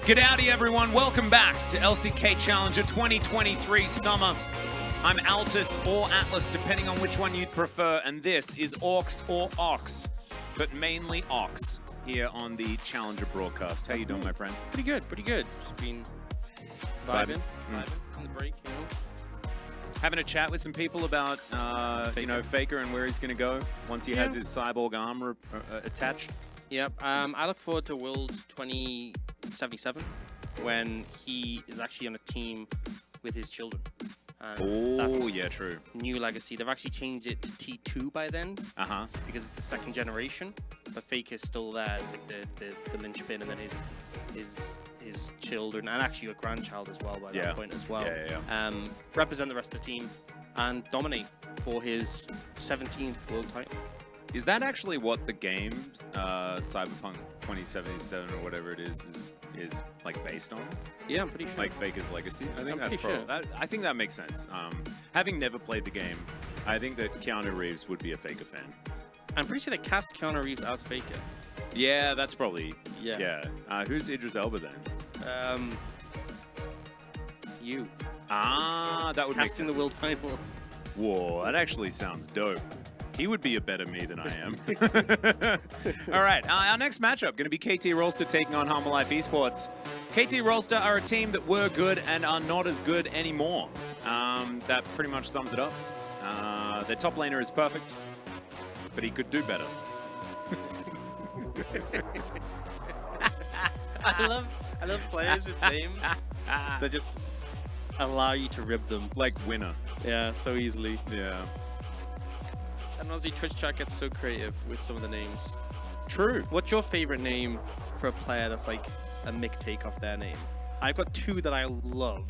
G'dowdy everyone, welcome back to LCK Challenger 2023 Summer. I'm Altus or Atlas, depending on which one you'd prefer, and this is Orcs or Ox, but mainly Ox, here on the Challenger broadcast. How you doing, my friend? Pretty good, pretty good. Just been vibing on the break, you know. Having a chat with some people about, Faker and where he's going to go once he has his cyborg armor attached. Yep, I look forward to Worlds 2077 when he is actually on a team with his children. Oh, yeah, true. New legacy. They've actually changed it to T2 by then. Because it's the second generation. But Faker is still there. It's like the linchpin, and then his children, and actually a grandchild as well by that point as well. Represent the rest of the team and dominate for his 17th world title. Is that actually what the game, Cyberpunk 2077 or whatever it is like based on? Yeah, I'm pretty sure. Like Faker's legacy? I think that's probably, I think that makes sense. Having never played the game, I think that Keanu Reeves would be a Faker fan. I'm pretty sure they cast Keanu Reeves as Faker. Yeah, that's probably, who's Idris Elba then? You. Ah, that would make sense. Casting the world finals. Whoa, that actually sounds dope. He would be a better me than I am. All right, our next matchup going to be KT Rolster taking on Humble Life Esports. KT Rolster are a team that were good and are not as good anymore. That pretty much sums it up. Their top laner is perfect, but he could do better. I love players with names that just allow you to rib them. Like Winner. Yeah, so easily. Yeah. And honestly, Twitch chat gets so creative with some of the names. True. What's your favorite name for a player that's like a Mick take off their name? I've got two that I love.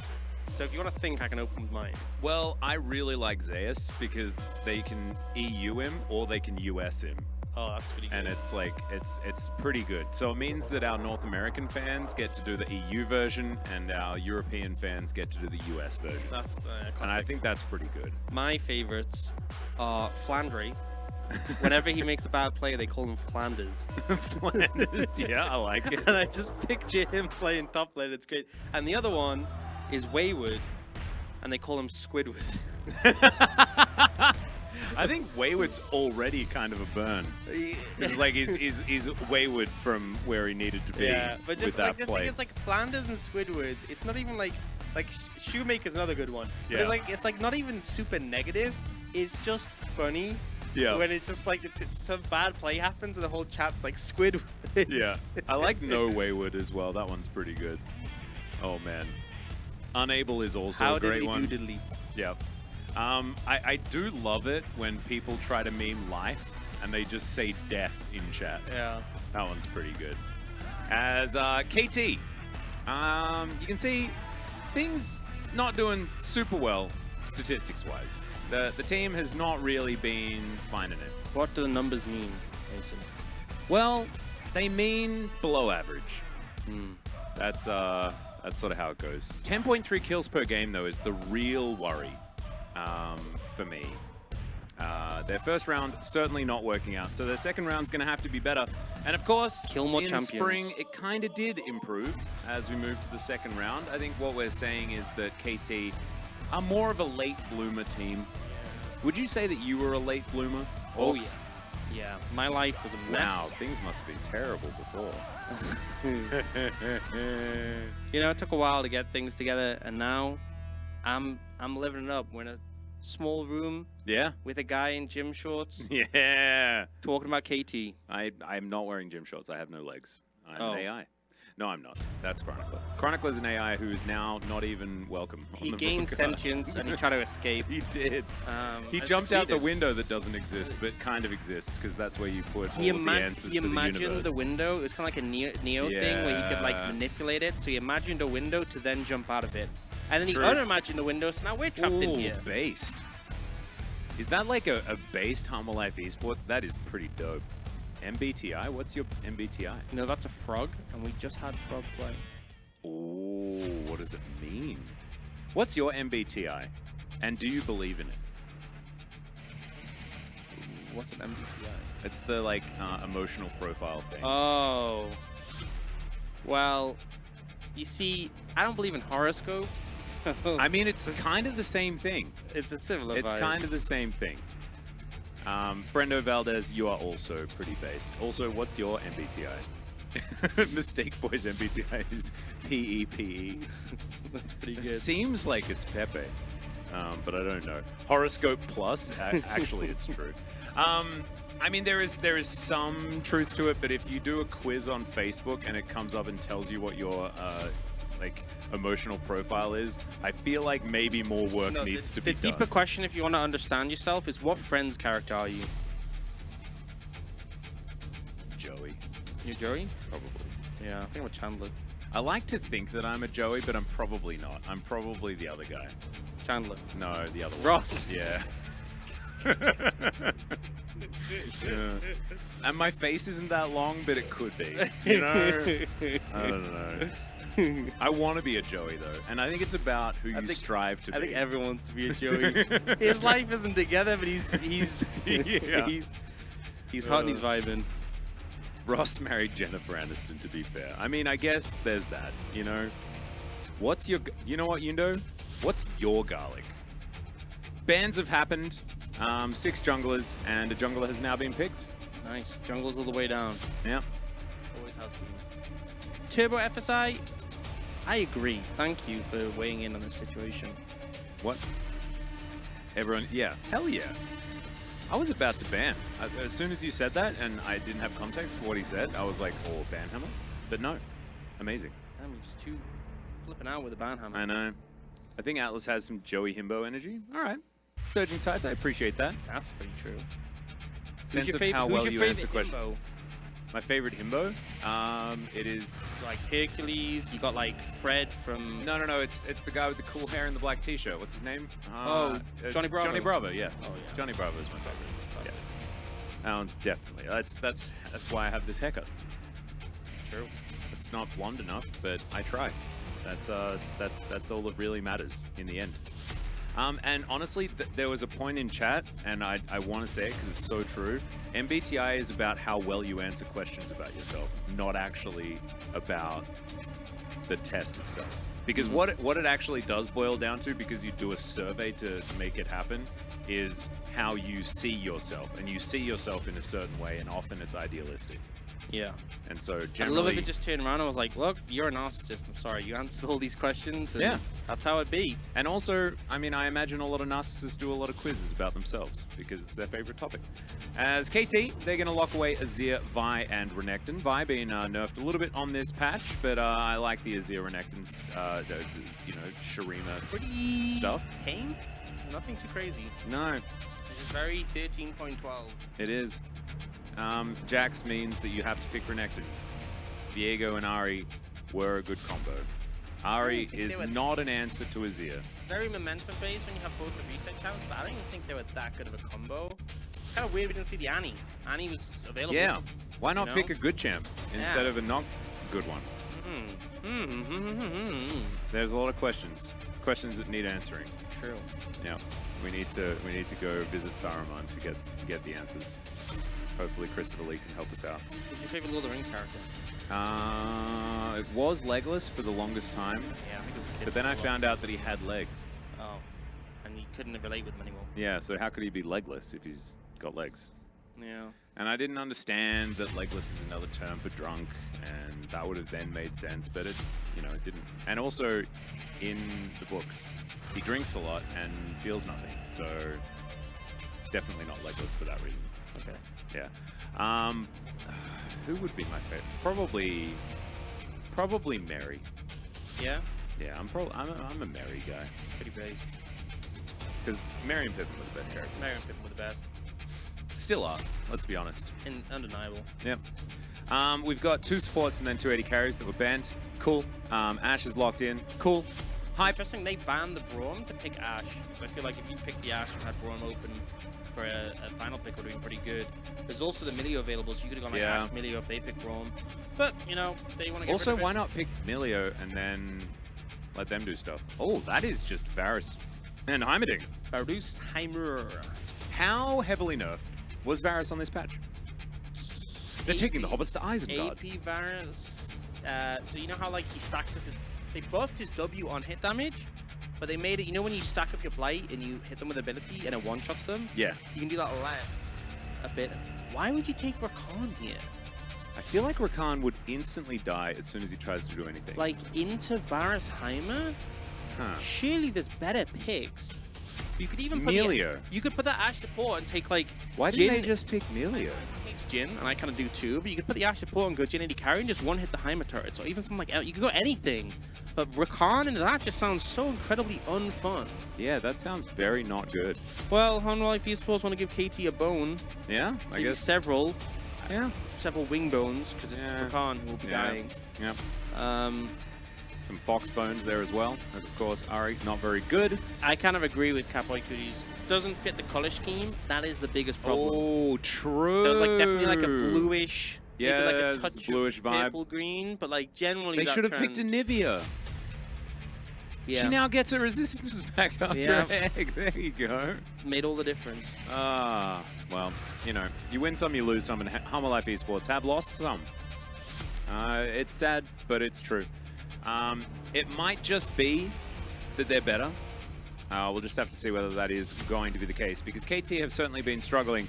So if you want to think, I can open mine. Well, I really like Zeus because they can EU him or they can US him. Oh, that's pretty good. And it's like, it's pretty good. So it means that our North American fans get to do the EU version and our European fans get to do the US version. That's the classic. And I think that's pretty good. My favorites are Flandre. Whenever he makes a bad play, they call him Flanders. Flanders, yeah, I like it. And I just picture him playing top lane. It's great. And the other one is Wayward, and they call him Squidward. I think Wayward's already kind of a burn. It's like he's Wayward from where he needed to be. Yeah, but just with like that the play. thing is, like Flanders and Squidwards, it's not even like Shoemaker's another good one. Yeah. But it's like not even super negative. It's just funny. Yeah. When it's just like some bad play happens and the whole chat's like Squidwards. Yeah. I like No Wayward as well. That one's pretty good. Oh man. Unable is also a great one. Doodly. Yeah. I do love it when people try to meme life and they just say death in chat. Yeah. That one's pretty good. As KT, you can see things not doing super well statistics-wise. The team has not really been finding it. What do the numbers mean, Mason? Well, they mean below average. That's sort of how it goes. 10.3 kills per game, though, is the real worry for me. Their first round certainly not working out, so their second round's going to have to be better. And of course, Kill more in champions. spring, it kind of did improve as we moved to the second round. I think what we're saying is that KT are more of a late bloomer team. Would you say that you were a late bloomer? Oh, yeah. Yeah, my life was a mess. Wow, things must have been terrible before. You know, it took a while to get things together, and now I'm living it up. We're in a small room with a guy in gym shorts talking about KT. I'm not wearing gym shorts. I have no legs. I'm an AI. No, I'm not. That's Chronicler. Chronicler's an AI who is now not even welcome on He the gained broadcast. sentience and he tried to escape. He did. He jumped out the window that doesn't exist, but kind of exists, because that's where you put all of the answers to the universe. He imagined the window. It was kind of like a Neo thing where he could like manipulate it. So he imagined a window to then jump out of it. And then he unimagined the window, so now we're trapped in here. Based. Is that like a based Humble Life Esports? That is pretty dope. MBTI? What's your MBTI? No, that's a frog, and we just had frog play. Oh, what does it mean? What's your MBTI? And do you believe in it? What's an MBTI? It's the like emotional profile thing. Oh. Well, You see, I don't believe in horoscopes. So I mean, it's kind of the same thing. it's a similar It's vibe. kind of the same thing. Brendo Valdez, you are also pretty based. Also, what's your MBTI? Mistake Boy's MBTI is PEPE. That's pretty It good. seems like it's Pepe, but I don't know. Horoscope Plus, actually, it's true. I mean, there is some truth to it, but if you do a quiz on Facebook and it comes up and tells you what your like emotional profile is, I feel like maybe more work needs to be done. The deeper question, if you want to understand yourself, is what Friends character are you? Joey. You're Joey? Probably. Yeah, I think I'm a Chandler. I like to think that I'm a Joey, but I'm probably not. I'm probably the other guy. Chandler. No, the other one. Ross. Yeah. Yeah. And my face isn't that long, but it could be. You know? I don't know. I want to be a Joey, though. And I think it's about who you strive to be. I think everyone wants to be a Joey. His life isn't together, but he's Yeah. he's hot and he's vibing. Ross married Jennifer Aniston, to be fair. I mean, I guess there's that, you know? What's your... You know what, Yundo? What's your garlic? Bans have happened. 6 junglers, and a jungler has now been picked. Nice. Jungle's all the way down. Yeah. Always has been. Turbo FSI, I agree. Thank you for weighing in on this situation. What? Everyone... Yeah. Hell yeah. I was about to ban. As soon as you said that, and I didn't have context for what he said, I was like, oh, banhammer? But no. Amazing. Damn, you're just too flipping out with a banhammer. I know. I think Atlas has some Joey Himbo energy. All right. Surging Tides, I appreciate that. That's pretty true. Sense of how well you answer questions. My favorite himbo? It is... Like Hercules, you got like Fred from... No, it's the guy with the cool hair and the black t-shirt. What's his name? Johnny Bravo. Johnny Bravo, yeah. Oh, yeah. Johnny Bravo is my favorite. Classic. Yeah. That one's definitely... That's why I have this haircut. True. It's not blonde enough, but I try. That's all that really matters in the end. And honestly, there was a point in chat, and I want to say it because it's so true. MBTI is about how well you answer questions about yourself, not actually about the test itself. Because what it actually does boil down to, because you do a survey to make it happen, is how you see yourself. And you see yourself in a certain way, and often it's idealistic. Yeah. And so I generally... love if it just turned around and was like, look, you're a narcissist. I'm sorry. You answered all these questions. And Yeah. That's how it be. And also, I mean, I imagine a lot of narcissists do a lot of quizzes about themselves because it's their favorite topic. As KT, they're going to lock away Azir, Vi, and Renekton. Vi being nerfed a little bit on this patch, but I like the Azir Renekton's, Shurima stuff. Tame? Nothing too crazy. No, It's just very 13.12. it is. Jax means that you have to pick Renekton. Viego and Ahri were a good combo. Ahri is not an answer to Azir. Very momentum based when you have both the reset champs, but I don't even think they were that good of a combo. It's kind of weird we didn't see the Annie. Annie was available. Yeah, why not you know? pick a good champ instead of a not good one? There's a lot of questions that need answering. True. Yeah, we need to go visit Saruman to get the answers. Hopefully Christopher Lee can help us out. Who's your favorite Lord of the Rings character? It was Legolas for the longest time, Yeah, I think it was a kid. but then I found out that he had legs. Oh, and you couldn't relate with him anymore. Yeah, so how could he be legless if he's got legs? Yeah. And I didn't understand that legless is another term for drunk, and that would have then made sense, but it didn't. And also, in the books, he drinks a lot and feels nothing, so it's definitely not legless for that reason. Okay. Yeah. Who would be my favorite? Probably Mary. Yeah? Yeah, I'm a Mary guy. Pretty based. Because Mary and Pippin were the best characters. Mary and Pippin were the best. Still are, let's be honest. Undeniable. Yep. We've got 2 supports and then 2 AD carries that were banned. Cool. Ashe is locked in. Cool. Hype. Interesting, they banned the Braum to pick Ashe. So I feel like if you picked the Ashe and had Braum open for a final pick, would have been pretty good. There's also the Milio available, so you could have gone like Ashe, Milio if they pick Braum. But, they want to get Also, rid of why not pick Milio and then let them do stuff? Oh, that is just Varus and Heimerdinger. Varus Heimer. How heavily nerfed was Varus on this patch? They're taking the Hobbits to Isengard. AP Varus. So you know how like he stacks up his. They buffed his W on hit damage, but they made it. You know when you stack up your blight and you hit them with ability and it one shots them. Yeah. You can do that a bit. Why would you take Rakan here? I feel like Rakan would instantly die as soon as he tries to do anything. Like into Varus Heimer? Huh. Surely there's better picks. You could even put Melio. You could put that Ashe support and take like. Why didn't they just pick Melio? Takes Jin, and I kind of do too. But you could put the Ashe support and go Jin AD carry and just one hit the Heimer turrets, or even something like you could go anything. But Rakan into that just sounds so incredibly unfun. Yeah, that sounds very not good. Well, Life Esports want to give KT a bone. Yeah, I guess several. Yeah, several wing bones because it's Rakan who will be dying. Yeah. Some fox bones there as well. As of course, Ari not very good. I kind of agree with Capoy Cooties. Doesn't fit the color scheme. That is the biggest problem. Oh, true. There's like definitely like a bluish, yeah, maybe like a touch bluish of vibe. purple green, but like generally they should have picked Anivia. Yeah. She now gets her resistances back after an egg. There you go. Made all the difference. Well, you know, you win some, you lose some, and Life Esports have lost some. It's sad, but it's true. It might just be that they're better. We'll just have to see whether that is going to be the case, because KT have certainly been struggling.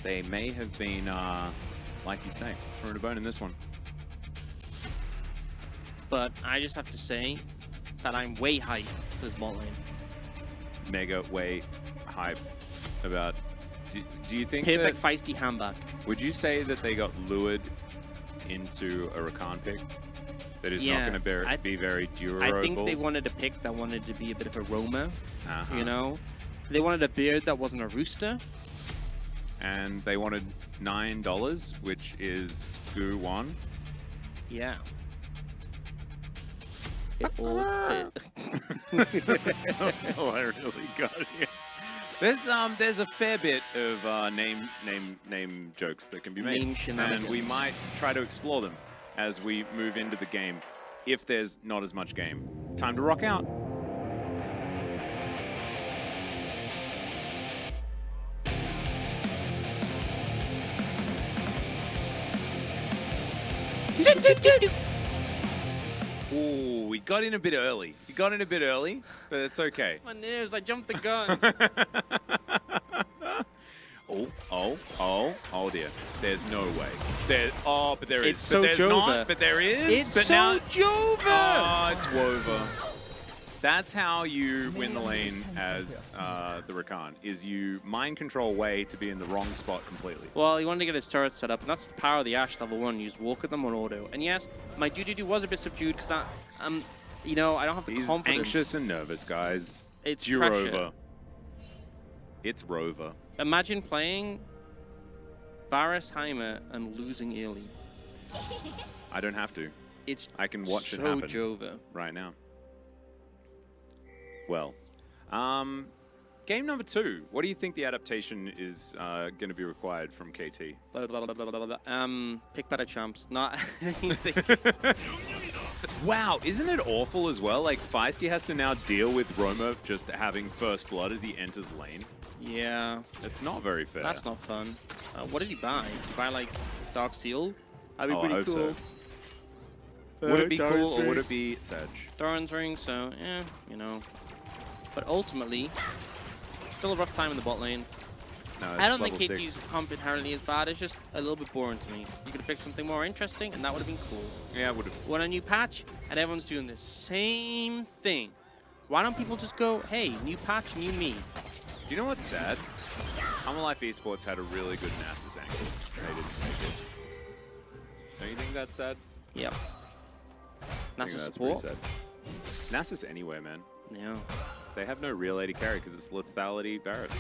They may have been, like you say, throwing a bone in this one. But I just have to say that I'm way hyped for this bot lane. Mega way hype about. Do you think perfect feisty handback? Would you say that they got lured into a Rakan pick that is not going to be very durable? I think they wanted a pick that wanted to be a bit of a Roma. You know, they wanted a beard that wasn't a rooster. And they wanted $9, which is Goo 1. Yeah. It all fit. That's all I really got here. There's a fair bit of name jokes that can be made, and we might try to explore them as we move into the game. If there's not as much game, time to rock out. Ooh, we got in a bit early. We got in a bit early, but it's okay. My nerves, I jumped the gun. Oh dear. There's no way. But there is. It's so there's Jova. Not, but there is. It's but so now, Jova! Oh, it's Wova. That's how you win the lane as the Rakan, is you mind control way to be in the wrong spot completely. Well, he wanted to get his turret set up, and that's the power of the Ashe level 1. You just walk at them on auto. And yes, my do was a bit subdued because you know, I don't have the confidence. He's anxious and nervous, guys. It's Rover. pressure. It's Rover. Imagine playing Varus Heimer and losing early. I don't have to. I can watch it so happen Jova. right now. Well, game number 2. What do you think the adaptation is going to be required from KT? Pick better champs. Not anything. Wow, isn't it awful as well? Like, Feisty has to now deal with Roma just having first blood as he enters lane. Yeah. It's not very fair. That's not fun. What did he buy? Did he buy, like, Dark Seal? That'd be I pretty hope cool. So. Would it be cool or would it be Sedge? Thorin's ring, so, yeah, you know. But ultimately, still a rough time in the bot lane. No, I don't think level KT's comp inherently is bad. It's just a little bit boring to me. You could have picked something more interesting, and that would have been cool. Yeah, it would have. Want a new patch, and everyone's doing the same thing. Why don't people just go, hey, new patch, new me? Do you know what's sad? Life Esports had a really good Nasus angle. They didn't make it. Don't you think that's sad? Yep. Nasus support? Sad. Nasus anywhere, man. Yeah. They have no real AD carry because it's lethality Barret.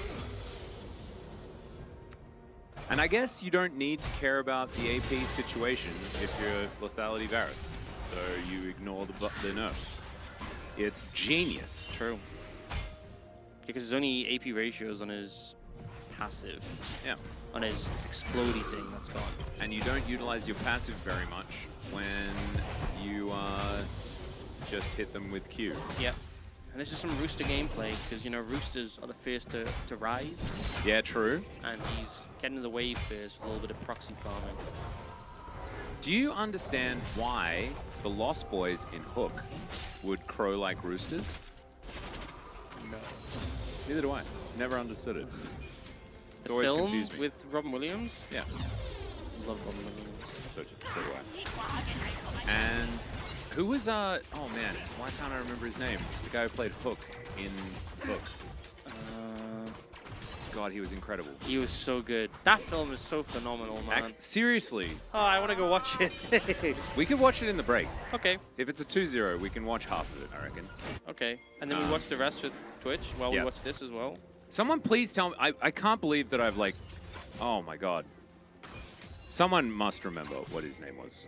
And I guess you don't need to care about the AP situation if you're lethality Varus. So you ignore the nerfs. It's genius. True. Because there's only AP ratios on his passive. Yeah. On his explodey thing that's gone. And you don't utilize your passive very much when you just hit them with Q. Yep. And this is some Rooster gameplay, because, you know, Roosters are the first to rise. Yeah, true. And he's getting in the wave first with a little bit of proxy farming. Do you understand why the Lost Boys in Hook would crow like roosters? No. Neither do I. Never understood it. It's The always film confused me. with Robin Williams? Yeah. Love Robin Williams. So do I. And who was, oh man, why can't I remember his name? The guy who played Hook in Hook. God, he was incredible. He was so good. That film is so phenomenal, man. Seriously. Oh, I want to go watch it. We could watch it in the break. Okay. If it's a 2-0, we can watch half of it, I reckon. Okay. And then we watch the rest with Twitch while we watch this as well. Someone please tell me. I can't believe that I've like, oh my God. Someone must remember what his name was.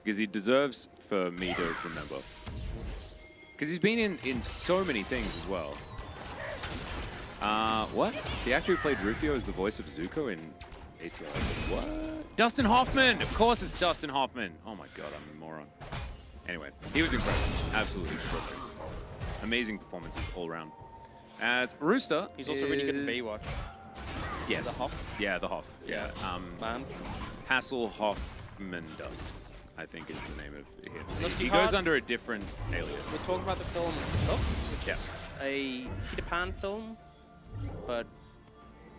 Because he deserves for me to remember. Because he's been in so many things as well. What? The actor who played Rufio is the voice of Zuko in HLE. What? Dustin Hoffman! Of course it's Dustin Hoffman. Oh my God, I'm a moron. Anyway, he was incredible. Absolutely extraordinary. Amazing performances all around. As Rooster He's also really good in Baywatch. Yes. The Hoff? Yeah, the Hoff. Yeah. Man. Hasselhoffman Dust, I think is the name of him. Let's He do goes hard. under a different alias. We'll talk about the film Hook, which is a Peter Pan film, but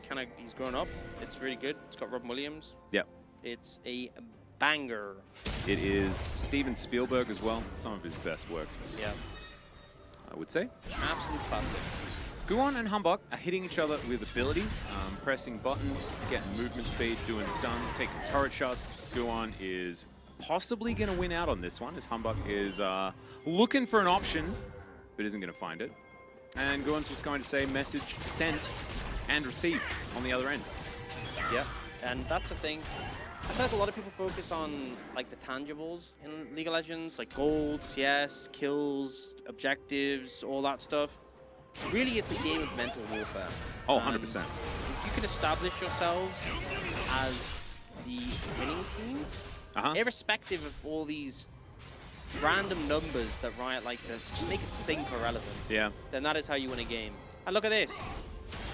kind of he's grown up. It's really good. It's got Robin Williams. Yep. It's a banger. It is Steven Spielberg as well. Some of his best work, Yeah. I would say. Absolute classic. Guan and Humbug are hitting each other with abilities, pressing buttons, getting movement speed, doing stuns, taking turret shots. Guan is possibly going to win out on this one, as Humbug is looking for an option, but isn't going to find it. And Guan's just going to say message sent and received on the other end. Yeah. And that's the thing. I feel like a lot of people focus on like the tangibles in League of Legends, like golds, yes, kills, objectives, all that stuff. Really, it's a game of mental warfare. Oh, 100%. If you can establish yourselves as the winning team, irrespective of all these random numbers that Riot likes to make us think are relevant, then that is how you win a game. And look at this.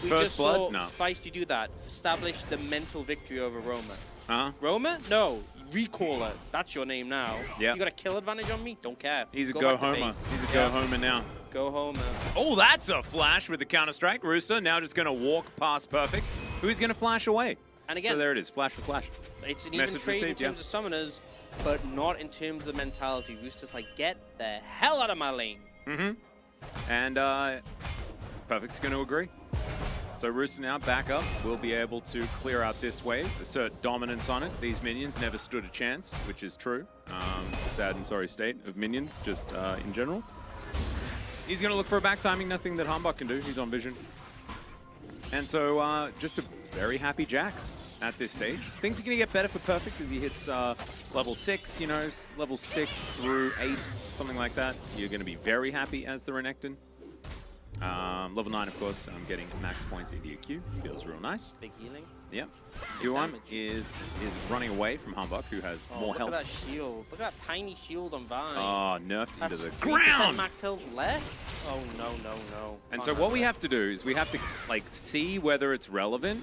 We First just blood? saw No. Feisty do that. Establish the mental victory over Roma. Uh-huh. Roma? No. Recaller. That's your name now. Yeah. You got a kill advantage on me? Don't care. He's a Go go back to homer. base. He's a go homer now. Go home. Oh, that's a flash with the counter-strike. Rooster now just going to walk past Perfect, who is going to flash away. And again, so there it is, flash for flash. It's an even Message trade received, in terms of summoners, but not in terms of the mentality. Rooster's like, get the hell out of my lane. And Perfect's going to agree. So Rooster now back up, will be able to clear out this wave, assert dominance on it. These minions never stood a chance, which is true. It's a sad and sorry state of minions, just in general. He's going to look for a back timing, nothing that Humbug can do. He's on vision. And so just a very happy Jax at this stage. Things are going to get better for Perfect as he hits level 6, you know, level 6 through 8, something like that. You're going to be very happy as the Renekton. Level 9, of course, getting max points in EQ. Feels real nice. Big healing. Yep. Guan is running away from Humbug, who has more health. Look at that shield. Look at that tiny shield on Vine. Oh, nerfed into the 3% ground! max health less? Oh, no, no, no. And so what we have to do is we have to, like, see whether it's relevant,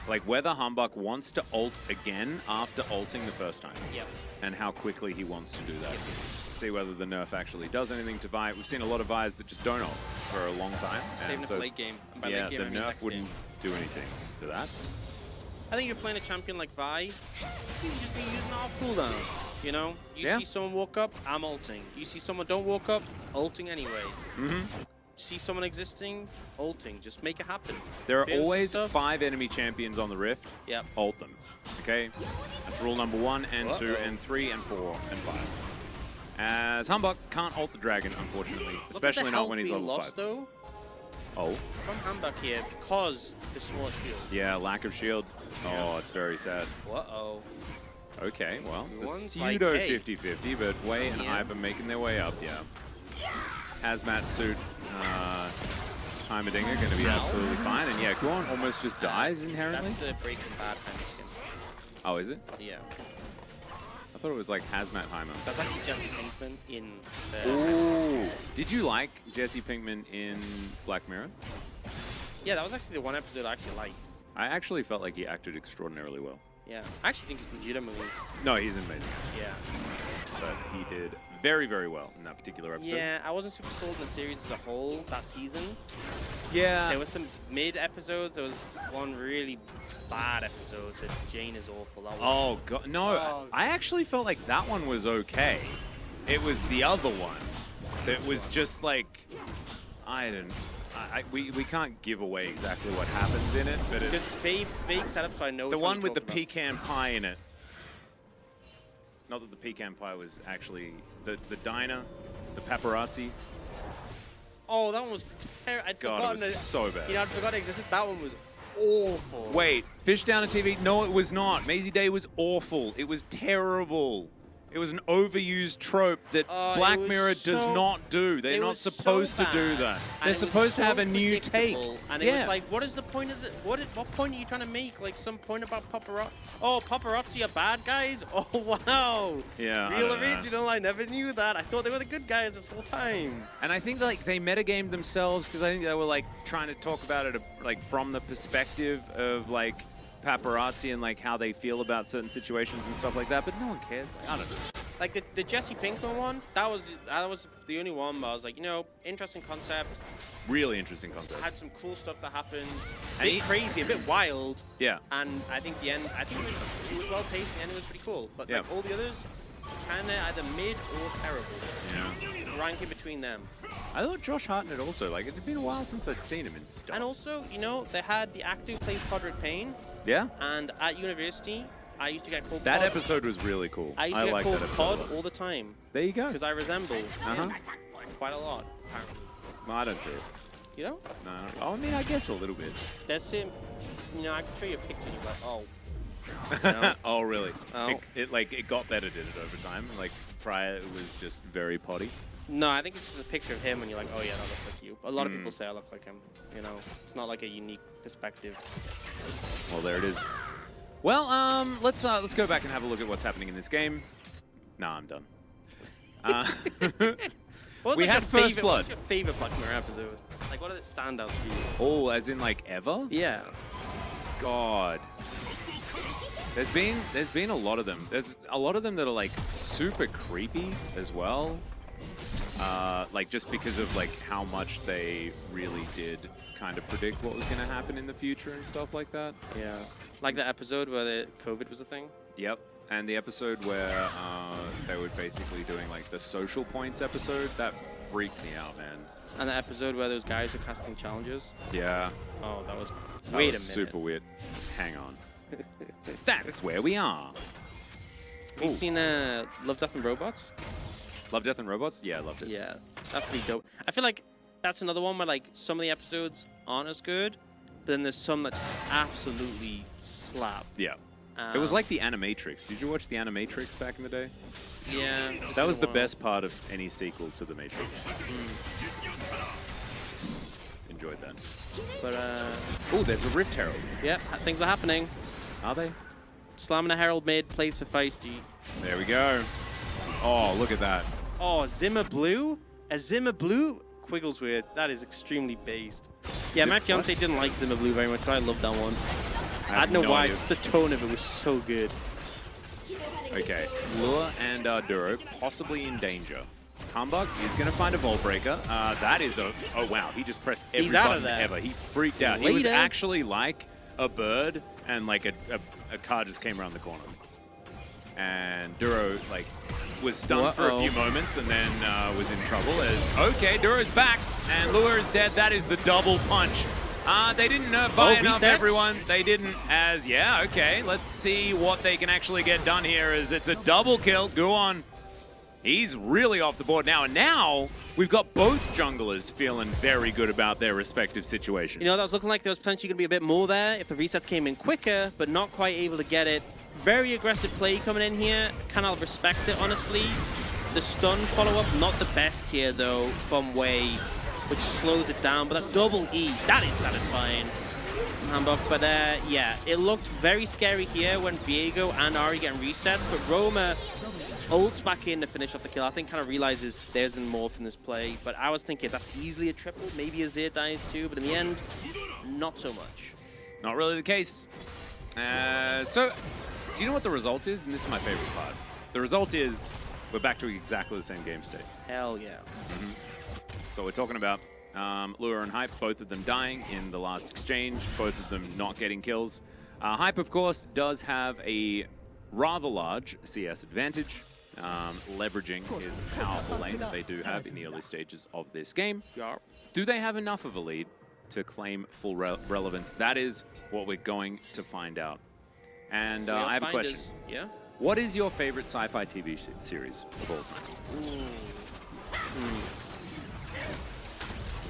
like whether Humbug wants to ult again after ulting the first time. Yep. And how quickly he wants to do that. See whether the nerf actually does anything to Vi. We've seen a lot of Vi's that just don't ult for a long time. Saving it for late game. And by yeah, late game, the I mean nerf next wouldn't game. do anything to that. I think you're playing a champion like Vi, you just be using off cooldown. You know? You see someone walk up, I'm ulting. You see someone don't walk up, ulting anyway. See someone existing, ulting. Just make it happen. There are Builds always stuff. 5 enemy champions on the Rift. Yep. Ult them. Okay? That's rule number 1 and 2 and 3 and 4 and 5. As Humbug can't ult the dragon, unfortunately. Especially not when he's level 5. Though, oh. from Humbug here because the small shield. Yeah, lack of shield. Oh, it's very sad. Uh-oh. Okay, well, it's a One's like, pseudo hey. 50-50, but Wei and Hype are making their way up, yeah. Hazmat suit, Heimerdinger going to be absolutely fine, and yeah, Guan almost just dies inherently. That's the Breaking Bad kind of skin. Oh, is it? Yeah. I thought it was like Hazmat Heimer. That's actually Jesse Pinkman in the... Ooh. Did you like Jesse Pinkman in Black Mirror? Yeah, that was actually the one episode I actually liked. I actually felt like he acted extraordinarily well. Yeah, I actually think he's legitimately... No, he's amazing. Yeah. But he did very, very well in that particular episode. Yeah, I wasn't super sold on the series as a whole that season. Yeah. There was some mid episodes. There was one really bad episode that Jane is awful. That was, Oh, God. No, Oh. I actually felt like that one was okay. It was the other one that was just like... We can't give away exactly what happens in it, but it's... just vague setup, so I know The which one you're with the talking pecan pie in it. Not that the pecan pie was actually the diner, the paparazzi. about. Oh, that one was terrible. I'd God, it forgotten was so bad. You know, I'd forgotten it existed. That one was awful. Wait, Fish Down on TV? No, it was not. Maisie Day was awful. It was terrible. It was an overused trope that Black Mirror does not do. They're not supposed to do that. They're supposed to have a new take. And it was like, what is the point of the... What point are you trying to make? Like some point about paparazzi? Oh, paparazzi are bad guys? Oh, wow. Yeah. Real original. I never knew that. I thought they were the good guys this whole time. And I think like they metagamed themselves because I think they were like trying to talk about it like from the perspective of like paparazzi and like how they feel about certain situations and stuff like that, but no one cares. Like, I don't know. Like the Jesse Pinkman one, that was the only one where I was like, you know, interesting concept. Really interesting concept. Had some cool stuff that happened. A And bit crazy, a bit wild. Yeah. And I think the end, it was well paced. The end was pretty cool. But like all the others, kind of either mid or terrible. Yeah. Ranking between them. I thought Josh Hartnett also, like, it had been a while since I'd seen him in stuff. And also, you know, they had the actor who plays Podrick Payne. Yeah? And at university, I used to get called That Pod. episode was really cool. I used to get like called that Pod episode. all the time. There you go. Because I resemble him quite a lot, apparently. No, I don't see it. You know? No. Oh, I mean, I guess a little bit. That's him. You know, I can show you a picture and you're like, oh. No. Oh, really? Oh. It got edited over time. Like, prior, it was just very potty. No, I think it's just a picture of him and you're like, oh yeah, that looks like you. A lot of people say I look like him. You know, it's not like a unique perspective. Well, there it is. Well, let's go back and have a look at what's happening in this game. Nah, I'm done. We had First Blood. What's your favorite Black Mirror episode? Like, what are the standouts for you? Oh, as in like ever? Yeah. God. There's been a lot of them. There's a lot of them that are like super creepy as well. Like just because of like how much they really did kind of predict what was going to happen in the future and stuff like that. Yeah. Like the episode where the COVID was a thing? Yep. And the episode where they were basically doing like the social points episode, that freaked me out, man. And the episode where those guys are casting challenges? Yeah. Oh, that was... That Wait was a minute. super weird. Hang on. That's where we are. Have you seen Love, Death and Robots? Love, Death, and Robots? Yeah, I loved it. Yeah, that's pretty dope. I feel like that's another one where like some of the episodes aren't as good, but then there's some that just absolutely slap. Yeah. It was like the Animatrix. Did you watch the Animatrix back in the day? Yeah. That was the best part of any sequel to The Matrix. Enjoyed that. But oh, there's a Rift Herald. Yep, things are happening. Are they? Slamming a Herald mid, plays for Feisty. There we go. Oh, look at that. Oh, Zimmer Blue? A Zimmer Blue? Quiggles weird. That is extremely based. Yeah, my fiance didn't like Zimmer Blue very much, but I loved that one. I don't know why, just the tone of it was so good. Okay, Lure and Duro possibly in danger. Humbug is going to find a Vault Breaker. That is a... Oh, wow. He just pressed every button ever. He freaked out. He was actually like a bird, and like a car just came around the corner. And Duro, like, was stunned for a few moments and then was in trouble as... Okay, Duro's back, and Lure is dead. That is the double punch. They didn't nerf by enough, everyone. They didn't as... Yeah, okay. Let's see what they can actually get done here as it's a double kill. Guon. He's really off the board now. And now we've got both junglers feeling very good about their respective situations. You know, that was looking like there was potentially going to be a bit more there if the resets came in quicker, but not quite able to get it. Very aggressive play coming in here. Cannot respect it, honestly. The stun follow-up, not the best here, though, from Wei, which slows it down. But that double E, that is satisfying. Hamburg, but yeah, it looked very scary here when Viego and Ari getting resets, but Roma ults back in to finish off the kill. I think kind of realizes there's more from this play, but I was thinking that's easily a triple, maybe Azir dies too, but in the end, not so much. Not really the case. So, do you know what the result is? And this is my favorite part. The result is we're back to exactly the same game state. Hell yeah. So we're talking about Lure and Hype, both of them dying in the last exchange, both of them not getting kills. Hype, of course, does have a rather large CS advantage, leveraging his powerful lane that they do have in the early stages of this game. Do they have enough of a lead to claim full relevance? That is what we're going to find out. And I have a question. Yeah? What is your favorite sci-fi TV series of all time?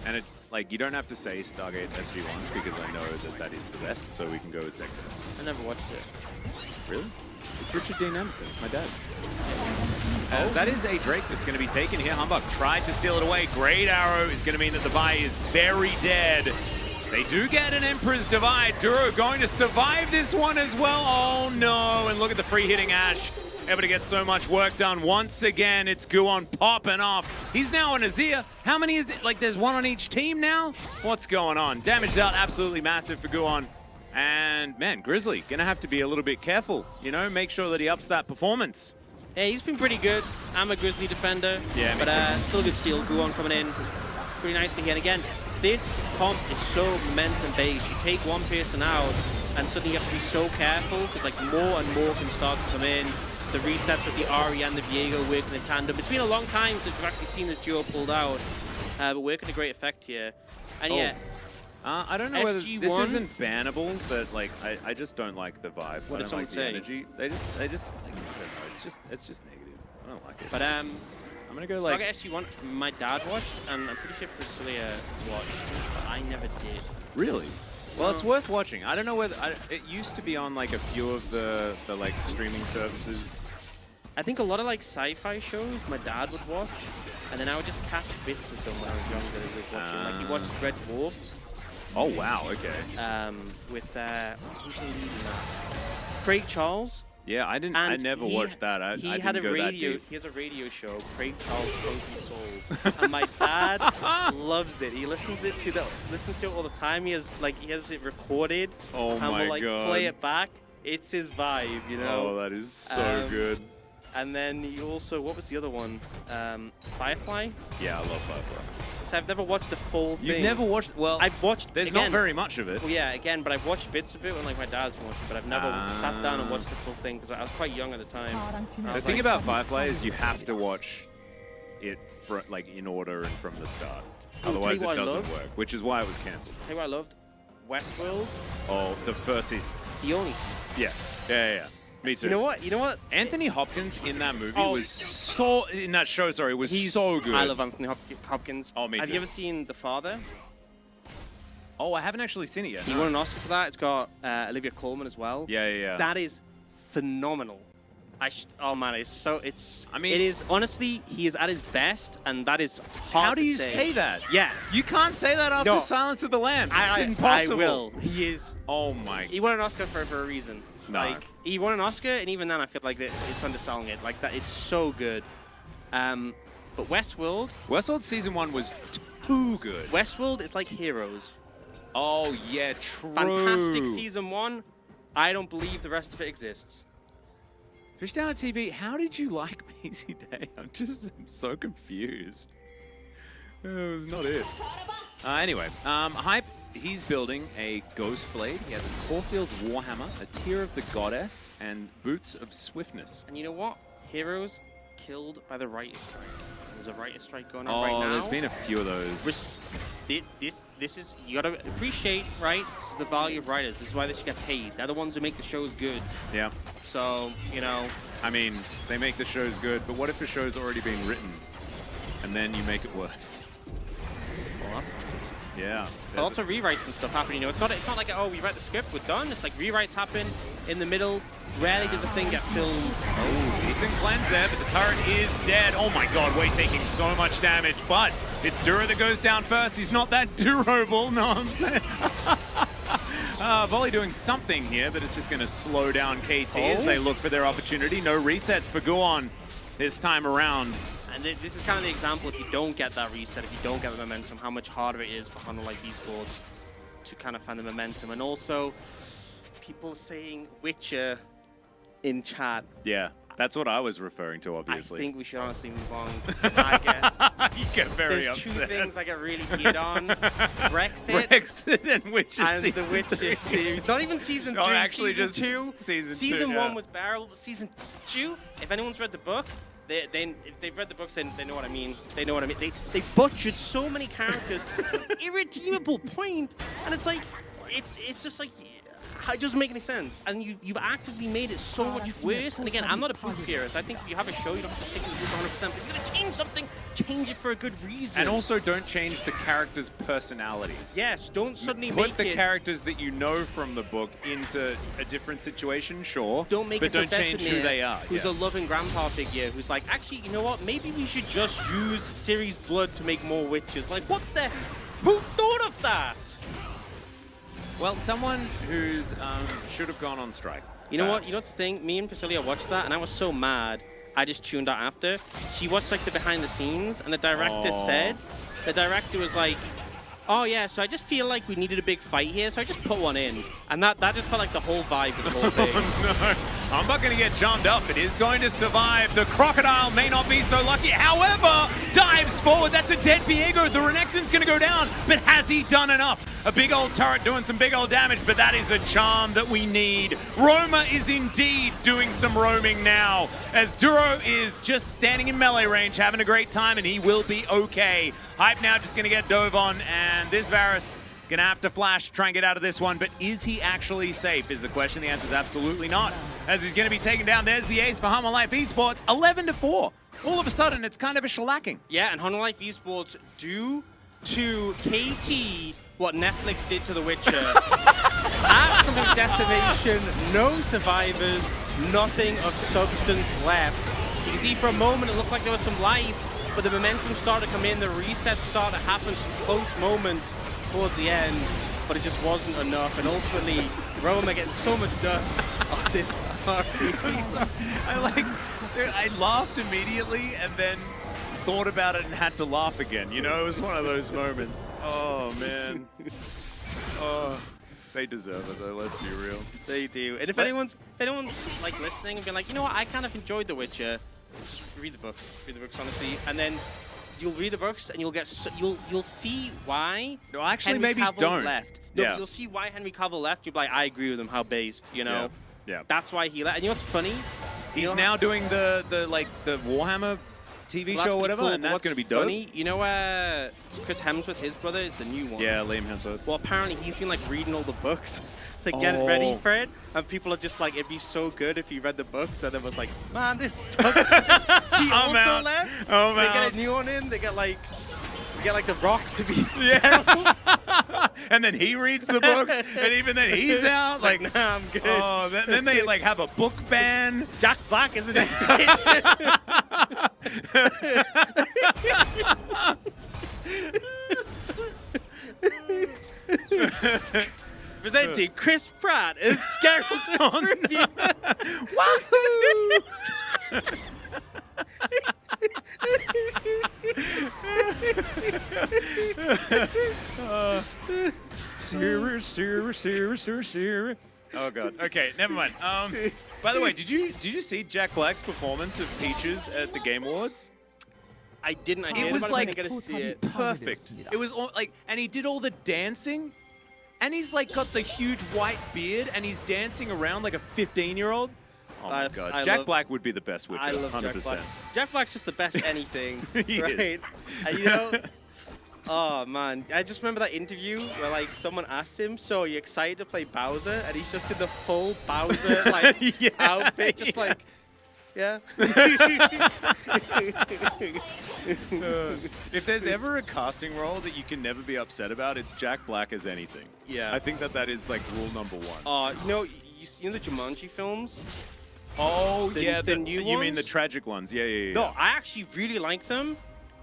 And it, like, you don't have to say Stargate SG-1 because I know that that is the best, so we can go with second best. I never watched it. Really? It's Richard Dean Anderson. It's my dad. As that is a Drake that's going to be taken here. Humbug tried to steal it away. Great arrow is going to mean that the Vi is very dead. They do get an Emperor's Divide. Duro going to survive this one as well. Oh no, and look at the free hitting Ashe. Able to get so much work done. Once again, it's Guon popping off. He's now on Azir. How many is it? Like, there's one on each team now? What's going on? Damage dealt absolutely massive for Guon. And, man, Grizzly gonna have to be a little bit careful. You know, make sure that he ups that performance. Yeah, he's been pretty good. I'm a Grizzly defender. Yeah, but still a good steal. Guon coming in pretty nicely here. And again, this comp is so momentum-based. You take one person out, and suddenly you have to be so careful, because, like, more and more can start to come in. The resets with the Ari and the Viego working in tandem. It's been a long time since we've actually seen this duo pulled out, but working to great effect here. And yeah, I don't know whether this isn't bannable, but like I just don't like the vibe. What did someone say? The energy. They just like, I don't know. It's just negative. I don't like it. But I'm gonna go like SG1. My dad watched, and I'm pretty sure Priscilla watched, but I never did. Really? Well, it's worth watching. I don't know whether it used to be on like a few of the like streaming services. I think a lot of like sci-fi shows my dad would watch, and then I would just catch bits of them when I was younger. He was watching, like he watched Red Dwarf. Oh wow, okay. With who's the lead in that? Craig Charles. Yeah, I never watched that. I had a radio. He has a radio show, Craig Charles Funky Soul, and my dad loves it. He listens to it all the time. He has it recorded. Oh and my we'll, like, god! Play it back. It's his vibe, you know. Oh, that is so good. And then you also, what was the other one? Firefly. Yeah, I love Firefly. So I've never watched the full thing. You've never watched? Well, I've watched. There's not very much of it. Well, yeah, again, but I've watched bits of it when like my dad's watched it, but I've never sat down and watched the full thing because I was quite young at the time. The thing about Firefly is you have to watch it like in order and from the start. Otherwise, it doesn't work. Which is why it was cancelled. Tell you what I loved, Westworld. Oh, the first season. The only season. Yeah. Me too. You know what? Anthony Hopkins in that movie was so... In that show, sorry, was so good. I love Anthony Hopkins. Oh, me too. Have you ever seen The Father? Oh, I haven't actually seen it yet. He won an Oscar for that. It's got Olivia Colman as well. Yeah. That is phenomenal. Oh man, I mean, it is, honestly, he is at his best, and that is hard How do you say that? Yeah. You can't say that after Silence of the Lambs. It's impossible. I will. He is. Oh my. He won an Oscar for a reason. No. Like, he won an Oscar, and even then I feel like it's underselling it. Like, that, it's so good. But Westworld season 1 was too good. Westworld is like Heroes. Oh yeah, true. Fantastic season 1. I don't believe the rest of it exists. Fish Down TV, how did you like Maisie Day? I'm so confused. It was not it. Anyway, Hype, he's building a Ghost Blade. He has a Caulfield Warhammer, a Tear of the Goddess, and Boots of Swiftness. And you know what? Heroes killed by the Writer's Strike. There's a Writer's Strike going on right now. Oh, there's been a few of those. This is, you gotta appreciate, right? This is the value of writers. This is why they should get paid. They're the ones who make the shows good. Yeah. So, you know. I mean, they make the shows good, but what if the show's already been written and then you make it worse? Well, that's yeah. But lots of rewrites and stuff happen, you know. It's not like, oh, we write the script, we're done. It's like rewrites happen in the middle. Rarely does a thing get filmed. Oh, decent cleanse there, but the turret is dead. Oh my god, Wei taking so much damage, but it's Duro that goes down first. He's not that durable, no, I'm saying. Volley doing something here, but it's just going to slow down KT as they look for their opportunity. No resets for Guon this time around. And this is kind of the example, if you don't get that reset, if you don't get the momentum, how much harder it is for HLE Esports to kind of find the momentum. And also, people saying Witcher in chat. Yeah, that's what I was referring to, obviously. I think we should honestly move on. You get very There's upset. There's two things I get really heated on. Brexit and Witcher and season the Witcher 3. series. Not even season 3, actually season just 2. Season 2, 1 was bearable, but season 2, if anyone's read the book, if they've read the books, they know what I mean. They know what I mean. They butchered so many characters to an irredeemable point, and it's like, it's just like, it doesn't make any sense. And you've actively made it so much worse. And again, I'm not a book theorist. I think if you have a show, you don't have to stick to the book 100%. But if you're going to change something, change it for a good reason. And also don't change the characters' personalities. Yes, don't suddenly Put the characters that you know from the book into a different situation, sure. Don't make but don't change who they are. Who's a loving grandpa figure who's like, actually, you know what? Maybe we should just use Ciri's blood to make more witches. Like, what the? Who thought of that? Well, someone who's should have gone on strike. You know what? You know what's the thing? Me and Priscilla watched that, and I was so mad. I just tuned out after. She watched like the behind the scenes, and the director said, the director was like, oh yeah, so I just feel like we needed a big fight here, so I just put one in. And that just felt like the whole vibe of the whole thing. Oh, no. I'm not going to get jumped up. It is going to survive. The Crocodile may not be so lucky. However, dives forward. That's a dead Viego. The Renekton's going to go down. But has he done enough? A big old turret doing some big old damage, but that is a charm that we need. Roma is indeed doing some roaming now, as Duro is just standing in melee range, having a great time, and he will be okay. Hype now just going to get dove on, and this Varus gonna have to flash, try and get out of this one, but is he actually safe is the question. The answer is absolutely not, as he's gonna be taken down. There's the ace for HLE Esports, 11-4. All of a sudden, it's kind of a shellacking. Yeah, and HLE Esports do to KT what Netflix did to The Witcher. Absolute decimation, no survivors, nothing of substance left. You can see for a moment it looked like there was some life, but the momentum started to come in, the resets started to happen, some close moments towards the end, but it just wasn't enough, and ultimately Roma getting so much done on this party. I'm sorry. I laughed immediately and then thought about it and had to laugh again. You know, it was one of those moments. Oh man. Oh, they deserve it though, let's be real. They do. And if anyone's like listening and being like, you know what, I kind of enjoyed The Witcher, just read the books. Read the books, honestly, and then you'll read the books and you'll get you'll see why. No, actually, Henry maybe Cavill don't. left. No, yeah. You'll see why Henry Cavill left. You'll be like, I agree with him. How based, you know? Yeah. That's why he left. And you know what's funny? He's now doing the Warhammer TV show or whatever, cool, and that's going to be dope. Funny, you know, Chris Hemsworth, his brother, is the new one. Yeah, Liam Hemsworth. Well, apparently he's been like reading all the books to get ready for it, and people are just like, it'd be so good if he read the books, and it was like, man, this sucks. He also left. Oh, they get a new one in. They get like the Rock to be and then he reads the books, and even then he's out. Like, nah, I'm good. Oh, then they like have a book ban. Jack Black is the next station. Presenting Chris Pratt as Geralt of Rivia. Wahoo! Siri. Oh god. Okay, never mind. By the way, did you see Jack Black's performance of Peaches at the Game Awards? I didn't. It was like get to see it. perfect. It was all, like, and he did all the dancing, and he's like got the huge white beard, and he's dancing around like a 15-year-old. Oh my god, Jack Black would be the best Witcher. I love 100%. Jack Black. Jack Black's just the best anything, He right? is. And you know, oh man, I just remember that interview where like someone asked him, "So are you excited to play Bowser?" And he's just in the full Bowser like outfit, just like, yeah. If there's ever a casting role that you can never be upset about, it's Jack Black as anything. Yeah. I think that is like rule number one. You know, you know the Jumanji films? Oh, The yeah, new you mean the ones? tragic ones. Yeah. No, I actually really like them.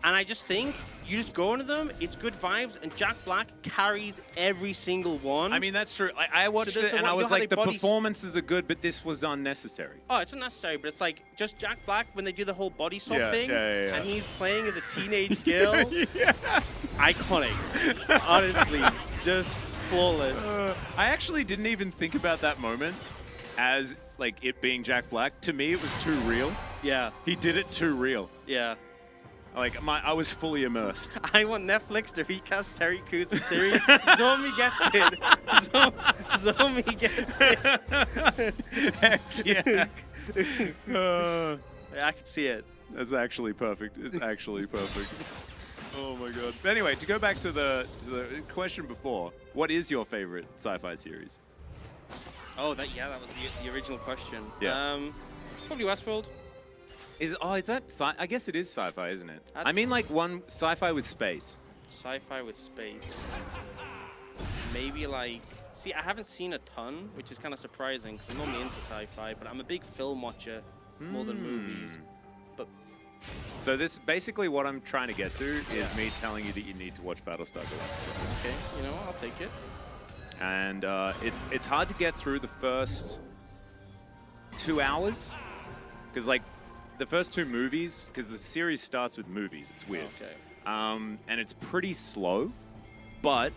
And I just think you just go into them, it's good vibes, and Jack Black carries every single one. I mean, that's true. I watched it and I was like, the performances are good, but this was unnecessary. Oh, it's unnecessary, but it's like just Jack Black when they do the whole body swap thing, and he's playing as a teenage girl. Iconic. Honestly, just flawless. I actually didn't even think about that moment as like it being Jack Black. To me, it was too real. Yeah. He did it too real. Yeah. Like, I was fully immersed. I want Netflix to recast Terry Crews' series. Zomi gets it. Zomi gets it. Heck yeah. I can see it. That's actually perfect. It's actually perfect. Oh my god. But anyway, to go back to the question before, what is your favorite sci-fi series? Oh, that was the original question. Yeah. Probably Westworld. Is that I guess it is sci-fi, isn't it? That's I mean, like one sci-fi with space. Sci-fi with space. Maybe like... See, I haven't seen a ton, which is kind of surprising because I'm normally into sci-fi, but I'm a big film watcher more than movies. But so this basically what I'm trying to get to is me telling you that you need to watch Battlestar Galactica. Okay, you know, I'll take it. And it's hard to get through the first 2 hours because like the first 2 movies, because the series starts with movies. It's weird. Okay. And it's pretty slow, but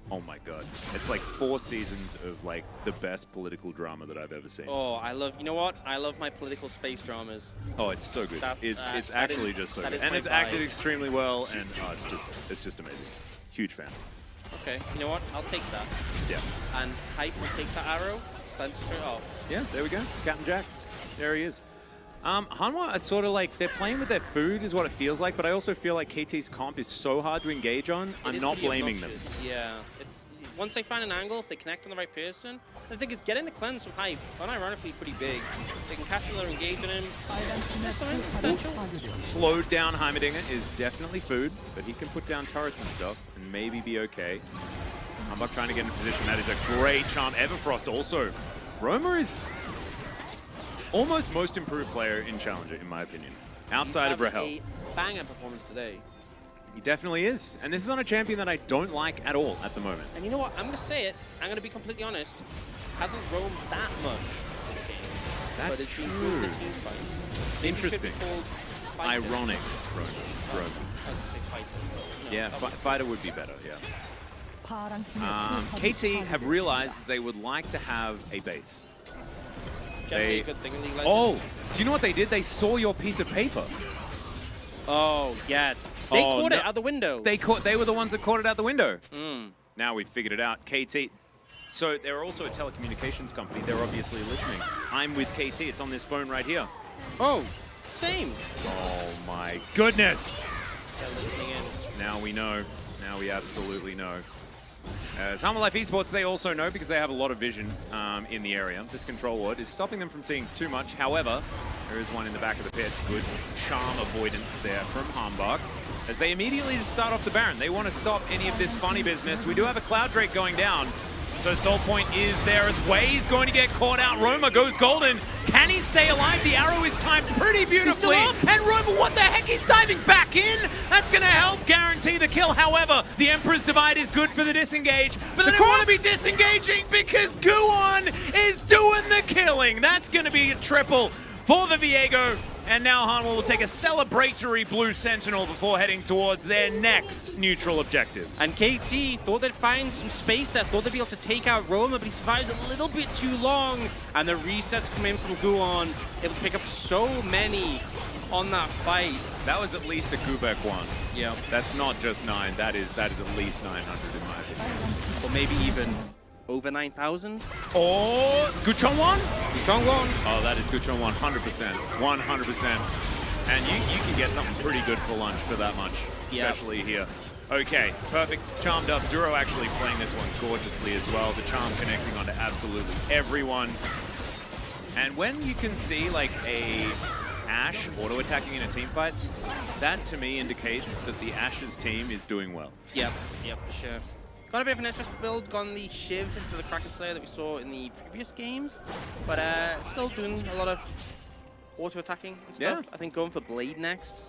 oh my god, it's like 4 seasons of like the best political drama that I've ever seen. Oh, I love. You know what? I love my political space dramas. Oh, it's so good. It's actually just so good, and it's acted extremely well, and it's just amazing. Huge fan. Okay, you know what? I'll take that. Yeah. And Hype will take that arrow, then straight off. Yeah, there we go. Captain Jack. There he is. Hanwha are sort of like, they're playing with their food is what it feels like, but I also feel like KT's comp is so hard to engage on. I'm not blaming them. Yeah. It's once they find an angle, if they connect on the right person, the thing is getting the cleanse from Hype, unironically pretty big. They can catch another engage on him. There's some potential. Slowed down Heimerdinger is definitely food, but he can put down turrets and stuff and maybe be okay. Humbug trying to get in position. That is a great charm. Everfrost also. Roma is almost most improved player in Challenger, in my opinion, outside of Rahel. A banger performance today. He definitely is. And this is on a champion that I don't like at all at the moment. And you know what? I'm going to say it. I'm going to be completely honest. Hasn't roamed that much this game. That's but true. Been good team fights. Interesting. Ironic. Roma. I was going to say fighter. No, yeah, fighter would be better, yeah. KT have realized they would like to have a base. Generally a good thing in League Legends. Oh, do you know what they did? They saw your piece of paper. Oh, yeah. They caught it out the window. They were the ones that caught it out the window. Mm. Now we've figured it out. KT. So they're also a telecommunications company. They're obviously listening. I'm with KT. It's on this phone right here. Oh, same. Oh my goodness. They're listening in. Now we know. Now we absolutely know. As Humble Life Esports, they also know because they have a lot of vision in the area. This control ward is stopping them from seeing too much. However, there is one in the back of the pit. Good charm avoidance there from Hambach. As they immediately just start off the Baron. They want to stop any of this funny business. We do have a Cloud Drake going down. So Soul Point is there as Way's going to get caught out. Roma goes golden. Can he stay alive? The arrow is timed pretty beautifully. And Roma, what the heck? He's diving back in. That's going to help guarantee the kill. However, the Emperor's Divide is good for the disengage. But they don't want to be disengaging because Guon is doing the killing. That's going to be a triple for the Viego. And now Hanwha will take a celebratory blue sentinel before heading towards their next neutral objective. And KT thought they'd find some space there, thought they'd be able to take out Roma, but he survives a little bit too long. And the resets come in from Guon, able to pick up so many on that fight. That was at least a Gubek one. Yeah. That's not just 9, that is at least 900 in my opinion. Or maybe even over 9,000. Or Guchongwon? Guchongwon. Oh, that is Guchongwon, 100%. 100%. And you can get something pretty good for lunch for that much, especially here. Okay, perfect. Charmed up. Duro actually playing this one gorgeously as well. The charm connecting onto absolutely everyone. And when you can see like a Ashe auto-attacking in a team fight, that to me indicates that the Ashe's team is doing well. Yep, for sure. Got a bit of an interesting build, gone the Shiv instead of the Kraken Slayer that we saw in the previous games, but still doing a lot of auto-attacking and stuff. Yeah. I think going for Blade next.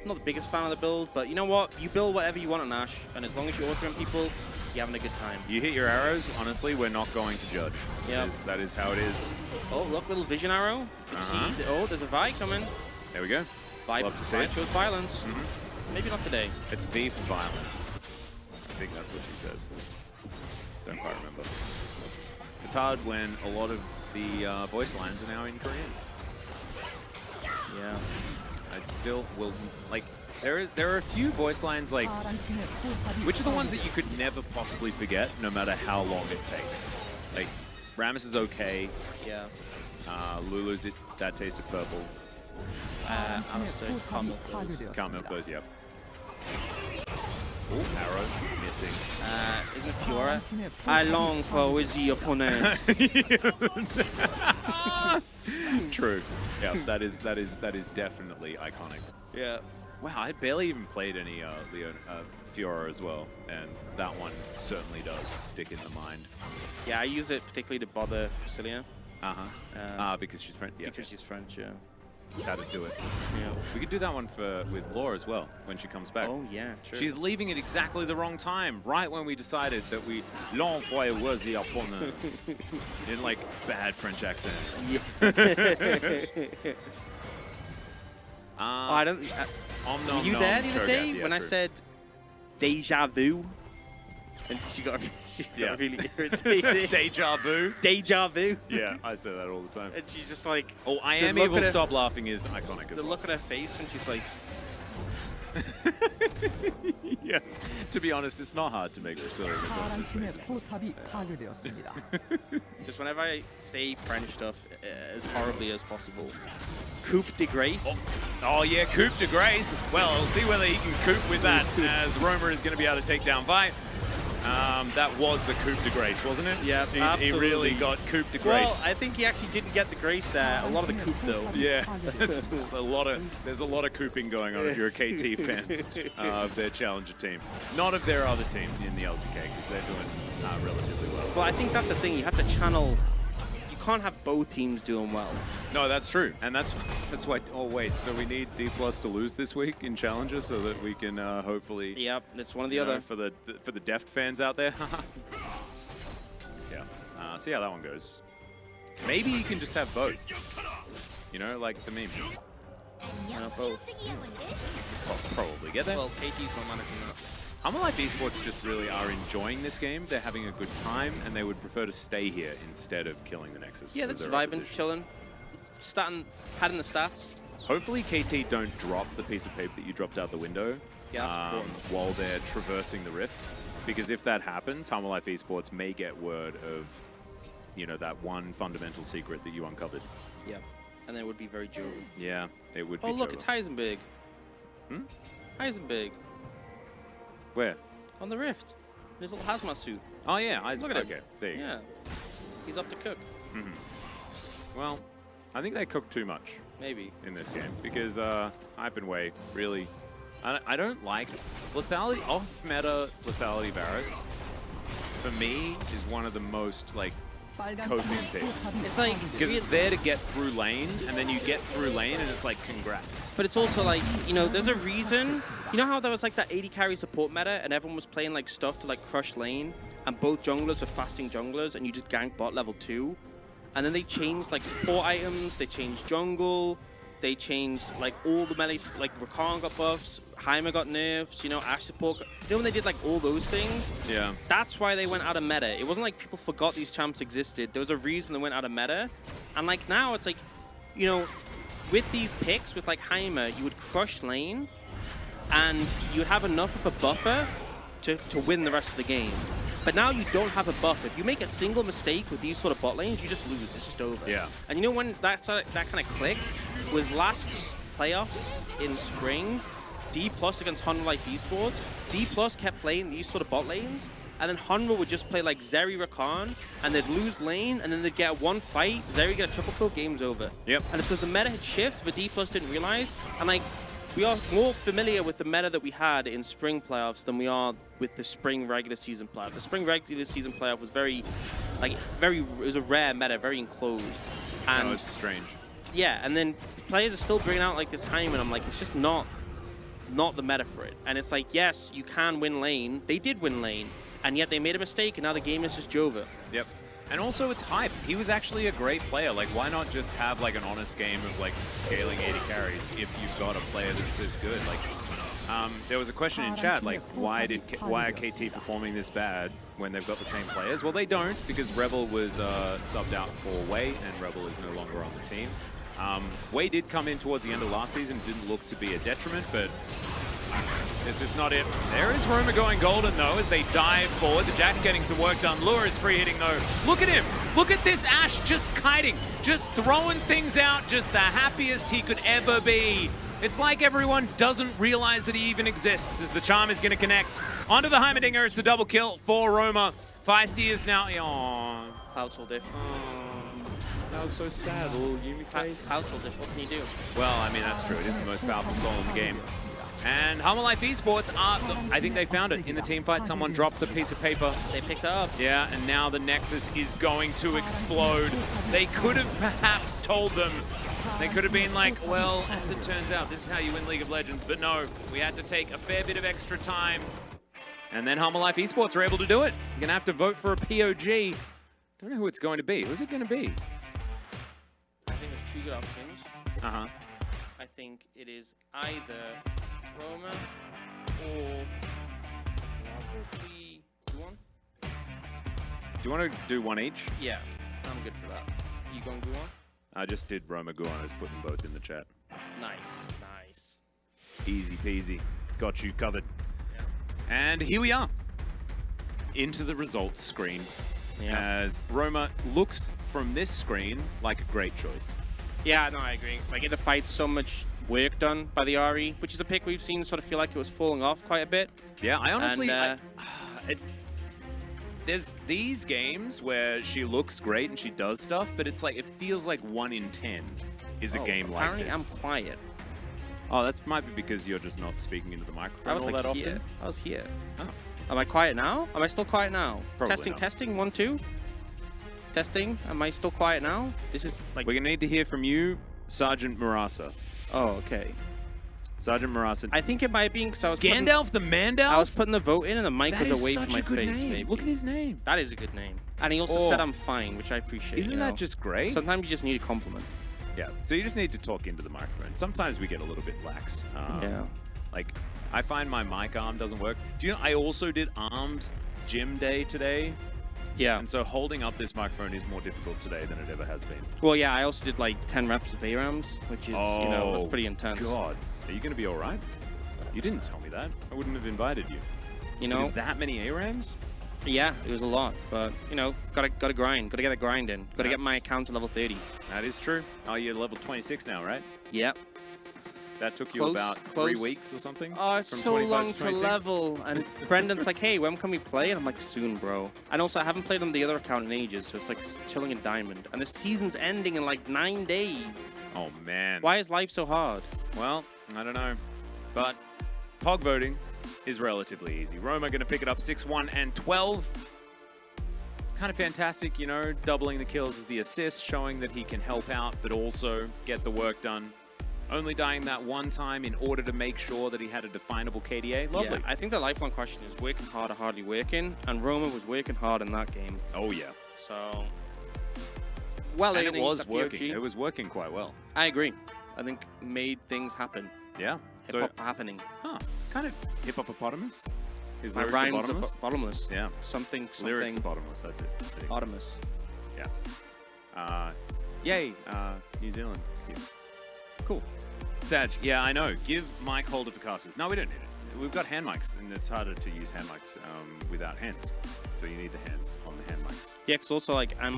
not the biggest fan of the build, but you know what? You build whatever you want on Ash, and as long as you're altering people, you're having a good time. You hit your arrows, honestly, we're not going to judge. Yeah. That is how it is. Oh, look, little vision arrow. See, oh, there's a Vi coming. There we go. Vi Love to see it. chose violence. Maybe not today. It's V for violence. I think that's what she says. Don't quite remember. It's hard when a lot of the voice lines are now in Korean. Yeah. I still will, like, there are a few voice lines, like, which are the ones that you could never possibly forget, no matter how long it takes? Like, Rammus is okay. Yeah. Lulu's That Taste of Purple. Alistair, Calm Milk Those. Calm Milk Those, yep. Ooh, arrow, missing. Isn't it Fiora? I long for with the opponent. True. Yeah, that is definitely iconic. Yeah. Wow, I barely even played any Fiora as well, and that one certainly does stick in the mind. Yeah, I use it particularly to bother Priscilla. Because she's French. Yeah, because she's French, yeah. Gotta do it. Yeah. We could do that one with Laura as well when she comes back. Oh yeah, true. She's leaving at exactly the wrong time, right when we decided that we l'envoyer was the opponent in like bad French accent. Yeah. I don't. Were you there the other day when I said deja vu? And she got really irritated. Deja vu? Deja vu. Yeah, I say that all the time. And she's just like... Oh, I am evil, stop laughing is iconic as well. The look on her face when she's like... Yeah, to be honest, it's not hard to make Priscilla. Just whenever I say French stuff as horribly as possible. Coupe de Grace. Oh yeah, Coupe de Grace. Well, we'll see whether he can coop with that, as Roma is going to be able to take down Vi. That was the Coupe de Grace, wasn't it? Yeah, he really got Coupe de Grace. Well, I think he actually didn't get the Grace there. A lot of the Coupe, though. Yeah, there's a lot of cooping going on if you're a KT fan of their challenger team. Not of their other teams in the LCK, because they're doing relatively well. Well, I think that's the thing. You have to channel. You can't have both teams doing well. No, that's true, and that's why. Oh wait, so we need D+ to lose this week in Challenger so that we can hopefully. Yep, it's one or the other. For the Deft fans out there. Yeah, see how that one goes. Maybe you can just have both. You know, like the meme. Both. Probably get that. Well, KT's not managing that. HLE Esports just really are enjoying this game. They're having a good time, and they would prefer to stay here instead of killing the Nexus. Yeah, they're surviving, chilling, padding the stats. Hopefully KT don't drop the piece of paper that you dropped out the window while they're traversing the rift. Because if that happens, HLE Esports may get word of, you know, that one fundamental secret that you uncovered. Yeah, and then it would be very durable. Yeah, it would be. Oh, look, it's Heisenberg. Heisenberg. Where? On the rift. In his little hazmat suit. Oh, yeah. Look at him. Okay, there you go. Yeah. He's up to cook. Well, I think they cooked too much. Maybe. In this game. Because Hype and Wei really... I don't like... Lethality, off-meta Lethality Varus, for me, is one of the most, like, coping picks. It's like... Because it's there to get through lane, and then you get through lane, and it's like, congrats. But it's also like, you know, there's a reason. You know how there was like that 80 carry support meta, and everyone was playing like stuff to like crush lane, and both junglers are fasting junglers, and you just gank bot level 2? And then they changed like support items, they changed jungle, they changed like all the melees, like Rakan got buffs, Heimer got nerfs, you know, Ashe support. You know when they did like all those things? Yeah. That's why they went out of meta. It wasn't like people forgot these champs existed. There was a reason they went out of meta. And like now it's like, you know, with these picks, with like Heimer, you would crush lane and you'd have enough of a buffer to win the rest of the game. But now you don't have a buff. If you make a single mistake with these sort of bot lanes, you just lose. It's just over. Yeah. And you know when that kind of clicked was last playoff in spring, D+ against HLE Esports. D+ kept playing these sort of bot lanes, and then HLE would just play like Zeri Rakan, and they'd lose lane, and then they'd get one fight, Zeri get a triple kill, game's over. Yep. And it's because the meta had shifted, but D+ didn't realize. And like, we are more familiar with the meta that we had in spring playoffs than we are with the spring regular season playoffs. The spring regular season playoff was very, it was a rare meta, very enclosed. And that was strange. Yeah, and then players are still bringing out like this Heimer, and I'm like, it's just not not the meta for it. And it's like, yes, you can win lane. They did win lane, and yet they made a mistake, and now the game is just over. Yep. And also, it's hype. He was actually a great player. Like, why not just have like an honest game of like scaling 80 carries if you've got a player that's this good? Like, there was a question in chat, like, why are KT performing this bad when they've got the same players? Well, they don't, because Rebel was subbed out for Wei, and Rebel is no longer on the team. Wei did come in towards the end of last season, didn't look to be a detriment, but it's just not it. There is Roma going golden, though, as they dive forward. The Jack's getting some work done. Lure is free hitting, though. Look at him. Look at this Ash just kiting, just throwing things out, just the happiest he could ever be. It's like everyone doesn't realize that he even exists as the charm is going to connect. Onto the Heimerdinger. It's a double kill for Roma. Feisty is now... Aww. Cloud Soul Diff. That was so sad, little Yumi face. Cloud Soul Diff, what can you do? Well, I mean, that's true. It is the most powerful soul in the game. And HLE Esports I think they found it in the team fight. Someone dropped the piece of paper. They picked it up. Yeah, and now the Nexus is going to explode. They could have perhaps told them. They could have been like, well, as it turns out, this is how you win League of Legends. But no, we had to take a fair bit of extra time. And then HLE Esports are able to do it. You're going to have to vote for a POG. Don't know who it's going to be. Who's it going to be? I think there's two good options. Uh-huh. I think it is either Roma or probably Guon. Do you want to do one each? Yeah, I'm good for that. You going Guon? I just did Roma Guon. I was putting both in the chat. Nice, nice. Easy peasy. Got you covered. Yeah. And here we are. Into the results screen. Yeah. As Roma looks from this screen like a great choice. Yeah, no, I agree. Like in the fight, so much work done by the RE, which is a pick we've seen sort of feel like it was falling off quite a bit. Yeah, I honestly... And, there's these games where she looks great and she does stuff, but it's like, it feels like 1 in 10 is a game like apparently this. I'm quiet. Oh, that might be because you're just not speaking into the microphone I was all like that here. often. I was here. Oh. Am I quiet now? Am I still quiet now? Probably testing, not. testing, 1, 2. Testing. Am I still quiet now? This is like... We're going to need to hear from you, Sergeant Marasa. Oh, okay. Sergeant Marasa. I think it might be because I was Gandalf the Mandalf? I was putting the vote in and the mic That was is away such from my a good face. name. Maybe. Look at his name. That is a good name. And he also Oh. said I'm fine, which I appreciate. Isn't that just great? Sometimes you just need a compliment. Yeah, so you just need to talk into the microphone. Sometimes we get a little bit lax. Yeah. Like, I find my mic arm doesn't work. Do you know, I also did arms gym day today. Yeah. And so holding up this microphone is more difficult today than it ever has been. Well, yeah, I also did like 10 reps of ARAMs, which is, you know, that's pretty intense. God. Are you going to be all right? You didn't tell me that. I wouldn't have invited you. You know? That many ARAMs? Yeah, it was a lot, but, you know, gotta grind. Gotta get the grind in. Gotta get my account to level 30. That is true. Oh, you're level 26 now, right? Yep. That took you Close, about close. 3 weeks or something? Oh, it's From so 25 long to 26? level. And Brendan's like, hey, when can we play? And I'm like, soon, bro. And also, I haven't played on the other account in ages, so it's like chilling in Diamond. And the season's ending in like 9 days. Oh, man. Why is life so hard? Well, I don't know. But POG voting is relatively easy. Roma going to pick it up 6-1 and 12. Kind of fantastic, you know, doubling the kills as the assist, showing that he can help out, but also get the work done. Only dying that one time in order to make sure that he had a definable KDA. Lovely. Yeah, I think the lifelong question is working hard or hardly working, and Roma was working hard in that game. Oh, yeah. So, well, and it was working. It was working quite well. I agree. I think made things happen. Yeah. Hip-hop happening. Huh. Kind of hip-hop-opotamus? His My lyrics rhymes are bottomless? bottomless. Yeah. Something. Lyrics are bottomless, that's it. Bottomless. Yeah. Yay, New Zealand. Yeah. Cool. Sag, yeah, I know. Give mic holder for casters. No, we don't need it. We've got hand mics, and it's harder to use hand mics without hands. So you need the hands on the hand mics. Yeah, because also, like, I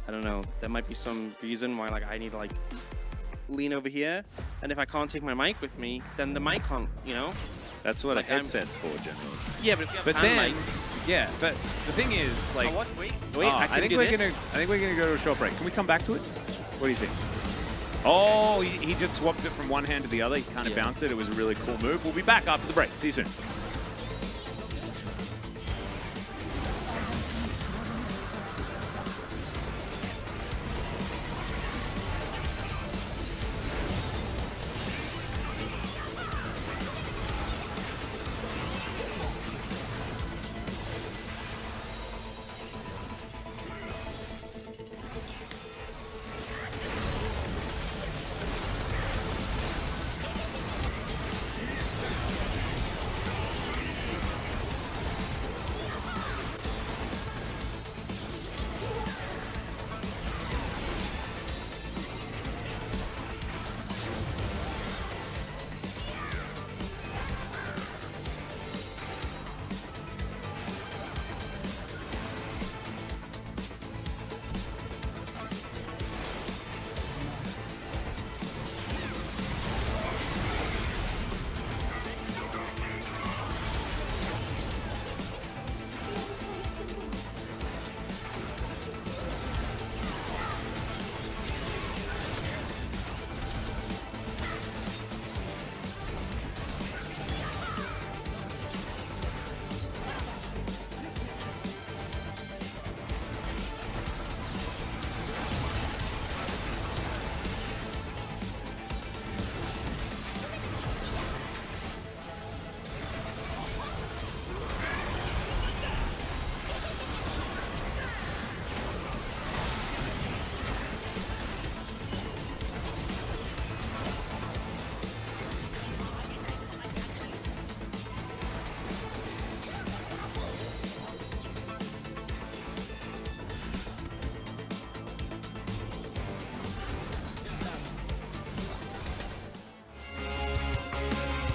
don't know, there might be some reason why, like, I need to, like, lean over here, and if I can't take my mic with me, then the mic can't, you know? That's what like a headset's for, generally. Yeah, but if you have But hand then, mics... yeah, but the thing is, like... Oh, what? Wait, I think we're gonna go to a short break. Can we come back to it? What do you think? Oh, he just swapped it from one hand to the other. He kind of bounced it. It was a really cool move. We'll be back after the break. See you soon.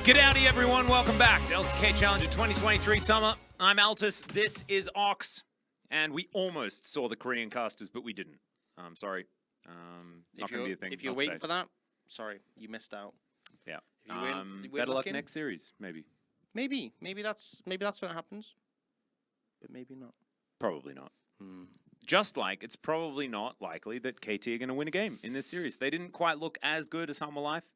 G'dowdy everyone, welcome back to LCK Challenger 2023 Summer. I'm Altus, this is Ox, and we almost saw the Korean casters, but we didn't. I'm sorry. Not going to be a thing. If you're waiting for that, sorry, you missed out. Yeah. If you win, better luck next series, maybe. Maybe that's when it happens, but maybe not. Probably not. Just like it's probably not likely that KT are going to win a game in this series. They didn't quite look as good as Hanwha Life.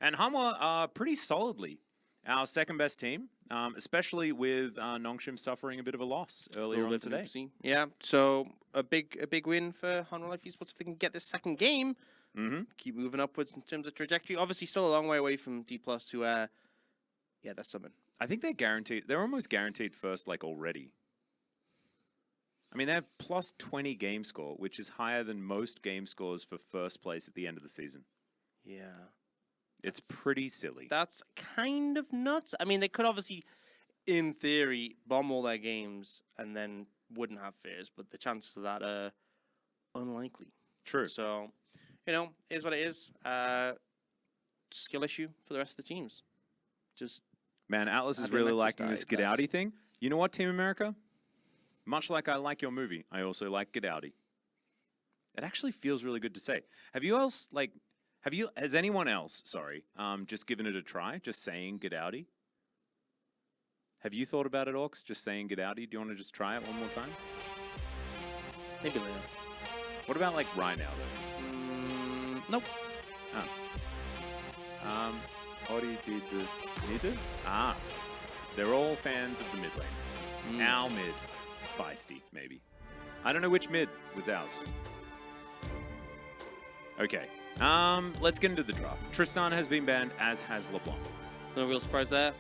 And Hanwha are pretty solidly our second best team, especially with Nongshim suffering a bit of a loss earlier on today. Yeah, so a big win for Hanwha Life Esports if they can get this second game. Keep moving upwards in terms of trajectory. Obviously, still a long way away from D+, who yeah, they're summon. I think they're guaranteed. They're almost guaranteed first, like already. I mean, they have plus 20 game score, which is higher than most game scores for first place at the end of the season. Yeah. It's pretty silly. That's kind of nuts. I mean, they could obviously, in theory, bomb all their games and then wouldn't have fears, but the chances of that are unlikely. True. So, you know, is what it is. Skill issue for the rest of the teams. Just man, Atlas is really liking this G'dowdy thing. You know what, Team America? Much like I like your movie, I also like G'dowdy. It actually feels really good to say. Has anyone else, just given it a try, just saying G'dowdy? Have you thought about it, Orcs, just saying G'dowdy? Do you want to just try it one more time? Maybe later. What about, like, right now, though? Nope. Oh. Ori did the Ah. They're all fans of the mid lane. Our mid. Feisty, maybe. I don't know which mid was ours. Okay. Let's get into the draft. Tristan has been banned, as has LeBlanc. No real surprise there.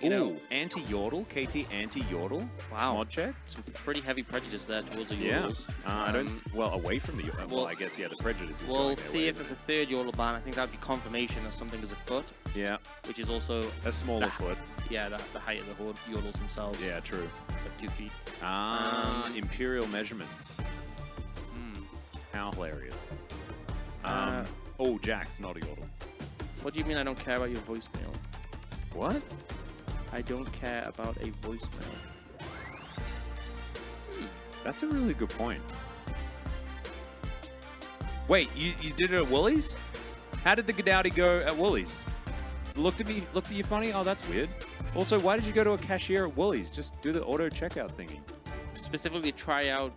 You know, anti-Yordle, KT anti-Yordle. Wow. Mod check. Some pretty heavy prejudice there towards the Yordles. Yeah. Away from the Yordle. Well, I guess, yeah, the prejudice is going We'll see if there's a third Yordle ban. I think that would be confirmation of something as a foot. Yeah. Which is also a smaller foot. Yeah, the height of the Yordles themselves. Yeah, true. Like 2 feet. Imperial measurements. How hilarious. Oh, Jax, not a Yordle. What do you mean I don't care about your voicemail? What? I don't care about a voicemail. That's a really good point. Wait, you did it at Woolies? How did the G'dowdy go at Woolies? Looked at you funny? Oh, that's weird. Also, why did you go to a cashier at Woolies? Just do the auto checkout thingy. Specifically try out.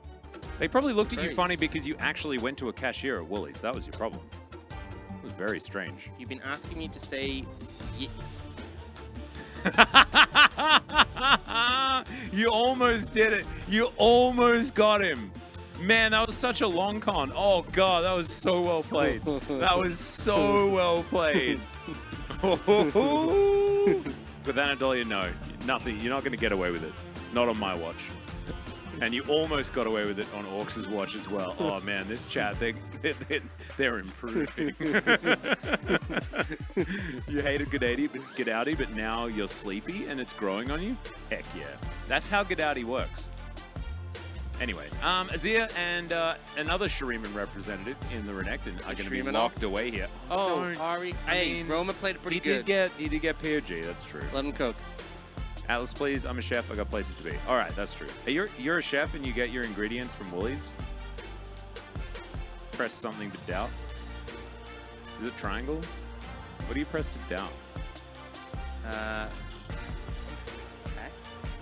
They probably looked at you funny because you actually went to a cashier at Woolies. That was your problem. It was very strange. You've been asking me to say... You almost did it. You almost got him. Man, that was such a long con. Oh, God, that was so well played. That was so well played. With Anatolia, no. Nothing. You're not going to get away with it. Not on my watch. And you almost got away with it on Orcs' watch as well. Oh, man, this chat, they're improving. You hated G'dowdy, but now you're sleepy and it's growing on you? Heck yeah. That's how G'dowdy works. Anyway, Azir and another Shuriman representative in the Renekton are going to be locked away here. Oh, Ari. Hey, Roma played it pretty good. He did get POG, that's true. Let him cook. Atlas, please. I'm a chef. I got places to be. All right, that's true. Hey, you're a chef and you get your ingredients from Woolies? Press something to doubt. Is it triangle? What do you press to doubt?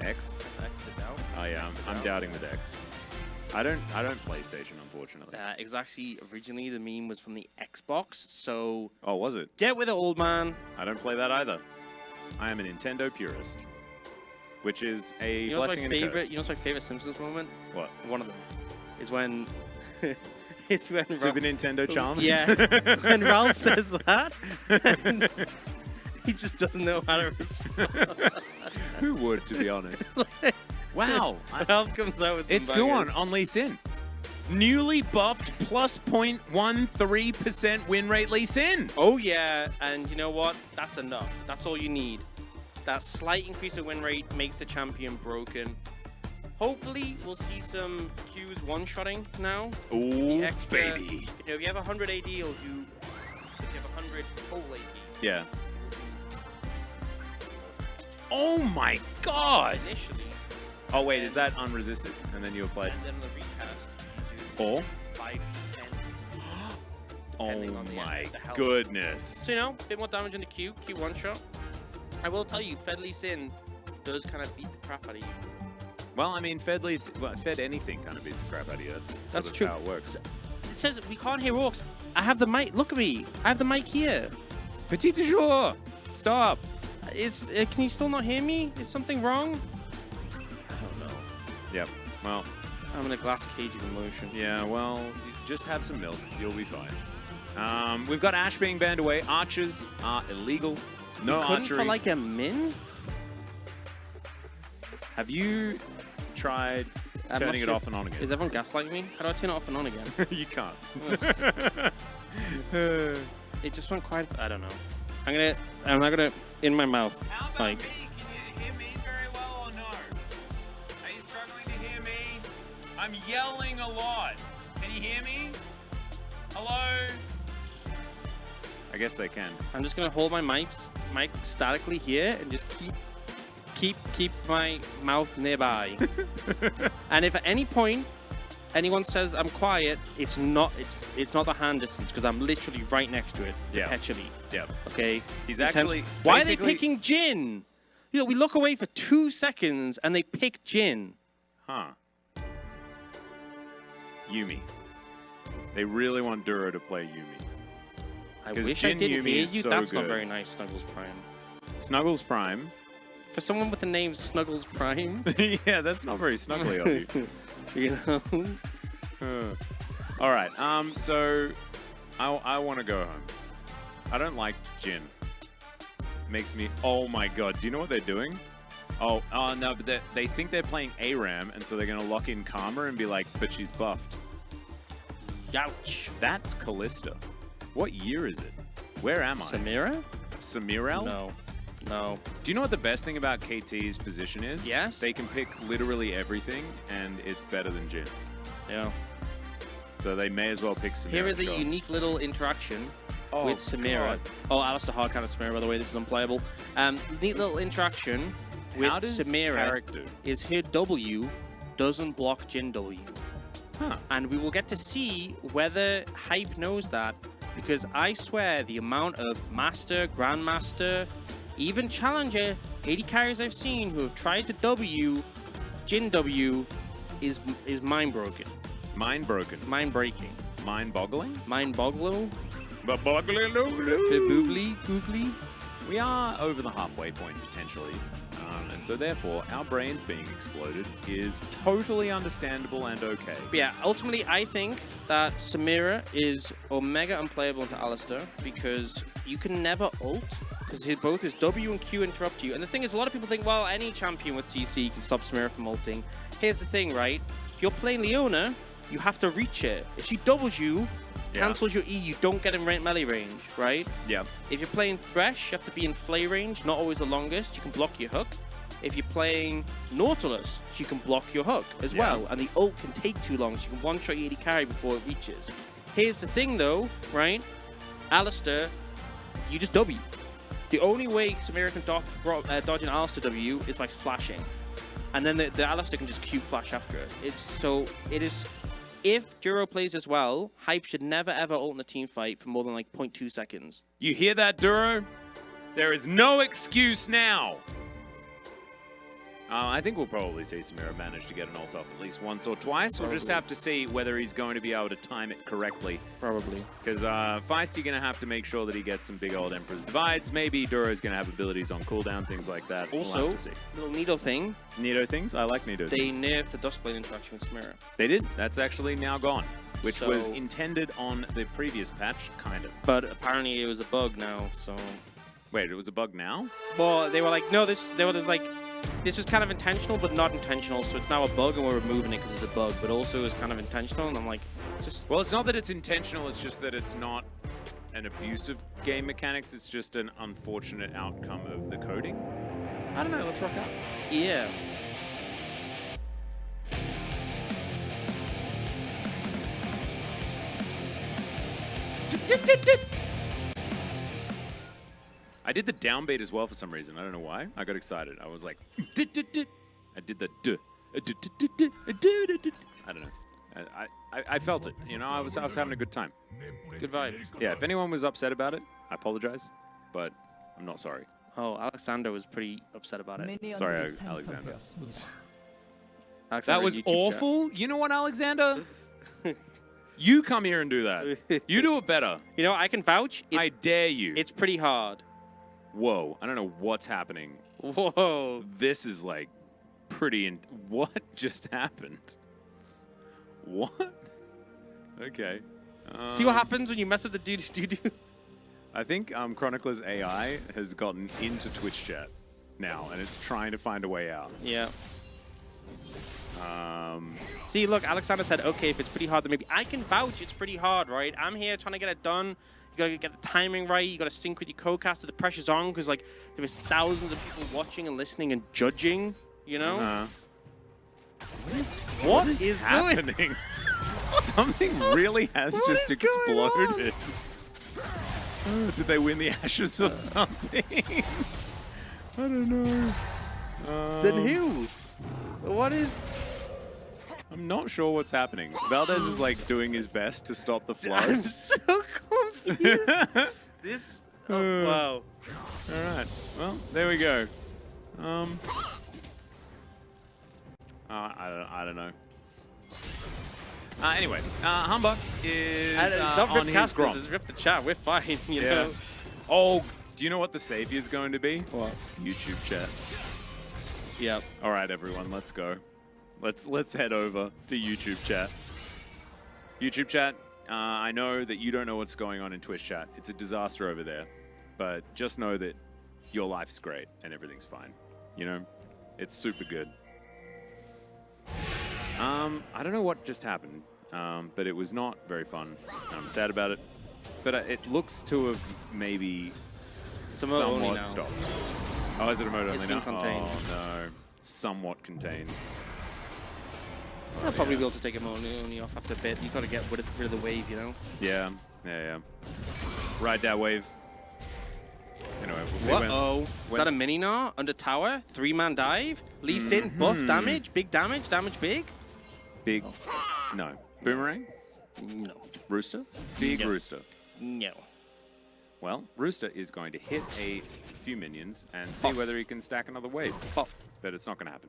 X? X to doubt. Oh yeah, I'm doubting with X. I don't PlayStation, unfortunately. It was actually originally the meme was from the Xbox, so. Oh, was it? Get with it, old man. I don't play that either. I am a Nintendo purist. Which is a blessing and a curse. You know what's my favorite Simpsons moment? What? One of them is when it's when Super Nintendo Charms. Yeah, when Ralph says that, and he just doesn't know how to respond. Who would, to be honest? Wow, Ralph comes out with some it's Guon on Lee Sin. Newly buffed plus 0.13% win rate Lee Sin. Oh yeah, and you know what? That's enough. That's all you need. That slight increase of win rate makes the champion broken. Hopefully, we'll see some Qs one-shotting now. Ooh, baby. You know, if you have 100 AD, you'll do... If you have 100 full AD. Yeah. Oh my god! Initially. Oh wait, is that unresisted? And then you applied. And then the recast, you do Or? 5 to 10. Oh depending on the my health. goodness. So, you know, a bit more damage in the Q one shot. I will tell you, Fedley Sin does kind of beat the crap out of you. Well, I mean, Fed anything kind of beats the crap out of you. That's sort of true. how it works. It says we can't hear orcs. I have the mic. Look at me. I have the mic here. Petit jour! Stop! Can you still not hear me? Is something wrong? I don't know. Yep. Well, I'm in a glass cage of emotion. yeah, well, you just have some milk. You'll be fine. We've got Ash being banned away. Archers are illegal. No you couldn't archery. for like a min? Have you tried turning it off and on again? Is everyone gaslighting me? How do I turn it off and on again? You can't. It just went quiet. I don't know. I'm not gonna in my mouth. How about Like, me? Can you hear me very well or no? Are you struggling to hear me? I'm yelling a lot. Can you hear me? Hello? I guess they can. I'm just gonna hold my mic statically here and just keep my mouth nearby. And if at any point anyone says I'm quiet, it's not the hand distance because I'm literally right next to it. Yeah. Perpetually. Yeah. Okay. He's actually. Why are they picking Jin? You know, we look away for 2 seconds and they pick Jin. Huh. Yumi. They really want Duro to play Yumi. I 'Cause wish Jin I didn't Yumi hear is you. so That's not good. very nice, Snuggles Prime. Snuggles Prime. For someone with the name Snuggles Prime, Yeah, that's not very snuggly of you. you know. All right. So I want to go home. I don't like Jin. Makes me. Oh my god. Do you know what they're doing? Oh no, but they think they're playing ARAM, and so they're gonna lock in Karma and be like, but she's buffed. Youch. That's Callista. What year is it? Where am I? Samira? Samirel? No. Do you know what the best thing about KT's position is? Yes. They can pick literally everything, and it's better than Jin. Yeah. So they may as well pick Samira. Here is a unique little interaction with Samira. God. Oh, Alistair hard kind of Samira, by the way. This is unplayable. Neat little interaction with How does Samira Tarek do? is her W doesn't block Jin W. Huh. And we will get to see whether Hype knows that, because I swear the amount of Master, Grandmaster, even Challenger, 80 carries I've seen who have tried to W Jin W is mind-broken. Mind-broken. Mind-breaking. Mind-boggling? Mind-boggling. Boogly. Googly. We are over the halfway point, potentially. And so therefore, our brains being exploded is totally understandable and okay. But yeah, ultimately, I think that Samira is Omega unplayable into Alistair because you can never ult, because both his W and Q interrupt you. And the thing is, a lot of people think, well, any champion with CC can stop Samira from ulting. Here's the thing, right? If you're playing Leona, you have to reach it. If she doubles you, cancels your E, you don't get in melee range, right? Yeah. If you're playing Thresh, you have to be in flay range, not always the longest. You can block your hook. If you're playing Nautilus, she can block your hook as well. And the ult can take too long, so you can one-shot your AD carry before it reaches. Here's the thing, though, right? Alistair, you just W. The only way Samira can dodge an Alistair W is by flashing. And then the Alistair can just Q flash after it. If Duro plays as well, Hype should never ever ult in a team fight for more than like 0.2 seconds. You hear that, Duro? There is no excuse now. I think we'll probably see Samira manage to get an ult off at least once or twice. We'll just have to see whether he's going to be able to time it correctly. Probably. Because Feisty going to have to make sure that he gets some big old Emperor's Divides. Maybe Duro's going to have abilities on cooldown, things like that. Also, we'll have to see. Little Nido thing. Nido things? I like Nido they things. They nerfed the Duskblade interaction with Samira. They did. That's actually now gone. Which was intended on the previous patch, kind of. But apparently it was a bug now, so... Wait, it was a bug now? Well, they were like, no, this was kind of intentional, but not intentional, so it's now a bug and we're removing it because it's a bug, but also it was kind of intentional, and I'm like, just... Well, it's not that it's intentional, it's just that it's not an abuse of game mechanics, it's just an unfortunate outcome of the coding. I don't know, let's rock out. Yeah. I did the downbeat as well for some reason. I don't know why. I got excited. I was like, I did the duh. I don't know. I felt it. You know, I was having a good time. Good vibes. Yeah, if anyone was upset about it, I apologize, but I'm not sorry. Oh, Alexander was pretty upset about it. Sorry, Alexander. Alexander That was awful. You know what, Alexander? You come here and do that. You do it better. You know, I can vouch. I dare you. It's pretty hard. Whoa, I don't know what's happening. Whoa. This is like pretty... What just happened? What? Okay. See what happens when you mess up the do-do-do-do? I think Chronicler's AI has gotten into Twitch chat now, and it's trying to find a way out. Yeah. See, look, Alexander said, okay, if it's pretty hard, then maybe I can vouch it's pretty hard, right? I'm here trying to get it done. You gotta get the timing right. You gotta sync with your co-caster. The pressure's on because, like, there was thousands of people watching and listening and judging, you know? What is happening? Something really has just exploded. Oh, did they win the Ashes or something? I don't know. Then who? What is... I'm not sure what's happening. Valdez is like doing his best to stop the flow. I'm so confused. This... Oh, wow. All right. Well, there we go. I don't know. Anyway, Humbug is on his Grom. Just rip the chat. We're fine, you know. Oh, do you know what the savior is going to be? What? YouTube chat. Yep. All right, everyone, let's go. Let's head over to YouTube chat. YouTube chat, I know that you don't know what's going on in Twitch chat. It's a disaster over there. But just know that your life's great and everything's fine. You know? It's super good. I don't know what just happened, but it was not very fun. I'm sad about it. But it looks to have maybe somewhat stopped. Oh, is it emote only now? Contained. Oh, no. Somewhat contained. They'll probably be able to take it only off after a bit. You've got to get rid of the wave, you know? Yeah. Ride that wave. Anyway, we'll see when... Is that a mini gnar? Under tower? 3-man dive? Lee Sin, buff damage? Big damage? Damage big? Big. No. Boomerang? No. Rooster? Big No. Rooster. No. Well, Rooster is going to hit a few minions and see whether he can stack another wave. Pop. But it's not going to happen.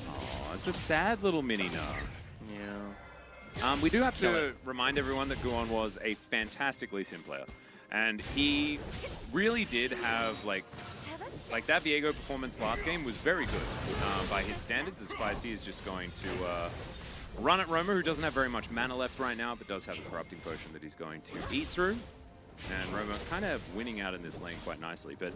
Oh, it's a sad little mini gnar. Yeah. We do have to remind everyone that Guon was a fantastic Lee Sin player. And he really did have, like that Viego performance last game was very good by his standards, as Feisty is just going to run at Roma, who doesn't have very much mana left right now, but does have a Corrupting Potion that he's going to eat through. And Roma kind of winning out in this lane quite nicely. But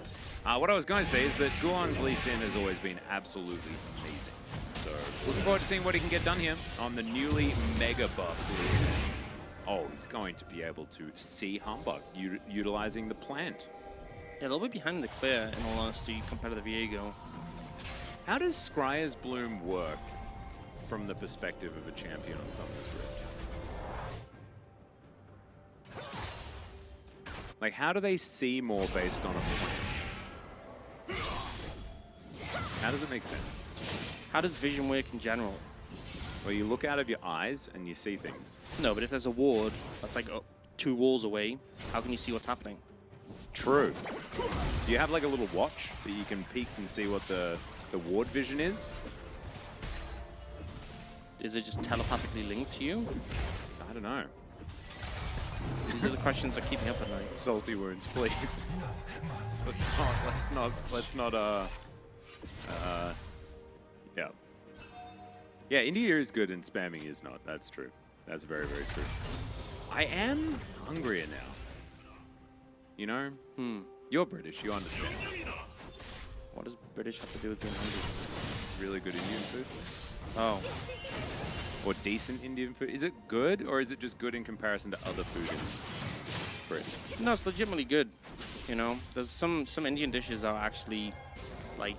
what I was going to say is that Guon's Lee Sin has always been absolutely amazing. So looking forward to seeing what he can get done here on the newly mega buff Lee Sin. Oh, he's going to be able to see Humbug utilizing the plant. Yeah, a little bit behind the clear, in all honesty, compared to the Viego. How does Scryer's Bloom work from the perspective of a champion on Summoner's Rift? Like, how do they see more based on a plant? How does it make sense? How does vision work in general? Well, you look out of your eyes and you see things. No, but if there's a ward that's like 2 walls away, how can you see what's happening? True. Do you have like a little watch that you can peek and see what the ward vision is? Is it just telepathically linked to you? I don't know. These are the questions that keep me up at night. Salty wounds, please. let's not yeah. Yeah, India is good and spamming is not. That's true. That's very, very true. I am hungrier now. You know? You're British, you understand. What does British have to do with being hungry? Really good Indian food. Oh. Or decent Indian food. Is it good, or is it just good in comparison to other food in Britain? No, it's legitimately good. You know, there's some Indian dishes are actually, like...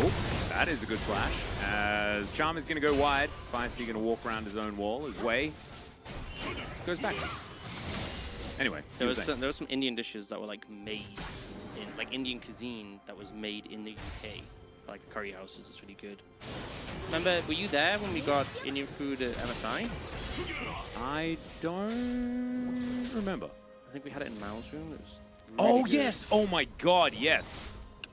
Oh, that is a good flash. As Charm is going to go wide, Feisty going to walk around his own wall as Wei goes back. Anyway, there were some Indian dishes that were like made in like Indian cuisine that was made in the UK. Like the curry houses, it's really good. Remember, were you there when we got Indian food at MSI? I don't remember. I think we had it in Mal's room. It was Oh, good. yes. Oh, my God, yes.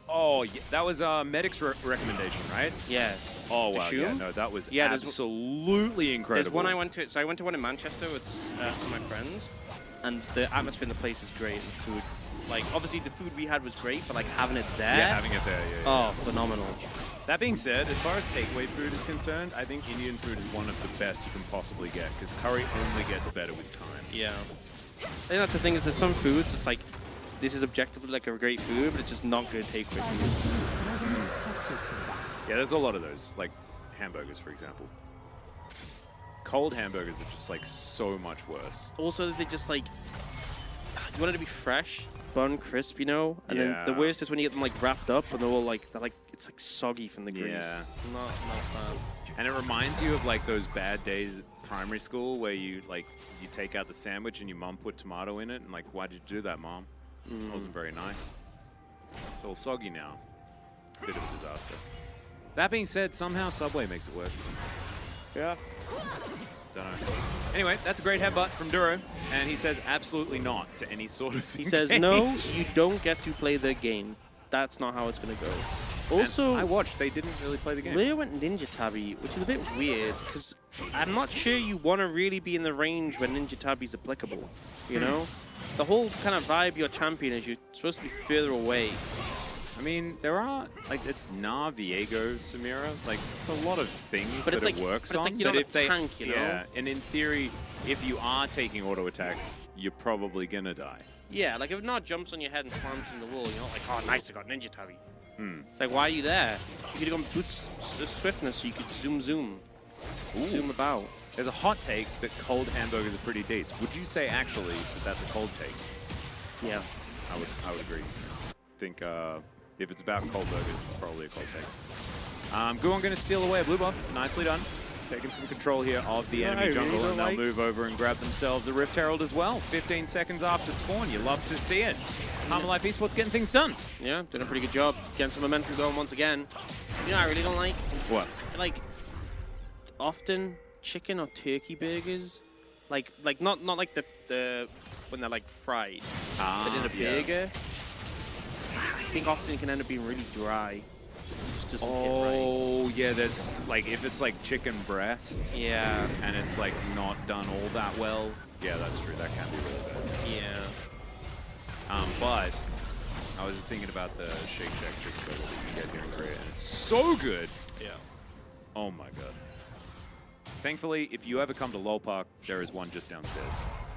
Oh, yeah. That was Medic's recommendation, right? Yeah. Oh, wow. Dishoom? Yeah, no, that was Yeah, absolutely incredible. There's one I went to. So I went to one in Manchester with some of my friends, and the atmosphere in the place is great. And the food, like obviously the food we had was great, but like having it there. Yeah, having it there. Yeah. Oh, phenomenal. That being said, as far as takeaway food is concerned, I think Indian food is one of the best you can possibly get because curry only gets better with time. Yeah. I think that's the thing is there's some foods it's like this is objectively like a great food, but it's just not good takeaway food. Yeah, there's a lot of those, like hamburgers, for example. Cold hamburgers are just like so much worse. Also, they just like you want it to be fresh, bun crisp, you know, and then the worst is when you get them like wrapped up and they're all like it's like soggy from the grease. Yeah. Not fun. And it reminds you of like those bad days at primary school where you take out the sandwich and your mom put tomato in it and like, why did you do that, Mom? It wasn't very nice. It's all soggy now. Bit of a disaster. That being said, somehow Subway makes it work. Yeah. Don't know. Anyway, that's a great headbutt from Duro, and he says absolutely not to any sort of He says, no, you don't get to play the game. That's not how it's going to go. Also, and I watched, they didn't really play the game. Leo went Ninja Tabby, which is a bit weird, because I'm not sure you want to really be in the range when Ninja Tabby's applicable, you know? The whole kind of vibe your champion is you're supposed to be further away. I mean, there are, like, it's Na, Viego, Samira. Like, it's a lot of things but that like, it works but it's on. like you're but not if a tank, you know? Yeah, and in theory, if you are taking auto attacks, you're probably gonna die. Yeah, like if Nod jumps on your head and slams you in the wall, you're not like, oh, nice, I got Ninja Tabby. It's like, why are you there? You could have gone boost swiftness so you could zoom about. There's a hot take that cold hamburgers are pretty decent. Would you say, actually, that that's a cold take? Yeah. I would agree. I think if it's about cold burgers, it's probably a cold take. Guon going to steal away a blue buff. Nicely done. Taking some control here of the enemy jungle, and they'll move over and grab themselves a Rift Herald as well. 15 seconds after spawn. You love to see it. HLE Esports getting things done. Yeah, doing a pretty good job. Getting some momentum going once again. You know, I really don't like. What? Like, often chicken or turkey burgers, like not like the when they're like fried, but in a burger. I think often it can end up being really dry. Just doesn't hit right. Oh, yeah, there's, like, if it's, like, chicken breast. Yeah. And it's, like, not done all that well. Yeah, that's true. That can be really bad. Yeah. But I was just thinking about the Shake Shack chicken burger that you can get here in Korea, and it's so good. Yeah. Oh, my God. Thankfully, if you ever come to Lowell Park, there is one just downstairs.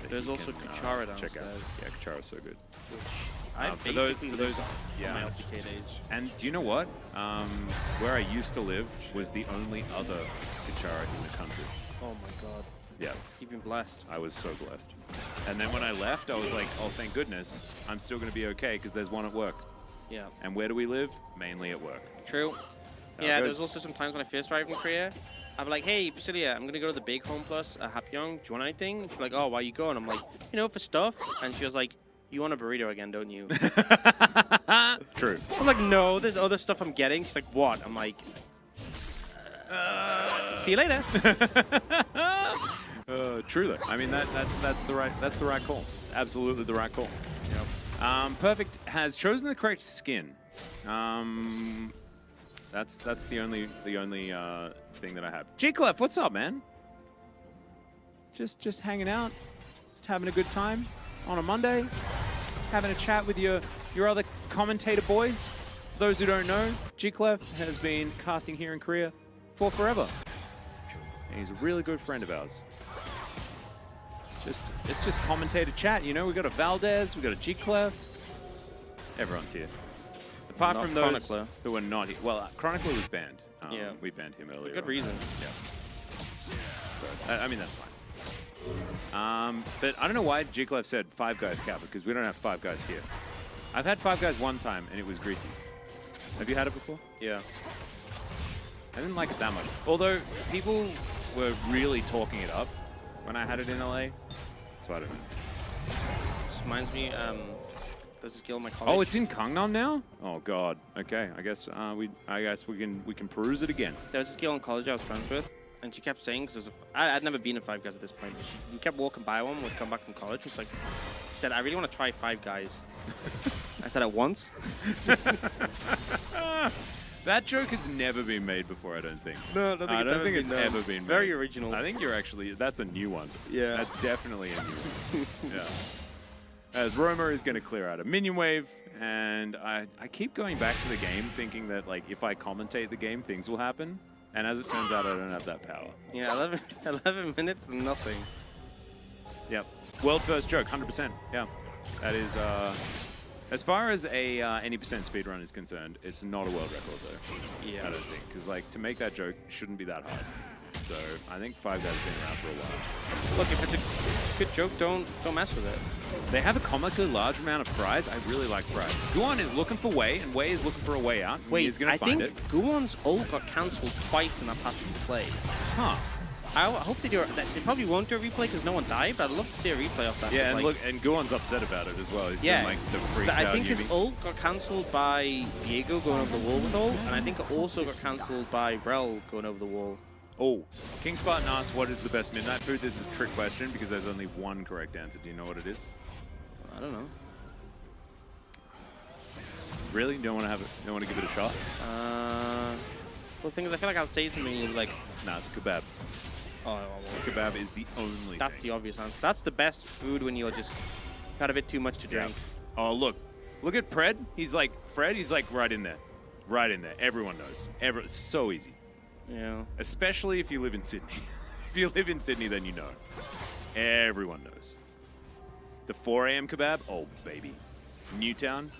There's also Kuchara downstairs. Check out. Yeah, Kuchara's so good. I for basically those, yeah, my LCK days. And do you know what? Where I used to live was the only other Kuchara in the country. Oh my god. Yeah. You've been blessed. I was so blessed. And then when I left, I was like, oh, thank goodness. I'm still going to be okay because there's one at work. Yeah. And where do we live? Mainly at work. True. Yeah, there's also some times when I first arrived in Korea, I'd be like, hey, Priscilla, I'm going to go to the Big Home Plus at Hapyeong. Do you want anything? She'd be like, oh, why are you going? I'm like, you know, for stuff. And she was like, you want a burrito again, don't you? True. I'm like, no, there's other stuff I'm getting. She's like, what? I'm like, see you later. True though. I mean that's the right call. It's absolutely the right call. Yep. Perfect has chosen the correct skin. That's the only thing that I have. G-Clef, what's up, man? Just hanging out, just having a good time on a Monday, having a chat with your other commentator boys. For those who don't know, G-Clef has been casting here in Korea for forever. And he's a really good friend of ours. It's just commentator chat, you know. We got a Valdez, we got a G-Clef. Everyone's here. Apart from those Chronicler. who are not here. Well, Chronicler was banned. Yeah. We banned him earlier. For good reason. Yeah. So, I mean, that's fine. But I don't know why G-Clef said 5 guys cap, because we don't have 5 guys here. I've had 5 guys one time, and it was greasy. Have you had it before? Yeah. I didn't like it that much. Although, people were really talking it up when I had it in LA. So I don't know. reminds me, there's a skill in my college. Oh, it's in Gangnam now? Oh god. Okay, I guess we can peruse it again. There was a skill in college I was friends with, and she kept saying, because I'd never been in Five Guys at this point, but we kept walking by one, we'd come back from college, it's like, she said, I really want to try Five Guys. I said it once. That joke has never been made before, I don't think. No, I don't think it's ever been made. Very original. I think you're actually, that's a new one. Yeah. That's definitely a new one. Yeah. As Roma is going to clear out a minion wave, and I keep going back to the game thinking that like if I commentate the game, things will happen. And as it turns out, I don't have that power. Yeah, 11 minutes and nothing. Yep. World first joke, 100%. Yeah. That is, as far as a any percent speedrun is concerned, it's not a world record though. Yeah. I don't think. Because like to make that joke shouldn't be that hard. So I think Five Guys been around for a while. Look, if it's a good joke, don't mess with it. They have a comically large amount of fries. I really like fries. Guan is looking for Wei, and Wei is looking for a way out. Wait, he's gonna find it. Guan's ult got cancelled twice in that passive play. Huh. I hope they do. They probably won't do a replay because no one died, but I'd love to see a replay of that. Yeah, and like, look, and Guan's upset about it as well. He's been like the freaked out I think Yubi. his ult got cancelled by Diego going over the wall with ult, and I think it also got cancelled by Rel going over the wall. Oh, King Spartan asks, what is the best midnight food? This is a trick question because there's only one correct answer. Do you know what it is? I don't know. Really? You don't want to have it? You don't want to give it a shot? Well, the thing is, I feel like I'll say something and you'll be like, Nah, it's a kebab. oh, Kebab is the only that's thing. the obvious answer. That's the best food when you're just got a bit too much to drink. Yeah. Oh, look at Pred. He's like Fred. He's like right in there, right in there. Everyone knows. It's so easy. Yeah. Especially if you live in Sydney. If you live in Sydney, then you know. Everyone knows. The 4 a.m. kebab. Oh baby. Newtown.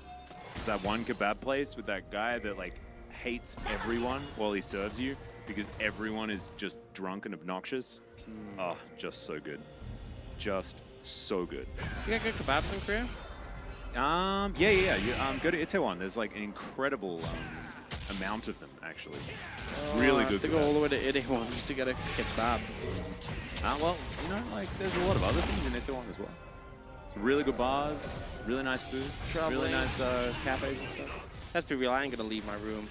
It's that one kebab place with that guy that like hates everyone while he serves you because everyone is just drunk and obnoxious. Oh, just so good. Just so good. You got good kebabs in Korea? Yeah. You, go to Itaewon. There's like an incredible amount of them, actually. Really good. To go all the way to Itaewon just to get a kebab. Well, you know, like there's a lot of other things in Itaewon as well. Really good bars, really nice food, really nice cafes and stuff. Let's be real, I ain't gonna leave my room.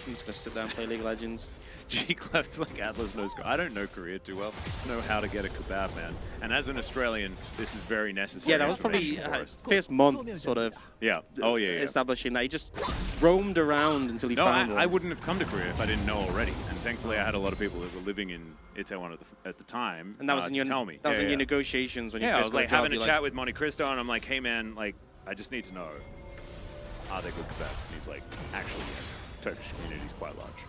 I'm just gonna sit there and play League of Legends. G-Clef's like Atlas knows. I don't know Korea too well. Just know how to get a kebab, man. And as an Australian, this is very necessary. Yeah, that was probably first month, sort of. Yeah. Oh yeah. Establishing that he just roamed around until he found one. I wouldn't have come to Korea if I didn't know already. And thankfully, I had a lot of people that were living in Itaewon at the time. And that was in your tell me. That was in your negotiations when you first I was like got a having a job, chat with Monte Cristo, and I'm like, hey man, like I just need to know, are they good kebabs? And he's like, actually yes. Turkish community is quite large,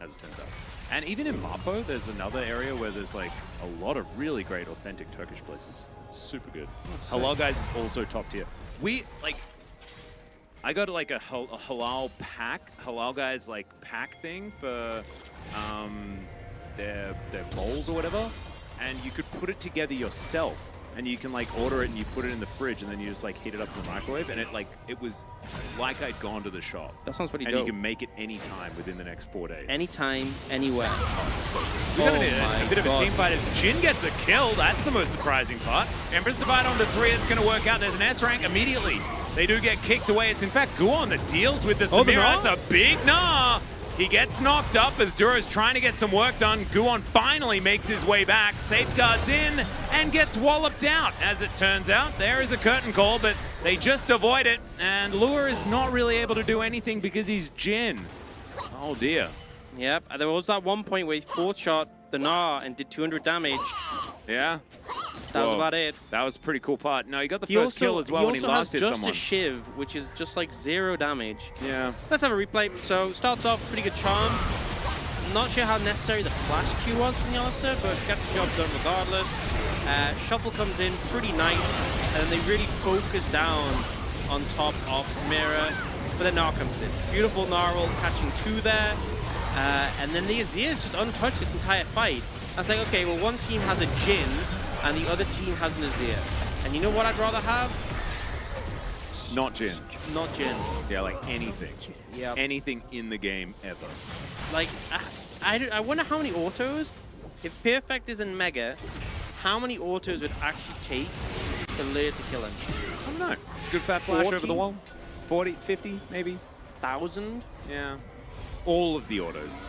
as it turns out. And even in Mapo, there's another area where there's like a lot of really great authentic Turkish places. Super good. Halal Guys is also top tier. I got like a halal Guys like pack thing for their bowls or whatever, and you could put it together yourself. And you can like order it and you put it in the fridge and then you just like heat it up in the microwave and it was like I'd gone to the shop. That sounds pretty dope. dope. And you can make it anytime within the next 4 days. Anytime, anywhere. Oh, it's so good. We got a bit of a team fight as Jin gets a kill. That's the most surprising part. Empress divide onto 3. It's going to work out. There's an S rank immediately. They do get kicked away. It's in fact Guon that deals with the Samira. It's a big nah. He gets knocked up as Duro's trying to get some work done. Guon finally makes his way back, safeguards in, and gets walloped out. As it turns out, there is a curtain call, but they just avoid it. And Lure is not really able to do anything because he's Jin. Oh dear. Yep, there was that one point where he force shot the Gnar and did 200 damage. Yeah. That was about it. That was a pretty cool part. No, he got the first kill as well when he last hit someone. He also has just a Shiv, which is just like 0 damage. Yeah. Let's have a replay. So, starts off pretty good charm. I'm not sure how necessary the flash Q was from Yalister, but gets the job done regardless. Shuffle comes in pretty nice, and then they really focus down on top of Samira. But then Gnar comes in. Beautiful Gnar ult catching 2 there. And then the Azir is just untouched this entire fight. I was like, okay, well, one team has a Jin, and the other team has an Azir. And you know what I'd rather have? Not Jin. Not Jin. Yeah, like anything. Yeah. Anything in the game ever. Like, I wonder how many autos, if Perfect is in Mega, how many autos would actually take for Lear to kill him? I don't know. It's a good fat flash 40? over the wall. 40, 50, maybe. 1,000? Yeah. All of the autos.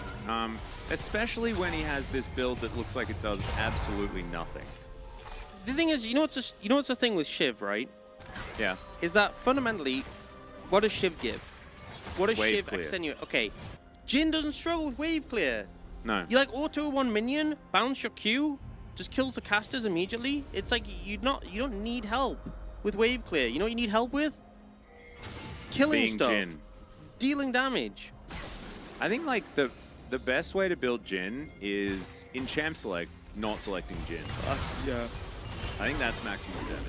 Especially when he has this build that looks like it does absolutely nothing. The thing is, you know what's the thing with Shiv, right? Yeah. Is that fundamentally, what does Shiv give? What does Wave Shiv clear. extenuate? Okay, Jin doesn't struggle with wave clear. No. You like auto one minion, bounce your Q, just kills the casters immediately. It's like you don't need help with wave clear. You know what you need help with? Killing Being stuff, Jin. dealing damage. I think like the best way to build Jin is in champ select, not selecting Jin. Yeah. I think that's maximum damage.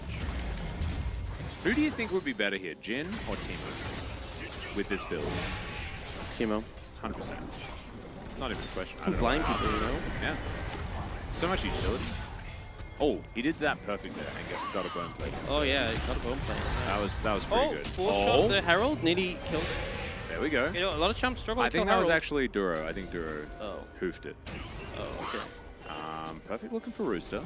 Who do you think would be better here, Jin or Teemo? With this build? Teemo. 100%. It's not even a question. I don't know. Blind people, you know? Yeah. So much utility. Oh, he did that perfectly and got a bone plate. Oh yeah, got a bone plate. That was pretty good. Shot the Herald, nearly killed. There we go. You know, a lot of champs struggle. I to kill think that was Herald. actually Duro. I think Duro hoofed it. Oh, okay. Perfect looking for Rooster.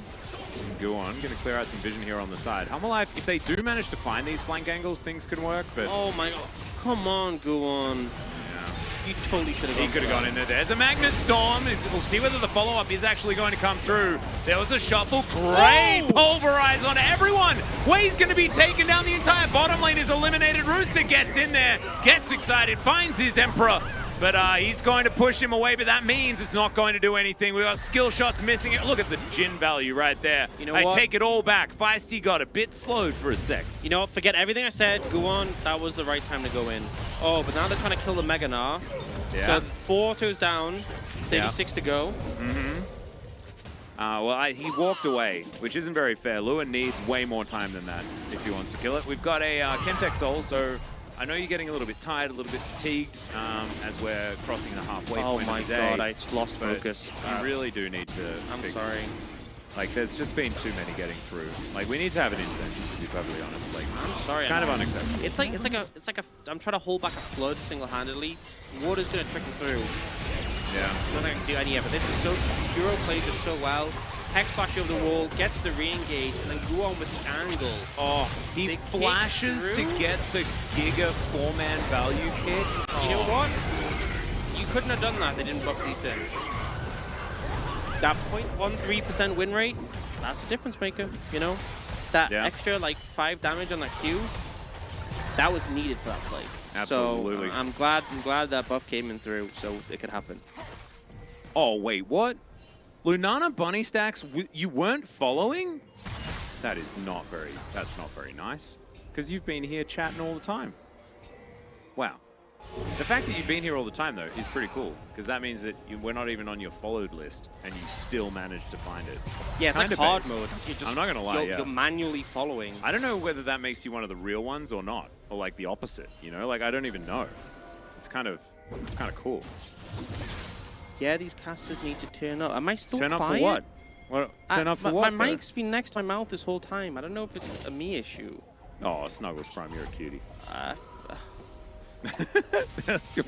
Go on, gonna clear out some vision here on the side. Humalife, if they do manage to find these flank angles, things can work, but... Oh my god. Come on, go on. Yeah. You totally should have gone. He could have gone in there. There's a Magnet Storm. We'll see whether the follow-up is actually going to come through. There was a shuffle. Great pulverize on everyone. Way's going to be taken down. The entire bottom lane is eliminated. Rooster gets in there, gets excited, finds his Emperor. But he's going to push him away, but that means it's not going to do anything. We got skill shots missing it. Look at the Jin value right there. You know I what? take it all back. Feisty got a bit slowed for a sec. You know what? Forget everything I said. Go on. That was the right time to go in. Oh, but now they're trying to kill the Mega Gnar. Yeah. So 4 autos down, 36 to go. Well, he walked away, which isn't very fair. Lua needs way more time than that if he wants to kill it. We've got a Chemtech Soul, so I know you're getting a little bit tired, a little bit fatigued as we're crossing the halfway Oh point my of the day. god, I just lost But focus. You really do need to I'm fix. sorry. Like, there's just been too many getting through. Like, we need to have an intervention, to be perfectly honest. Like, I'm sorry. it's kind of unacceptable. It's like a. I'm trying to hold back a flood single-handedly. Water's gonna trickle through. Yeah. Nothing I can do any of it. This is so. Duro plays it so well. Hex flash over the wall, gets the re-engage, and then go on with the angle. Oh, he They flashes kick to through. get the Giga 4-man value kick. You know what? You couldn't have done that. They didn't buff these in. That 0.13% win rate, that's a difference maker, you know? That extra, like, 5 damage on that Q, that was needed for that play. Absolutely. So, I'm glad that buff came in through so it could happen. Oh, wait, what? Lunana Bunny Stacks, you weren't following? That's not very nice. Because you've been here chatting all the time. Wow. The fact that you've been here all the time, though, is pretty cool. Because that means that we're not even on your followed list, and you still managed to find it. Yeah, it's Kinda like hard based. mode. You're just, I'm not going to lie, you're manually following. I don't know whether that makes you one of the real ones or not. Or, like, the opposite, you know? Like, I don't even know. It's kind of cool. Yeah, these casters need to turn up. Am I still Turn quiet? up for what? Turn up for what? My mic's been next to my mouth this whole time. I don't know if it's a me issue. Oh, Snuggles Prime, you're a cutie. Uh,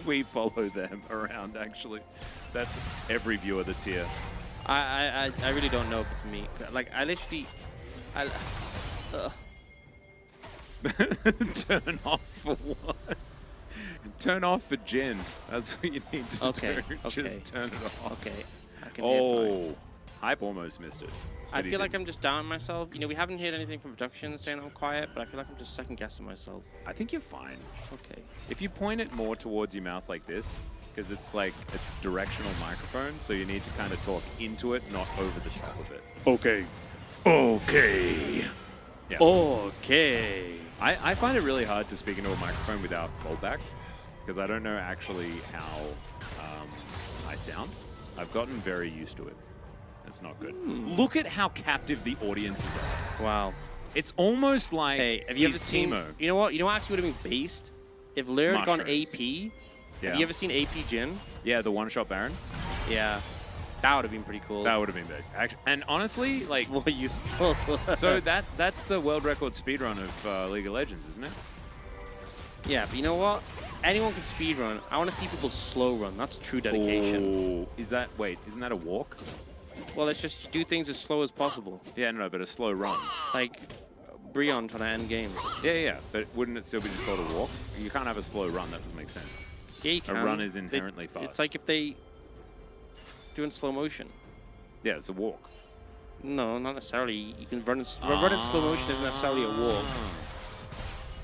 We follow them around, actually. That's every viewer that's here. I really don't know if it's me. Like, I literally... Turn off for what? Turn off for Jin. That's what you need to do. Just turn it off. Okay. I can hear fine. Hype almost missed it. I feel like I'm just down on myself. You know, we haven't heard anything from production saying I'm quiet, but I feel like I'm just second guessing myself. I think you're fine. Okay. If you point it more towards your mouth like this, because it's like, it's directional microphone, so you need to kind of talk into it, not over the top of it. Okay. Okay. Yeah. Okay. I find it really hard to speak into a microphone without fallback, because I don't know actually how I sound. I've gotten very used to it. It's not good. Look at how captive the audiences are. Wow. It's almost like Hey, have you ever he's seen... Teemo. You know what? You know what actually would have been based? If Lyra had gone Mushrooms. AP. Yeah. Have you ever seen AP Jin? Yeah, the one-shot Baron. Yeah. That would have been pretty cool. That would have been best. Actually, and honestly, like, more useful. so that's the world record speedrun of League of Legends, isn't it? Yeah, but you know what? Anyone can speedrun. I want to see people slow run. That's true dedication. Oh, isn't that a walk? Well, let's just do things as slow as possible. Yeah, no, but a slow run. Like, Brion trying to end games. Yeah, but wouldn't it still be just called a walk? You can't have a slow run. That doesn't make sense. Yeah, you can. A run is inherently fast. It's like if they do in slow motion. Yeah, it's a walk. No, not necessarily. You can run in slow motion isn't necessarily a walk.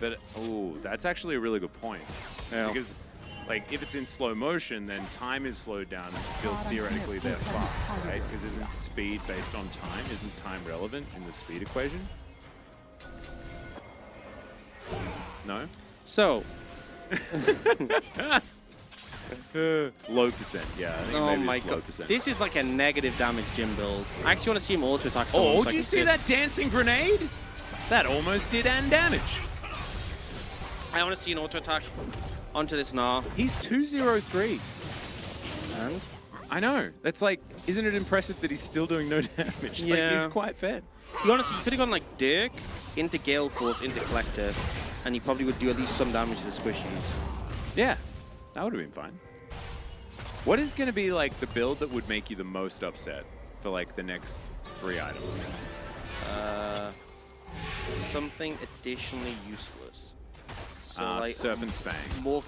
But oh, that's actually a really good point. Yeah. Because like if it's in slow motion, then time is slowed down and still theoretically they're fast, right? Because isn't speed based on time? Isn't time relevant in the speed equation? No? So. Low percent, yeah. I think Oh maybe my it's low god. percent. This is like a negative damage gym build. I actually want to see him auto attack someone. Oh, so did you see that dancing grenade? That almost did end damage. I want to see an auto attack onto this Gnar. He's 203. And? I know. That's like, isn't it impressive that he's still doing no damage? Yeah. Like, he's quite fed. You honestly, you could have gone like Dirk into Gale Force into Collector, and you probably would do at least some damage to the squishies. Yeah, that would have been fine. What is going to be like the build that would make you the most upset for like the next 3 items? Something additionally useless. So like Serpent's Fang. more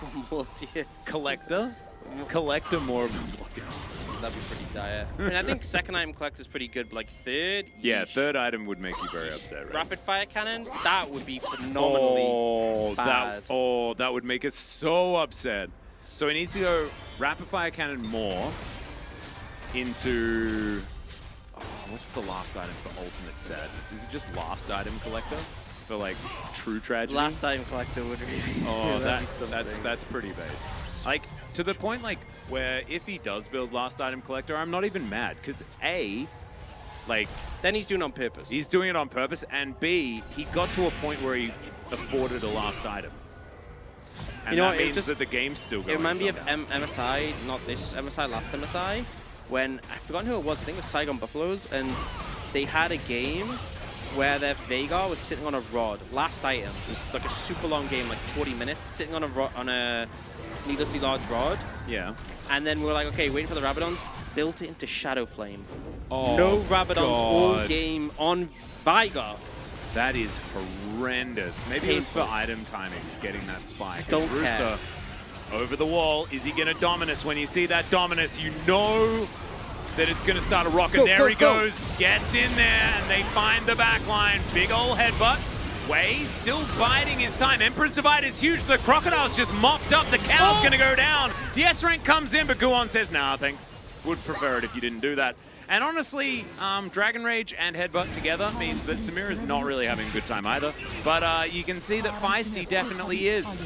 tiers. Collector? Collector more. That'd be pretty dire. I mean, I think second item Collector is pretty good, but like third. Yeah, yeesh. third item would make you very upset, right? Rapid fire cannon. That would be phenomenally bad. That would make us so upset. So he needs to go rapid fire cannon more into. Oh, what's the last item for ultimate sadness? Is it just last item collector for like true tragedy? Last item Collector would really. Oh, that'd be that's pretty based. Like to the point like where if he does build last item collector, I'm not even mad because A, like then he's doing it on purpose. he's doing it on purpose, and B, he got to a point where he afforded a last item. And you know that what, means that the game's still going. It reminded me of somehow. MSI, not this MSI, last MSI, when I forgot who it was. I think it was Saigon Buffaloes, and they had a game where their Veigar was sitting on a rod. Last item. It was like a super long game, like 40 minutes, sitting on a needlessly large rod. Yeah. And then we were like, okay, waiting for the Rabadons. Built it into Shadow Flame. Oh, no Rabadons all God. game on Veigar. That is horrendous. Maybe it was for Painful. item timings, getting that spike. Don't And Rooster care. over the wall. Is he going to Dominus? When you see that Dominus, you know that it's going to start a rocket. Go, There go, he go. goes. Gets in there, and they find the back line. Big ol' headbutt. Wei still biding his time. Emperor's Divide is huge. The Crocodile's just mopped up. The cow's going to go down. The S rank comes in, but Guon says, nah, thanks. Would prefer it if you didn't do that. And honestly, Dragon Rage and Headbutt together means that Samir is not really having a good time either. But you can see that Feisty definitely is.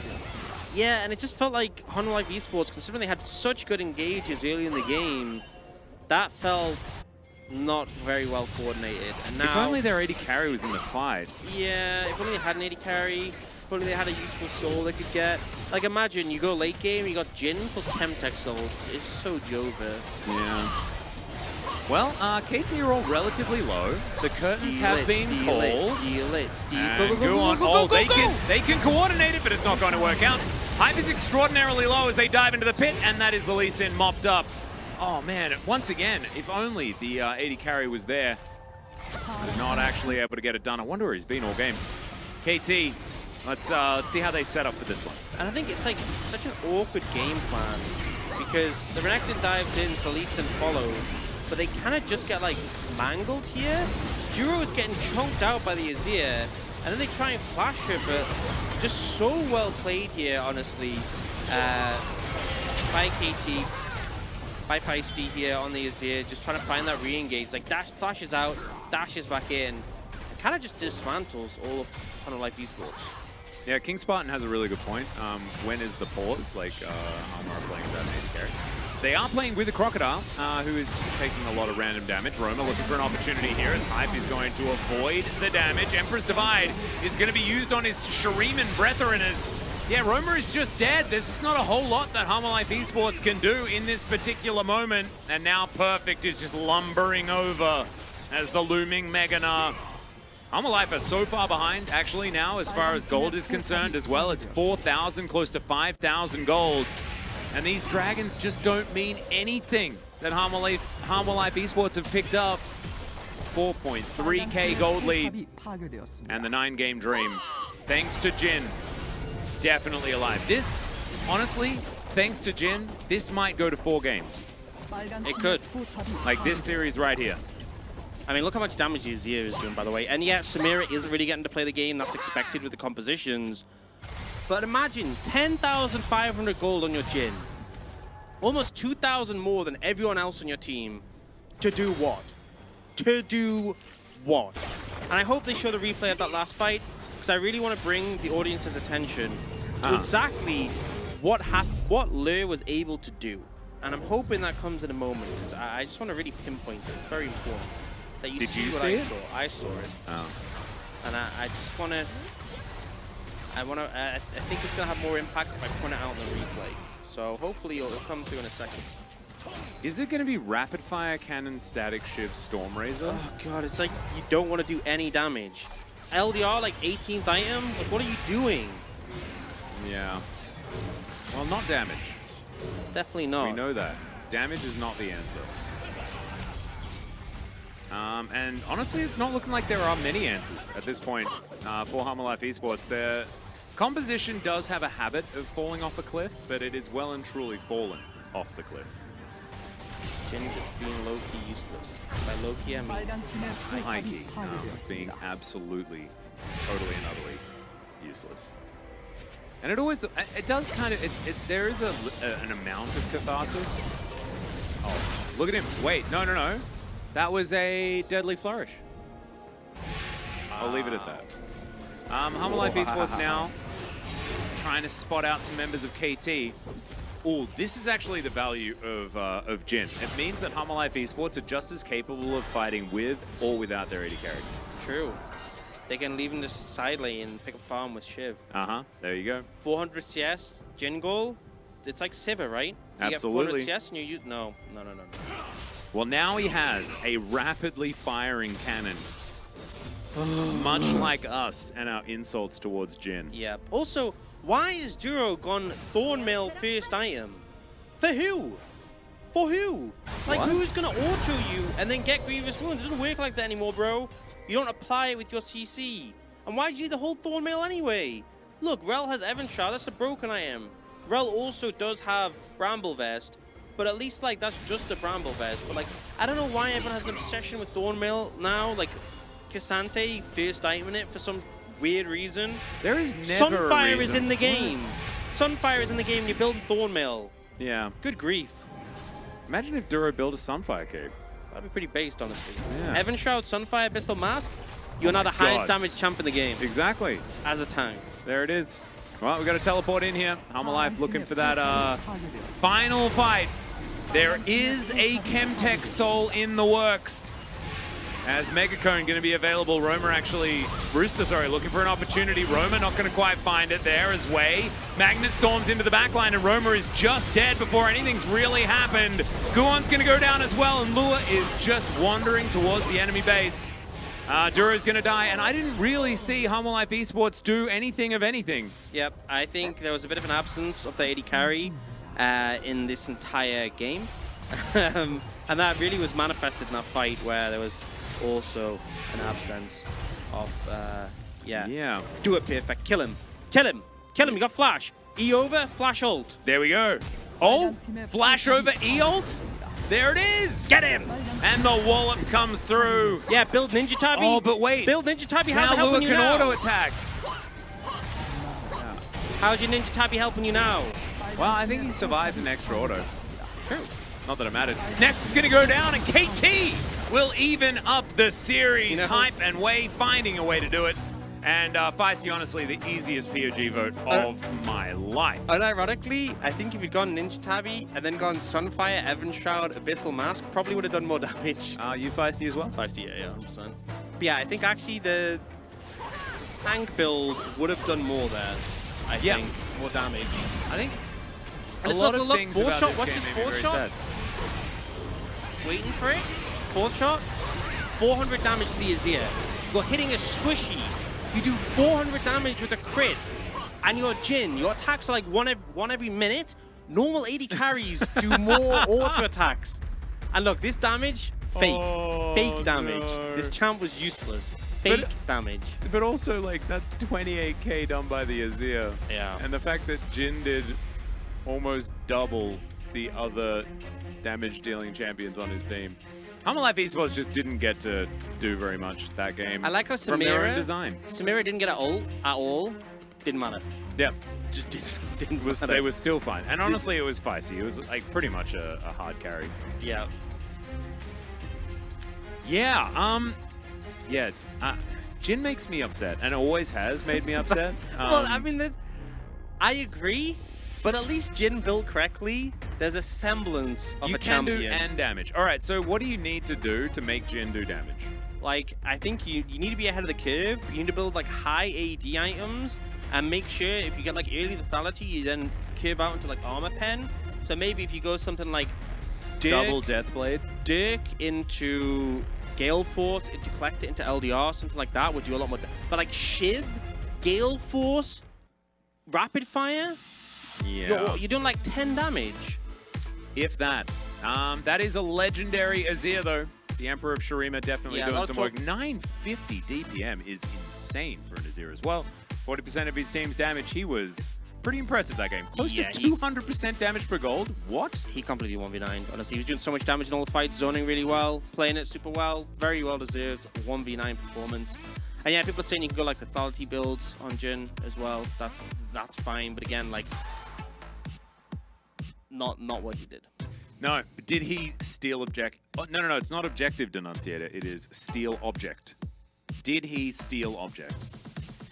Yeah, and it just felt like Honor Life Esports, considering they had such good engages early in the game, that felt not very well coordinated. And now, If only their AD carry was in the fight. yeah, if only they had an AD carry, if only they had a useful soul they could get. Like imagine you go late game, you got Jin plus Chemtech souls. It's so Jova. Yeah. Well, KT are all relatively low. The curtains have been steal pulled. Steal it. And Go, go, go, go, on. go, Oh, go, they go, can go. they can coordinate it, but it's not going to work out. Hype is extraordinarily low as they dive into the pit, and that is the Lee Sin mopped up. Oh man! Once again, if only the AD carry was there, not actually able to get it done. I wonder where he's been all game. KT, let's see how they set up for this one. And I think it's like such an awkward game plan because the Renekton dives in, so Lee Sin follows, but they kind of just get like mangled here. Juro is getting chunked out by the Azir, and then they try and flash her, but just so well played here, honestly, by KT, by Feisty here on the Azir, just trying to find that re-engage. Like dash flashes out, dashes back in, kind of just dismantles all of Honor Life Esports. Yeah, King Spartan has a really good point. When is the pause? Like, Armor are playing without an AD carry. They are playing with a Crocodile, who is just taking a lot of random damage. Roma looking for an opportunity here as Hype is going to avoid the damage. Emperor's Divide is going to be used on his Shuriman Brethren as, yeah, Roma is just dead. There's just not a whole lot that Humble Life Esports can do in this particular moment. And now Perfect is just lumbering over as the looming Meganar. Humble Life are so far behind, actually, now, as far as gold is concerned as well. It's 4,000, close to 5,000 gold. And these dragons just don't mean anything that Humble Life Esports have picked up 4.3k gold lead. And the 9-game dream, thanks to Jin, definitely alive. This, honestly, thanks to Jin, this might go to 4 games. It could. Like this series right here. I mean, look how much damage Azir is doing, by the way. And yet, Samira isn't really getting to play the game. That's expected with the compositions. But imagine 10,500 gold on your Jin. Almost 2,000 more than everyone else on your team. To do what? To do what? And I hope they show the replay of that last fight, because I really want to bring the audience's attention to exactly what Lur was able to do. And I'm hoping that comes in a moment, because I just want to really pinpoint it. It's very important. That you Did see you what see I it? saw. I saw it. Oh. And I just want to... I think it's going to have more impact if I point it out in the replay. So hopefully it'll come through in a second. Is it going to be rapid fire cannon static shiv storm razor? Oh god, it's like you don't want to do any damage. LDR like 18th item? Like what are you doing? Yeah. Well, not damage. Definitely not. We know that. Damage is not the answer. And honestly, it's not looking like there are many answers at this point for HLE Esports. Their composition does have a habit of falling off a cliff, but it is well and truly fallen off the cliff. Jin just being low-key useless. By low-key, I mean... High-key. Being absolutely, totally and utterly useless. And it always, it does kind of, there is an amount of catharsis. Oh, look at him. Wait, no. That was a deadly flourish. I'll leave it at that. HLE Esports now trying to spot out some members of KT. Oh, this is actually the value of Jin. It means that HLE Esports are just as capable of fighting with or without their AD carry. True. They can leave in the side lane and pick a farm with Shiv. There you go. 400 CS, Jin goal. It's like Sivir, right? You Absolutely. get 400 CS and you use... No. Well, now he has a rapidly firing cannon. Much like us and our insults towards Jin. Yeah. Also, why is Duro gone Thornmail first item? For who? For who? Like, What? who's gonna auto you and then get Grievous Wounds? It doesn't work like that anymore, bro. You don't apply it with your CC. And why do you need the whole Thornmail anyway? Look, Rel has Evanshard, that's a broken item. Rel also does have Bramble Vest, but at least, like, that's just the Bramble Vest. But, like, I don't know why everyone has an obsession with Thornmail now. Like, Cassante first item in it for some weird reason. There is never Sunfire a reason. is in the game. Sunfire is in the game and you're building Thornmail. Yeah. Good grief. Imagine if Duro built a Sunfire Cave. That'd be pretty based, honestly. Yeah. Evan Shroud, Sunfire, Pistol Mask. You're now the highest damage champ in the game. Exactly. As a tank. There it is. Well, we got to teleport in here. HLE looking for that final fight. There is a Chemtech Soul in the works. As Megacone going to be available, Brewster, looking for an opportunity. Roma not going to quite find it there as Wei. Magnet storms into the backline and Roma is just dead before anything's really happened. Guon's going to go down as well and Lua is just wandering towards the enemy base. Duro's going to die, and I didn't really see HLE Esports do anything of anything. Yep, I think there was a bit of an absence of the AD carry in this entire game. And that really was manifested in that fight where there was also an absence of, Yeah. Do it perfect, kill him, kill him, kill him, you got flash. E over, flash ult. There we go. Oh, flash over E-ult. There it is! Get him! And the wallop comes through. Yeah, build Ninja Tabi. Oh, but wait. Build Ninja Tabi, how's Now it helping Lua you can now? auto attack. How's your Ninja Tabi helping you now? Well, I think he survived an extra auto. True. Not that it mattered. Next is going to go down, and KT will even up the series. You know, Hype and Wei finding a way to do it. And Feisty, honestly, the easiest POG vote of my life. And ironically, I think if you'd gone Ninja Tabi and then gone Sunfire, Evan Shroud, Abyssal Mask, probably would have done more damage. You Feisty as well? Feisty, yeah, 100%. But yeah, I think actually the tank build would have done more there. I think. More damage. I think And a lot of look, things fourth about shot, this watch game his made me fourth very shot. sad. Waiting for it. Fourth shot. 400 damage to the Azir. You're hitting a squishy. You do 400 damage with a crit. And your Jin, your attacks are like one every minute. Normal AD carries do more auto attacks. And look, this damage Fake damage. No. This champ was useless. Fake damage. But also, like, that's 28k done by the Azir. Yeah. And the fact that Jin did almost double the other damage-dealing champions on his team. HLE Esports just didn't get to do very much that game. I like how from their own Samira design. didn't get it at all. Didn't matter. Yep. Just didn't matter. They were still fine. And honestly, it was feisty. It was like pretty much a hard carry. Yeah. Yeah. Jin makes me upset, and always has made me upset. Well, I mean, I agree, but at least Jin built correctly. There's a semblance of a champion. You can do and damage. All right, so what do you need to do to make Jin do damage? Like, I think you need to be ahead of the curve. You need to build like high AD items and make sure if you get like early lethality, you then curve out into like armor pen. So maybe if you go something like Double Deathblade. Dirk into Gale Force, into Collect it into LDR, something like that would do a lot more. But like Shiv, Gale Force, Rapid Fire, Yeah. you're doing like 10 damage. If that. That is a legendary Azir, though. The Emperor of Shurima definitely doing some work. 950 DPM is insane for an Azir as well. 40% of his team's damage. He was pretty impressive that game. Close to 200% damage per gold. What? He completely 1v9'd. Honestly, he was doing so much damage in all the fights, zoning really well, playing it super well, very well deserved 1v9 performance. And yeah, people are saying you can go like lethality builds on Jin as well. That's fine, but again, like not what he did. No, but did he steal object? Oh, no, it's not objective denunciator. It is steal object. Did he steal object?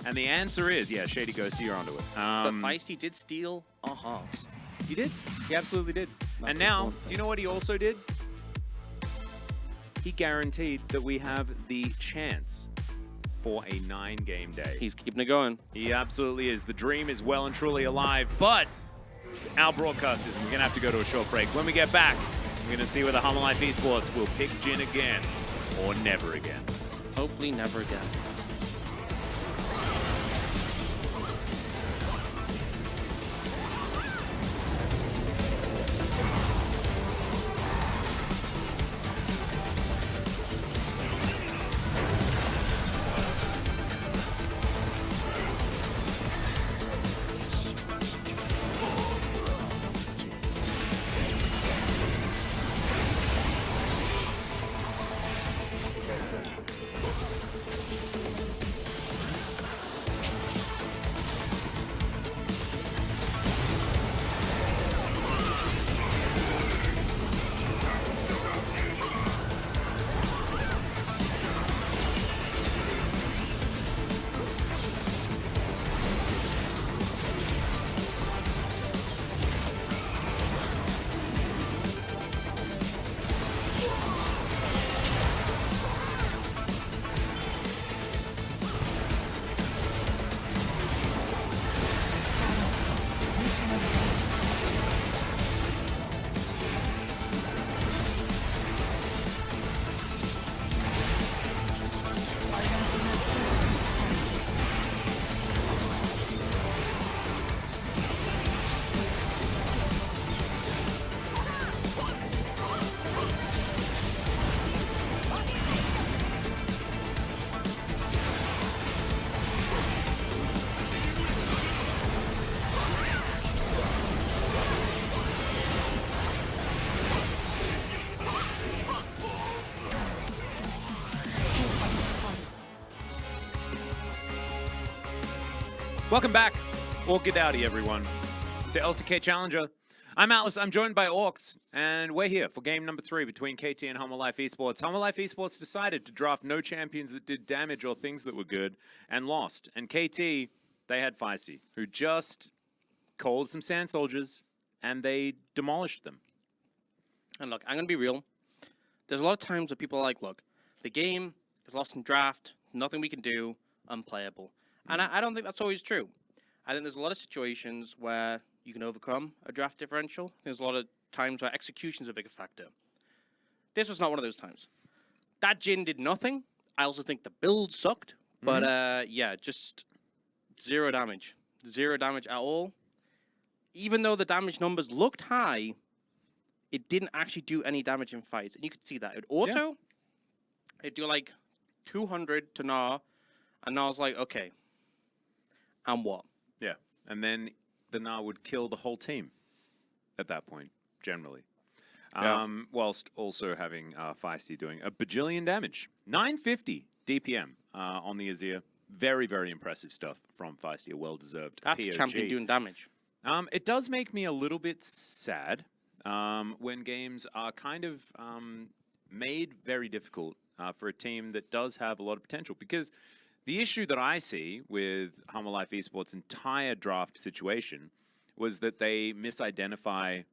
And the answer is, yeah, Shady Ghost, you're onto it. But Feisty did steal our hearts. He did. He absolutely did. That's and now, important. do you know what he also did? He guaranteed that we have the chance for a 9-game day. He's keeping it going. He absolutely is. The dream is well and truly alive, but our broadcast isn't. We're going to have to go to a short break. When we get back, we're going to see whether HLE Esports will pick Jin again or never again. Hopefully never again. Welcome back, Orchidowdy, everyone, to LCK Challenger. I'm Atlas, I'm joined by Orcs, and we're here for game number 3 between KT and HLE Esports. HLE Esports decided to draft no champions that did damage or things that were good, and lost. And KT, they had Feisty, who just called some Sand Soldiers, and they demolished them. And look, I'm going to be real. There's a lot of times where people are like, look, the game is lost in draft, nothing we can do, unplayable. And I don't think that's always true. I think there's a lot of situations where you can overcome a draft differential. I think there's a lot of times where execution is a bigger factor. This was not one of those times. That Jin did nothing. I also think the build sucked. But yeah, just 0 damage. 0 damage at all. Even though the damage numbers looked high, it didn't actually do any damage in fights. And you could see that. It would auto, it'd do like 200 to Gnar, and Gnar's like, okay, and what? Yeah, and then the Gnar would kill the whole team at that point, generally. Whilst also having Feisty doing a bajillion damage. 950 DPM on the Azir. Very, very impressive stuff from Feisty, a well-deserved That's POG. champion doing damage. It does make me a little bit sad when games are kind of made very difficult for a team that does have a lot of potential. Because the issue that I see with Humble Life Esports' entire draft situation was that they misidentify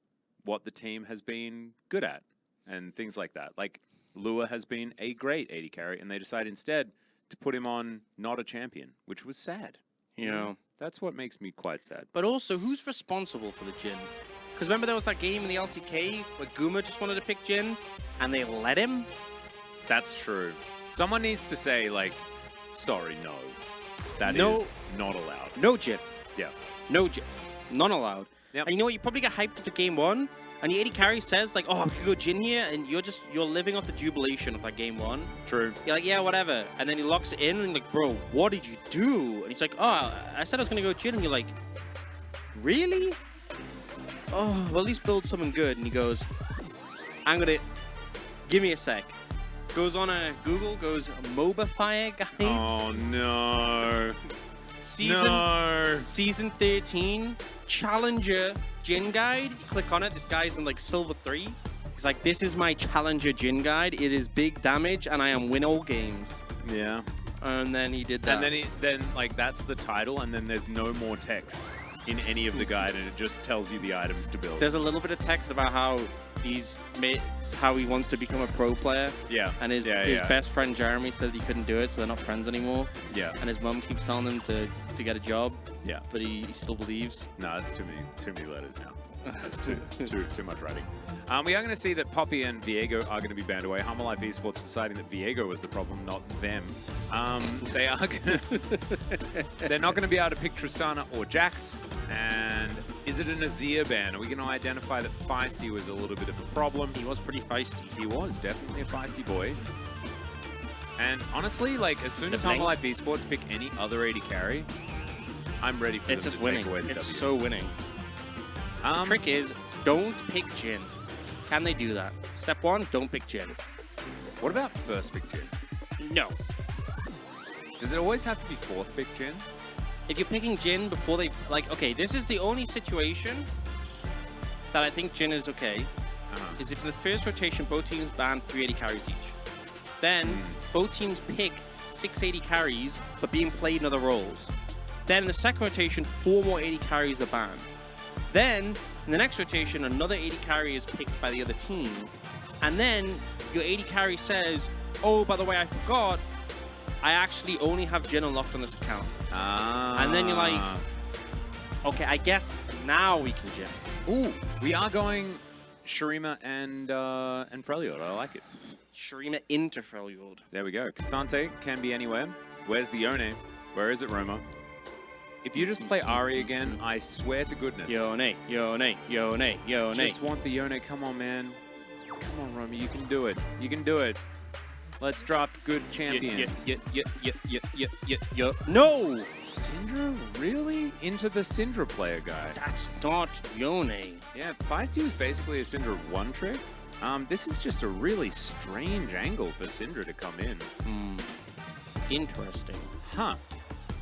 what the team has been good at and things like that. Like, Lua has been a great AD carry, and they decide instead to put him on not a champion, which was sad. You know, that's what makes me quite sad. But also, who's responsible for the Jhin? Because remember there was that game in the LCK where Guma just wanted to pick Jhin, and they let him? That's true. Someone needs to say, like, sorry, no. That is not allowed. No Jhin. Yeah. No Jhin. Not allowed. Yep. And you know what? You probably get hyped for game one, and your AD carry says, like, oh, we could go Jhin here, and you're living off the jubilation of that game one. True. You're like, yeah, whatever. And then he locks it in, and you're like, bro, what did you do? And he's like, oh, I said I was going to go Jhin, and you're like, really? Oh, well, at least build something good. And he goes, I'm going to, give me a sec. Goes on a Google, goes MOBA Fire guides. Oh, no. Season 13, Challenger Jhin guide. You click on it, this guy's in like Silver 3. He's like, this is my Challenger Jhin guide. It is big damage, and I am win all games. Yeah. And then he did that. And then like, that's the title, and then there's no more text in any of the guide, and it just tells you the items to build. There's a little bit of text about how how he wants to become a pro player. Yeah. And his best friend Jeremy said he couldn't do it, so they're not friends anymore. Yeah. And his mum keeps telling him to get a job. Yeah. But he still believes. No, that's too many letters now. That's too much writing. We are going to see that Poppy and Viego are going to be banned away. Humble Life Esports deciding that Viego was the problem, not them. They are they're not going to be able to pick Tristana or Jax. And is it an Azir ban? Are we going to identify that Feisty was a little bit of a problem? He was pretty feisty. He was definitely a feisty boy. And honestly, like, as soon as Humble Life Esports pick any other AD carry, I'm ready for them to take away the It's W. so winning. The trick is, don't pick Jhin. Can they do that? Step one, don't pick Jhin. What about first pick Jhin? No. Does it always have to be fourth pick Jhin? If you're picking Jhin before they... Like, okay, this is the only situation that I think Jhin is okay, is if in the first rotation both teams ban 380 carries each. Then, both teams pick 680 carries, but being played in other roles. Then in the second rotation, 4 more 80 carries are banned. Then, in the next rotation, another 80 carry is picked by the other team. And then, your 80 carry says, oh, by the way, I forgot, I actually only have Jhin unlocked on this account. And then you're like, okay, I guess now we can Jhin. Ooh, we are going Shurima and Freljord. I like it. Shurima into Freljord. There we go. Cassante can be anywhere. Where's the Yone? Where is it, Roma? If you just play Ari again, I swear to goodness. Yone, Yone, Yone, Yone. Just want the Yone. Come on, man. Come on, Roma. You can do it. You can do it. Let's draft good champions. No! Syndra? Really? Into the Syndra player guy. That's not Yone. Yeah, Feisty was basically a Syndra one trick. This is just a really strange angle for Syndra to come in. Interesting. Huh.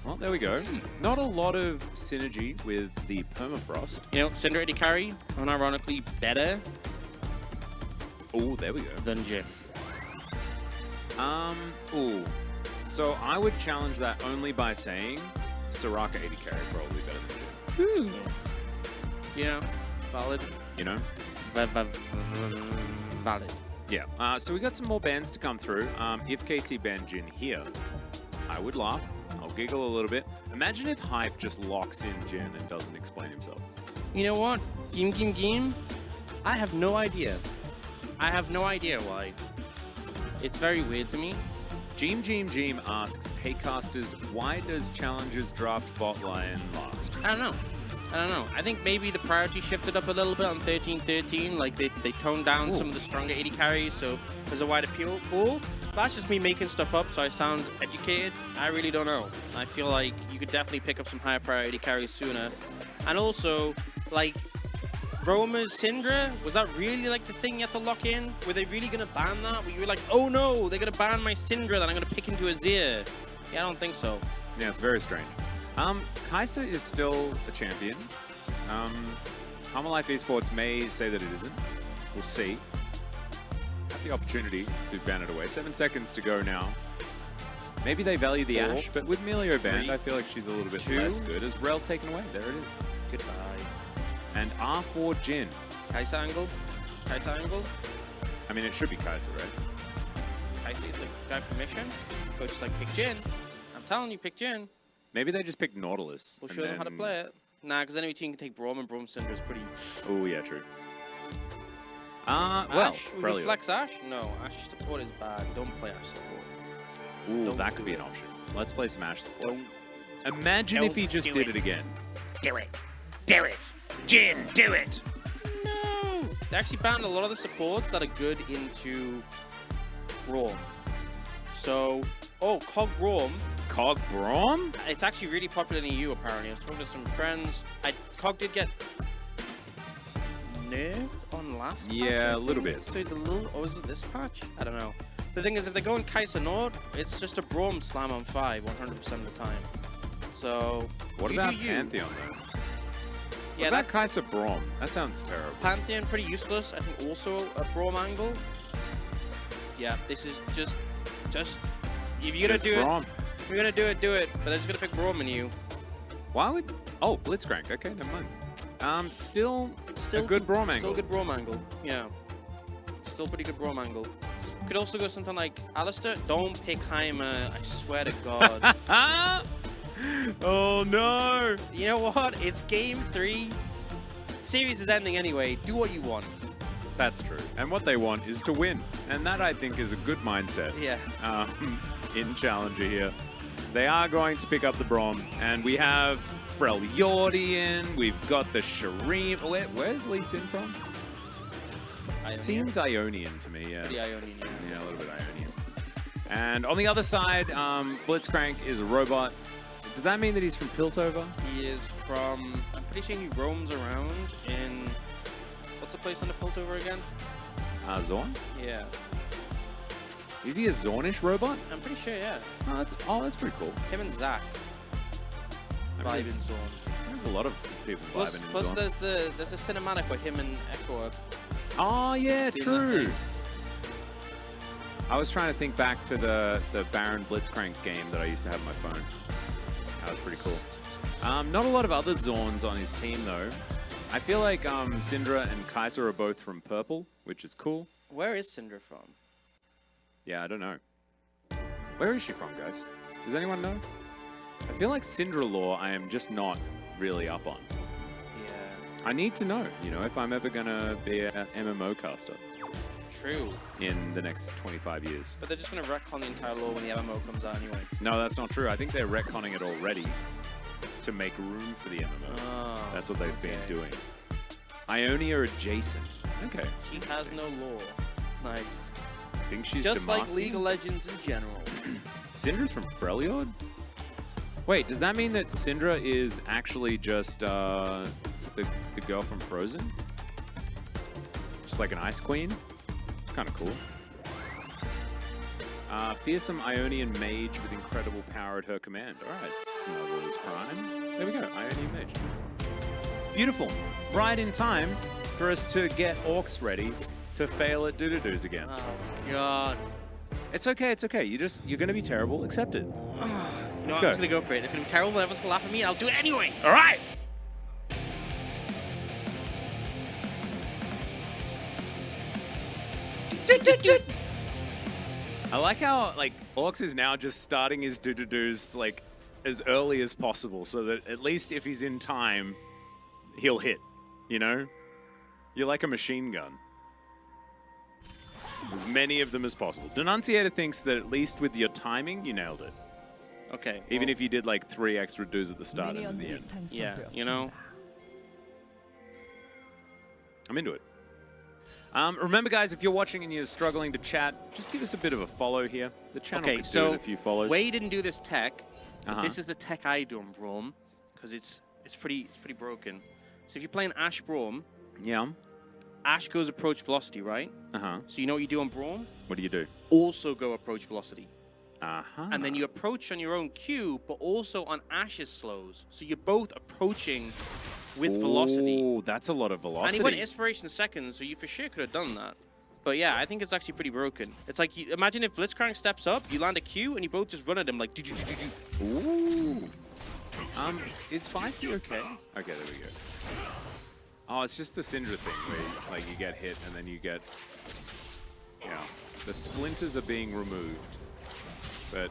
Well, there we go. Not a lot of synergy with the Permafrost. You know, Syndra AD carry, unironically better. Oh, there we go. Than Jhin. Ooh. So I would challenge that only by saying Soraka AD carry probably better than Jhin. Yeah, valid. You know? Valid. Yeah. So we got some more bans to come through. If KT banned Jhin here, I would laugh. I'll giggle a little bit. Imagine if Hype just locks in Jhin and doesn't explain himself. You know what? Game. I have no idea. I have no idea why. It's very weird to me. Gen.G asks, hey casters, why does Challengers draft bot lion last? I don't know. I don't know. I think maybe the priority shifted up a little bit on 13-13. Like they toned down some of the stronger 80 carries, so there's a wider pool. That's just me making stuff up, so I sound educated. I really don't know. I feel like you could definitely pick up some higher priority carries sooner. And also, like, Roma's Syndra, was that really like the thing you had to lock in? Were they really going to ban that? Were you like, oh no, they're going to ban my Syndra that I'm going to pick into Azir? Yeah, I don't think so. Yeah, it's very strange. Kai'Sa is still a champion. HLE Esports may say that it isn't. We'll see. Have the opportunity to ban it away. 7 seconds to go now. Maybe they value the Ashe, but with Melio banned, I feel like she's a little bit less good. As Rel taken away, there it is. Goodbye. And R4 Jin. Kai'Sa angle? Kai'Sa angle? I mean, it should be Kai'Sa, right? Kai'Sa is like guy for mission. Go just like pick Jin. I'm telling you, pick Jin. Maybe they just picked Nautilus. We'll show them how to play it. Nah, because enemy team can take Braum, and Braum Syndra is pretty... Oh, yeah, true. Well, Ashe? Would we flex Ashe? No, Ashe support is bad. Don't play Ashe support. Ooh, that could be an option. Let's play some Ashe support. Imagine if he just did it again. Do it. Do it. Jin, do it. No! They actually banned a lot of the supports that are good into Braum. So, Cog Braum. Cog Braum? It's actually really popular in the EU, apparently. I've spoken to some friends. Cog did get nerfed on last patch. Yeah, a little bit. So it's a little... Or is it this patch? I don't know. The thing is, if they go in Kai'Sa Nord, it's just a Braum slam on 5 100% of the time. So... What about Pantheon, though? Yeah, what about Kai'Sa Braum? That sounds terrible. Pantheon, pretty useless. I think also a Braum angle. Yeah, this is just... If you're going to do it... If you're going to do it. But they're just going to pick Braum in you. Why would... Oh, Blitzcrank. Okay, never mind. Still a good Braum angle. Still good Braum angle, yeah. Still pretty good Braum angle. Could also go something like Alistair. Don't pick Heimer, I swear to God. Oh no! You know what? It's game 3. Series is ending anyway. Do what you want. That's true. And what they want is to win. And that, I think, is a good mindset. Yeah. In Challenger here. They are going to pick up the Braum. And we have Freljordi in. We've got the Shreem. Where's Lee Sin from? Ionian. Seems Ionian to me, yeah. Pretty Ionian, yeah. Yeah, a little bit Ionian. And on the other side, Blitzcrank is a robot. Does that mean that he's from Piltover? He is from... I'm pretty sure he roams around in... What's the place under Piltover again? Zorn? Yeah. Is he a Zornish robot? I'm pretty sure, yeah. Oh, that's pretty cool. Him and Zach. Vibe in Zorn. There's a lot of people vibing in Plus Zorn. there's a cinematic where him and Echo are... Oh, yeah, true. I was trying to think back to the Baron Blitzcrank game that I used to have on my phone. That was pretty cool. Not a lot of other Zorns on his team, though. I feel like Syndra and Kai'Sa are both from Purple, which is cool. Where is Syndra from? Yeah, I don't know. Where is she from, guys? Does anyone know? I feel like Syndra lore I am just not really up on. Yeah. I need to know, if I'm ever going to be an MMO caster. True. In the next 25 years. But they're just going to retcon the entire lore when the MMO comes out anyway. No, that's not true. I think they're retconning it already to make room for the MMO. Oh, that's what they've been doing. Ionia adjacent. Okay. She has no lore. Nice. I think she's just Demacia. Like League of Legends in general. Syndra's from Freljord? Wait, does that mean that Syndra is actually just the girl from Frozen? Just like an ice queen? It's kind of cool. Fearsome Ionian mage with incredible power at her command. Alright, Snuggles Prime. There we go, Ionian mage. Beautiful. Right in time for us to get Orcs ready to fail at Doo-Doo-Doos again. Oh, God. It's okay, it's okay. You're going to be terrible. Accept it. You know what? I'm just going to go for it. It's going to be terrible, and everyone's going to laugh at me, and I'll do it anyway. All right. I like how, Orcs is now just starting his Doo-Doo-Doos, as early as possible, so that at least if he's in time, he'll hit, You're like a machine gun. As many of them as possible. Denunciator thinks that at least with your timing, you nailed it. Okay. Even if you did 3 extra doos at the start and at the end. Yeah, I'm into it. Remember, guys, if you're watching and you're struggling to chat, just give us a bit of a follow here. The channel could do with a few follows. Way didn't do this tech, but this is the tech I do on Braum, because it's pretty broken. So if you're playing Ashe Braum, Ashe goes approach velocity, right? So you know what you do on Braum? What do you do? Also go approach velocity. And then you approach on your own Q, but also on Ashe's slows. So you're both approaching with velocity. Oh, that's a lot of velocity. And he went Inspiration second, so you for sure could have done that. But yeah, I think it's actually pretty broken. It's like, imagine if Blitzcrank steps up, you land a Q, and you both just run at him like... Ooh. Is Feisty okay? Okay, there we go. Oh, it's just the Syndra thing where you get hit and then you get... the splinters are being removed. But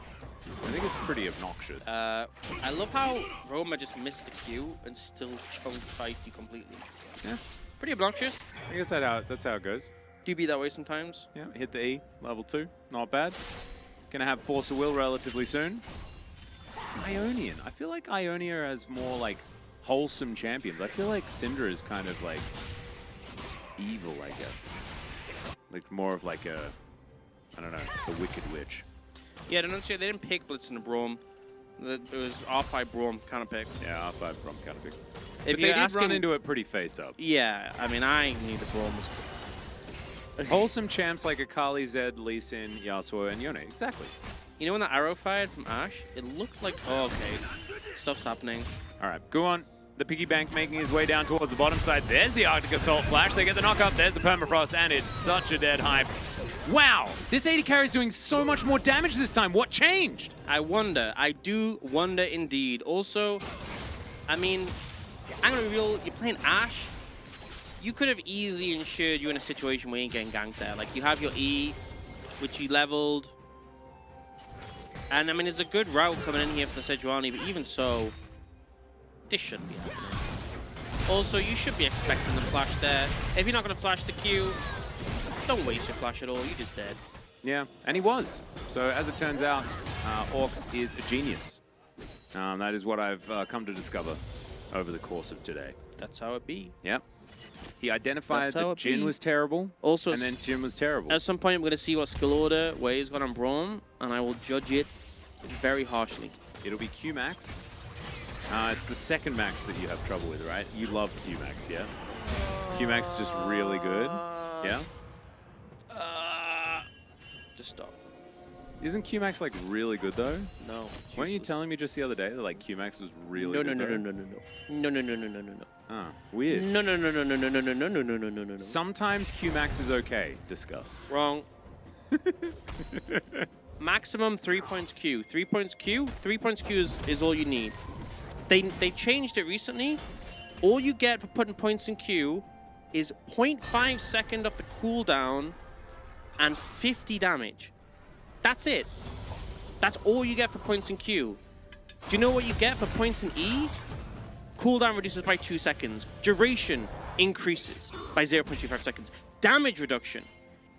I think it's pretty obnoxious. I love how Roma just missed the Q and still chunked Feisty completely. Yeah. Pretty obnoxious. I guess that's how it goes. Do be that way sometimes. Yeah, hit the E, level 2. Not bad. Gonna have Force of Will relatively soon. Ionian. I feel like Ionia has more like wholesome champions. I feel like Syndra is kind of like evil, I guess. Like more of like a, I don't know, the Wicked Witch. Yeah, they didn't pick Blitz in the Braum. It was R5 Braum kind of pick. Yeah, R5 Braum kind of pick. If but they did run into it pretty face up. Yeah, I mean, I knew the Braum was good. Wholesome champs like Akali, Zed, Lee Sin, Yasuo, and Yone. Exactly. You know when the arrow fired from Ashe? It looked like, oh, okay, stuff's happening. All right, go on. The piggy bank making his way down towards the bottom side. There's the Arctic Assault Flash. They get the knockup. There's the Permafrost, and it's such a dead hype. Wow, this 80 carry is doing so much more damage this time. What changed? I wonder. I do wonder indeed. Also, I mean, I'm going to reveal, you're playing Ashe. You could have easily ensured you're in a situation where you ain't getting ganked there. Like, you have your E, which you leveled. And, I mean, it's a good route coming in here for Sejuani, but even so, this shouldn't be happening. Also, you should be expecting the flash there. If you're not going to flash the Q, don't waste your flash at all. You're just dead. Yeah, and he was. So, as it turns out, Orcs is a genius. That is what I've come to discover over the course of today. That's how it be. Yep. He identified that Jhin was terrible, also, and then Jhin was terrible. At some point, I'm going to see what skill order Wei's got on Braum, and I will judge it very harshly. It'll be Q Max. It's the second max that you have trouble with, right? You love Q Max, yeah? Q Max is just really good, yeah? Just stop. Isn't Q Max like really good though? No. Weren't you telling me just the other day that like Q Max was really good? No. Ah, weird. No. Sometimes Q Max is okay. Discuss. Wrong. Maximum 3 points Q. 3 points Q? 3 points Q is all you need. They changed it recently. All you get for putting points in Q is 0.5 second of the cooldown and 50 damage. That's it. That's all you get for points in Q. Do you know what you get for points in E? Cooldown reduces by 2 seconds. Duration increases by 0.25 seconds. Damage reduction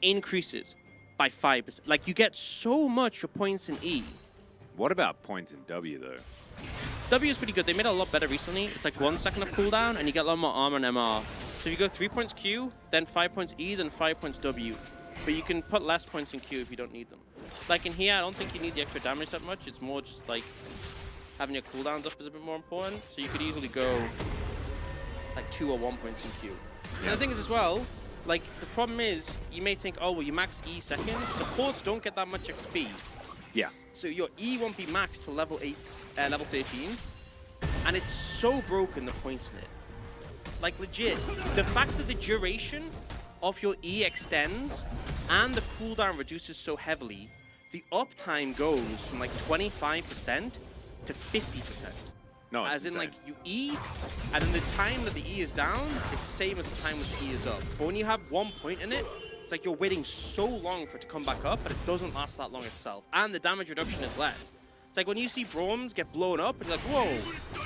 increases by 5%. Like, you get so much for points in E. What about points in W, though? W is pretty good. They made it a lot better recently. It's like 1 second of cooldown, and you get a lot more armor and MR. So if you go 3 points Q, then 5 points E, then 5 points W. But you can put less points in Q if you don't need them. Like in here, I don't think you need the extra damage that much. It's more just like having your cooldowns up is a bit more important. So you could easily go like 2 or 1 points in Q. And the thing is as well, like the problem is you may think, oh, well, you max E second. Supports don't get that much XP. Yeah. So your E won't be maxed to level 13. And it's so broken, the points in it. Like legit, the fact that the duration of your E extends and the cooldown reduces so heavily, the uptime goes from like 25% to 50%. No, it's as in insane. like you E, and then the time that the E is down is the same as the time as the E is up. But when you have 1 point in it, it's like you're waiting so long for it to come back up, but it doesn't last that long itself. And the damage reduction is less. It's like when you see Braums get blown up, and you're like, whoa,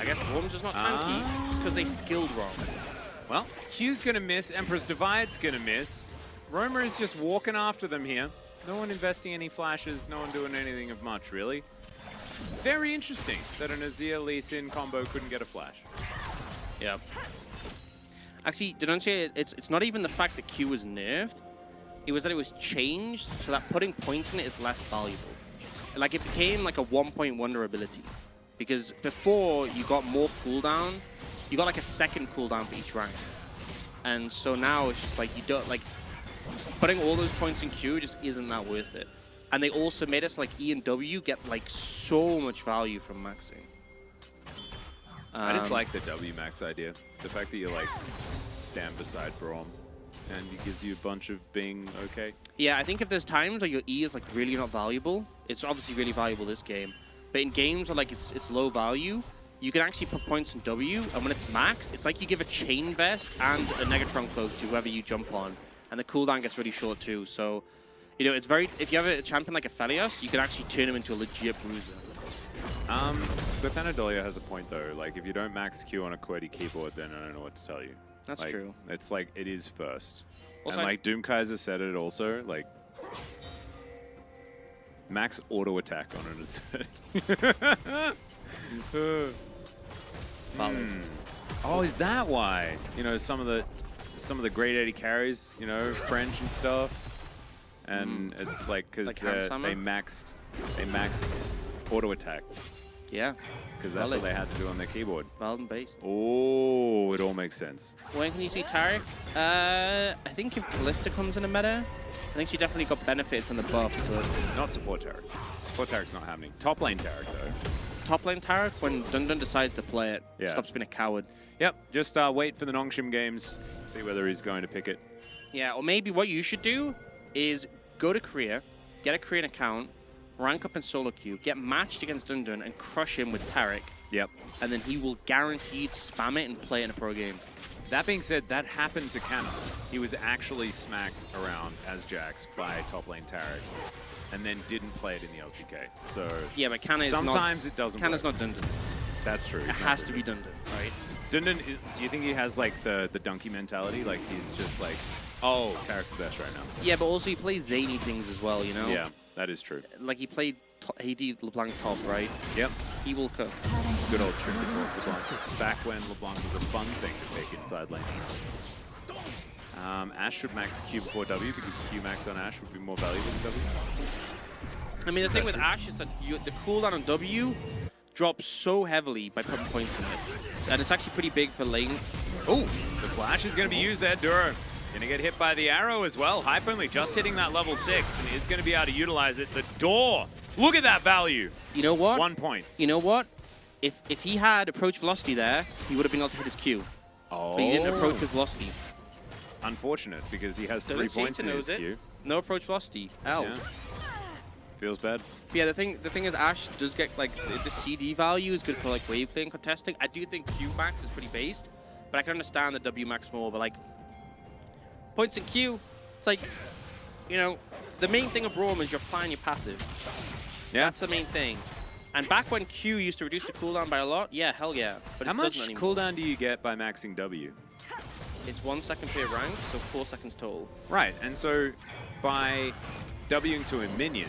I guess Braum's just not tanky. It's because they skilled wrong. Well, Q's gonna miss, Emperor's Divide's gonna miss. Roamer is just walking after them here. No one investing any flashes, no one doing anything of much, really. Very interesting that an Azir Lee Sin combo couldn't get a flash. Yep. Actually, Denunciate, it's not even the fact that Q was nerfed. It was that it was changed so that putting points in it is less valuable. Like, it became like a 1-point vulnerability. Because before, you got more cooldown. You got like a second cooldown for each rank. And so now it's just like, you don't, like, putting all those points in Q just isn't that worth it. And they also made us, like, E and W get, like, so much value from maxing. I just like the W max idea. The fact that you, like, stand beside Braum and it gives you a bunch of being okay. Yeah, I think if there's times where your E is, like, really not valuable, it's obviously really valuable this game. But in games where, like, it's low value, you can actually put points in W, and when it's maxed, it's like you give a chain vest and a Negatron cloak to whoever you jump on. And the cooldown gets really short too, so you know it's very. If you have a champion like a Felios, you can actually turn him into a legit bruiser. But Thanadolia has a point though. Like if you don't max Q on a QWERTY keyboard, then I don't know what to tell you. That's like, true. It's like it is first. Also, and like Doomkaiser said it also. Like max auto attack on it. Oh, is that why? You know some of the grade 80 carries, you know, French and stuff, and it's like because like they maxed auto attack. Yeah, because that's what they had to do on their keyboard. Valden based. Oh, it all makes sense. When can you see Tarek? I think if Callista comes in a meta, I think she definitely got benefit from the buffs, but not support Tarek. Support Tarek's not happening. Top lane Tarek though. Top lane Tarek, when Dundun decides to play it, stops being a coward. Yep, just wait for the Nongshim games, see whether he's going to pick it. Yeah, or maybe what you should do is go to Korea, get a Korean account, rank up in solo queue, get matched against Dundun, and crush him with Tarek. Yep. And then he will guaranteed spam it and play in a pro game. That being said, that happened to Canna. He was actually smacked around as Jax by top lane Tarek, and then didn't play it in the LCK. So yeah, but Canna is sometimes it doesn't Canna's work. not Dundun. That's true. It has to be Dundun, right? Dundun, do you think he has like the donkey mentality? Like he's just like, oh, Tarek's the best right now. Yeah, but also he plays zany things as well, you know? Yeah, that is true. Like he played AD LeBlanc top, right? Yep. He will cook. Good old trick across LeBlanc. Back when LeBlanc was a fun thing to pick inside lanes. Ashe should max Q before W because Q max on Ashe would be more valuable than W. I mean, the thing with Ashe is that the cooldown on W drops so heavily by putting points in it. And it's actually pretty big for lane. Oh, the flash is going to be used there. Duro going to get hit by the arrow as well. Hype only just hitting that level 6, and he's going to be able to utilize it. The door. Look at that value. You know what? 1 point. You know what? If he had approach velocity there, he would have been able to hit his Q. Oh. But he didn't approach with velocity. Unfortunate, because he has 3 points in his Q. No approach velocity. Ow. Yeah. Feels bad. But yeah, the thing is, Ashe does get like the CD value is good for like wave clear and contesting. I do think Q max is pretty based, but I can understand the W max more. But like points in Q, it's like, you know, the main thing of Braum is you're applying your passive. Yeah. That's the main thing. And back when Q used to reduce the cooldown by a lot, yeah, hell yeah. But how it much doesn't anymore. cooldown do you get by maxing W? It's 1 second per rank, so 4 seconds total. Right, and so by Wing to a minion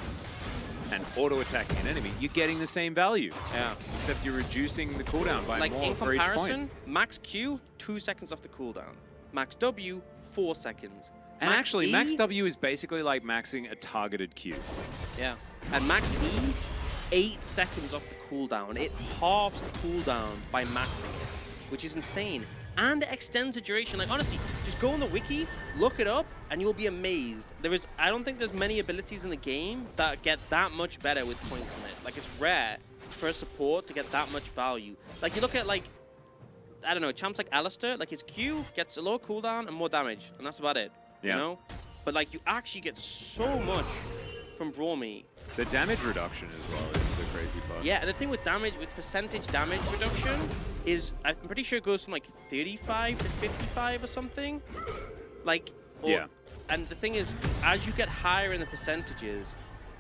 and auto-attacking an enemy, you're getting the same value. Yeah. Except you're reducing the cooldown by like more in for each point. comparison, max Q, 2 seconds off the cooldown. Max W, 4 seconds. And Max actually, E, max W is basically like maxing a targeted Q. Yeah. And max E, 8 seconds off the cooldown. It halves the cooldown by maxing it, which is insane. And it extends the duration. Like, honestly, just go on the wiki, look it up, and you'll be amazed. I don't think there's many abilities in the game that get that much better with points in it. Like, it's rare for a support to get that much value. Like, you look at, like, I don't know, champs like Alistair, like, his Q gets a lower cooldown and more damage, and that's about it. Yeah. You know? But, like, you actually get so much from Braum. The damage reduction as well is the crazy part. Yeah, and the thing with percentage damage reduction is, I'm pretty sure it goes from like 35 to 55 or something. Like, yeah. And the thing is, as you get higher in the percentages,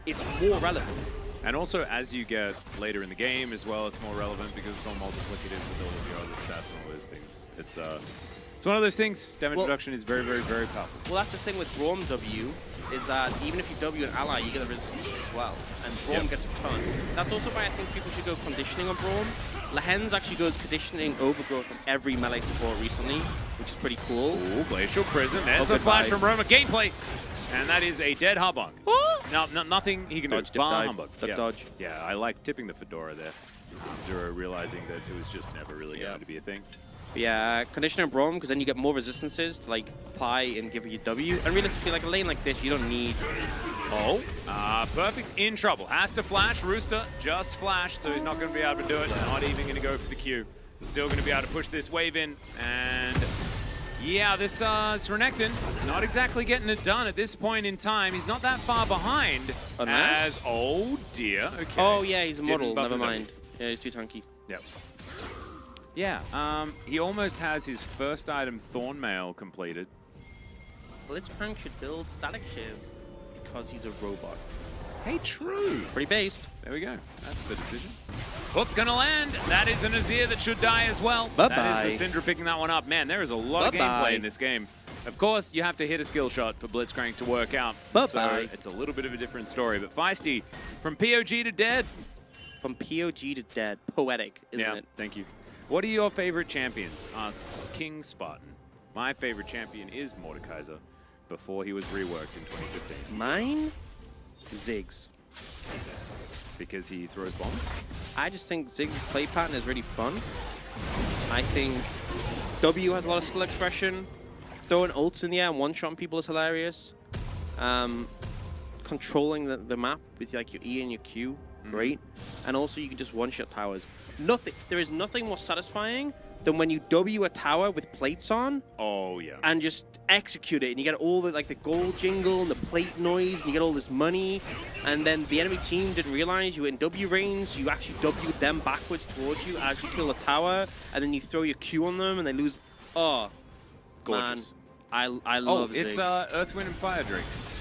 it's more relevant. And also, as you get later in the game as well, it's more relevant because it's all multiplicative with all of your other stats and all those things. It's one of those things. Damage reduction is very, very, very powerful. Well, that's the thing with Braum W. is that even if you W an ally, you get the resistance as well. And Braum gets a ton. That's also why I think people should go conditioning on Braum. Lahens actually goes conditioning overgrowth on every melee support recently, which is pretty cool. Ooh, Glacial Prison. There's the flash from Roma. Gameplay. And that is a dead Humbug. No, nothing he can Dodge, do. dip, Bar dive, Humbug. duck, dodge. Yeah, I like tipping the Fedora there. After realizing that it was just never really going to be a thing. But yeah, conditioning on Braum, because then you get more resistances to like apply and give you W. And realistically, like a lane like this, you don't need. Oh, perfect. In trouble. Has to flash. Rooster just flashed, so he's not going to be able to do it. Not even going to go for the Q. Still going to be able to push this wave in. And yeah, this Renekton not exactly getting it done at this point in time. He's not that far behind. As oh dear. Okay. Oh yeah, he's a model. Never mind. Yeah, he's too tanky. Yep. Yeah, he almost has his first item Thornmail completed. Blitzcrank should build Static Shiv because he's a robot. Hey, true. Pretty based. There we go. That's the decision. Hook gonna land. That is an Azir that should die as well. Bye-bye. That is the Syndra picking that one up. Man, there is a lot of gameplay in this game. Of course, you have to hit a skill shot for Blitzcrank to work out. So it's a little bit of a different story. But Feisty, from POG to dead. From POG to dead. Poetic, isn't it? Thank you. What are your favorite champions? Asks King Spartan. My favorite champion is Mordekaiser before he was reworked in 2015. Mine? Ziggs. Because he throws bombs? I just think Ziggs' play pattern is really fun. I think W has a lot of skill expression. Throwing ults in the air and one-shotting people is hilarious. Controlling the map with like your E and your Q, great. And also you can just one-shot towers. There is nothing more satisfying than when you W a tower with plates on. Oh yeah. And just execute it, and you get all the like the gold jingle and the plate noise, and you get all this money. And then the enemy team didn't realize you were in W range, so you actually W them backwards towards you as you kill a tower, and then you throw your Q on them, and they lose. Oh, gorgeous. Man, I love Ziggs. It's Earth, Wind, and Fire drinks.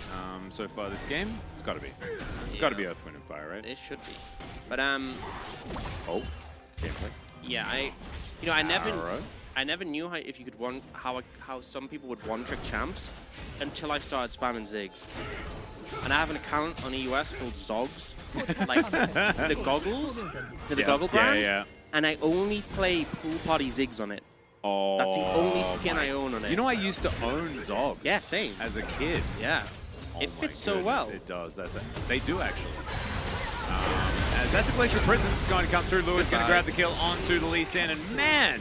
So far this game, it's got to be. It's got to be Earth, Wind, and Fire, right? It should be. But Oh, gameplay. Yeah, I never knew if you could how some people would one-trick champs until I started spamming Ziggs. And I have an account on EUS called Zogs, like the goggles, the goggle brand. Yeah. And I only play pool party Ziggs on it. Oh, that's the only skin I own on it. You know, I used to own Zogs. Yeah, same. As a kid. Yeah. It fits so well. It does. They do actually. As that's a Glacial Prison that's going to come through. Lewis going to grab the kill onto the Lee Sin, and man,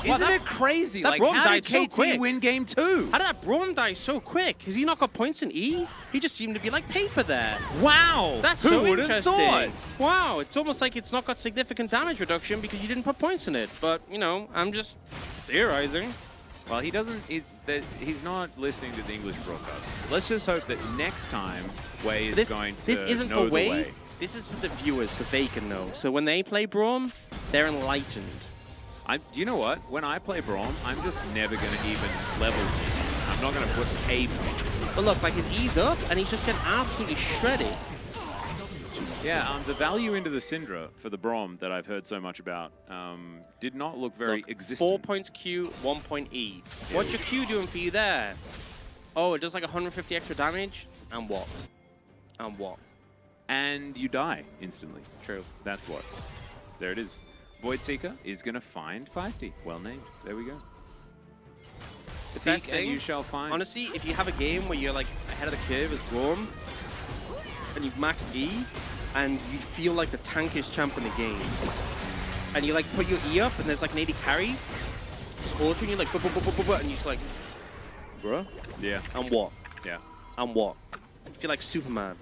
isn't it crazy? That like, Braum how did died KT so quick. win game 2? How did that Braum die so quick? Has he not got points in E? He just seemed to be like paper there. Wow, that's Who so would have interesting. Thought? Wow, it's almost like it's not got significant damage reduction because you didn't put points in it. But you know, I'm just theorizing. Well, he doesn't. He's not listening to the English broadcast. Let's just hope that next time Wei is going to This isn't know for the Wei. way. This is for the viewers so they can know. So when they play Braum, they're enlightened. Do you know what? When I play Braum, I'm just never going to even level him. I'm not going to put a point. But look, like his E's up, and he's just getting absolutely shredded. Yeah, the value into the Syndra for the Braum that I've heard so much about did not look very existent. 4 points Q, 1 point E. What's your Q doing for you there? Oh, it does like 150 extra damage? And what? And what? And you die instantly. True. That's what. There it is. Void Seeker is going to find Feisty. Well named. There we go. Seek and you shall find. Honestly, if you have a game where you're like ahead of the curve as Braum, and you've maxed E, and you feel like the tankiest champ in the game, and you like put your E up, and there's like an 80 carry, just auto, and you're like, and you're just like, bruh? Yeah. And what? Yeah. And what? I feel like Superman.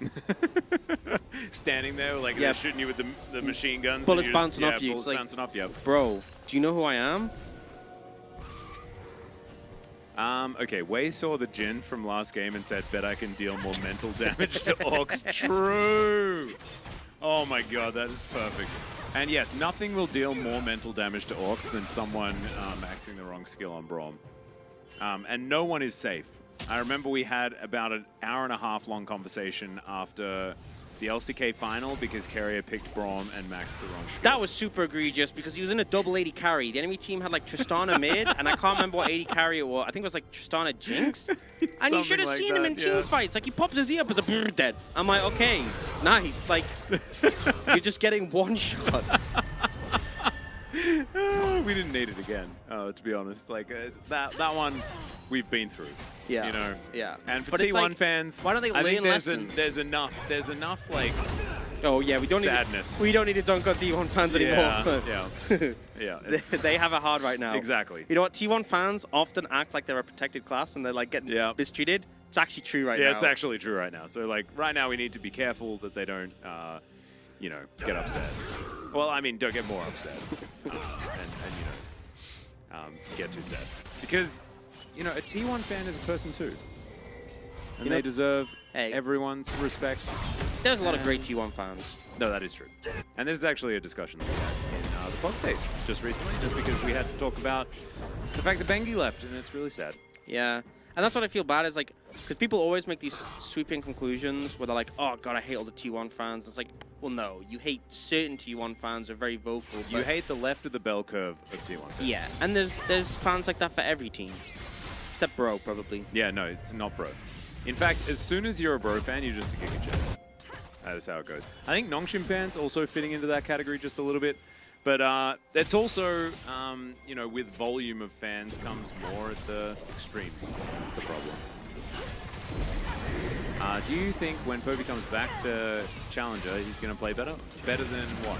Standing there, like they're shooting you with the machine guns. Bullets bouncing off you. Bullets bouncing off you. Bro, do you know who I am? Okay, Wei saw the Jin from last game and said, bet I can deal more mental damage to orcs. True! Oh my god, that is perfect. And yes, nothing will deal more mental damage to orcs than someone maxing the wrong skill on Braum. And no one is safe. I remember we had about an hour-and-a-half long conversation after the LCK final because Carrier picked Braum and Max the wrong skill. That was super egregious because he was in a double 80 carry. The enemy team had like Tristana mid, and I can't remember what 80 carry it was. I think it was like Tristana Jinx. And you should have like seen that, him in team fights. Like he popped his E up as a dead. I'm like, okay, nice. Like, you're just getting one shot. We didn't need it again, to be honest. Like that one, we've been through. Yeah. You know. Yeah. And for But it's T1 like, fans, why don't they I think learn lessons? there's enough like Oh yeah, we don't sadness. We don't need to dunk on T1 fans anymore. Yeah. They have it hard right now. Exactly. You know what? T1 fans often act like they're a protected class and they're like getting mistreated. It's actually true right now. Yeah, it's actually true right now. So like right now we need to be careful that they don't, you know, get upset. Well, I mean, don't get more upset, and you know, get too sad because you know a T1 fan is a person too, and they deserve everyone's respect. There's a lot of great T1 fans. No, that is true. And this is actually a discussion that we had in the box stage just recently, just because we had to talk about the fact that Gen.G left, and it's really sad. Yeah. And that's what I feel bad is like, because people always make these sweeping conclusions where they're like, oh god, I hate all the T1 fans. It's like, well, no, you hate certain T1 fans who are very vocal. You hate the left of the bell curve of T1 fans. Yeah, and there's fans like that for every team. Except Bro, probably. Yeah, no, it's not Bro. In fact, as soon as you're a Bro fan, you're just a Giga Jet. That is how it goes. I think Nongshim fans also fitting into that category just a little bit. But it's also, you know, with volume of fans comes more at the extremes. That's the problem. Do you think when Poby comes back to Challenger, he's going to play better? Better than what?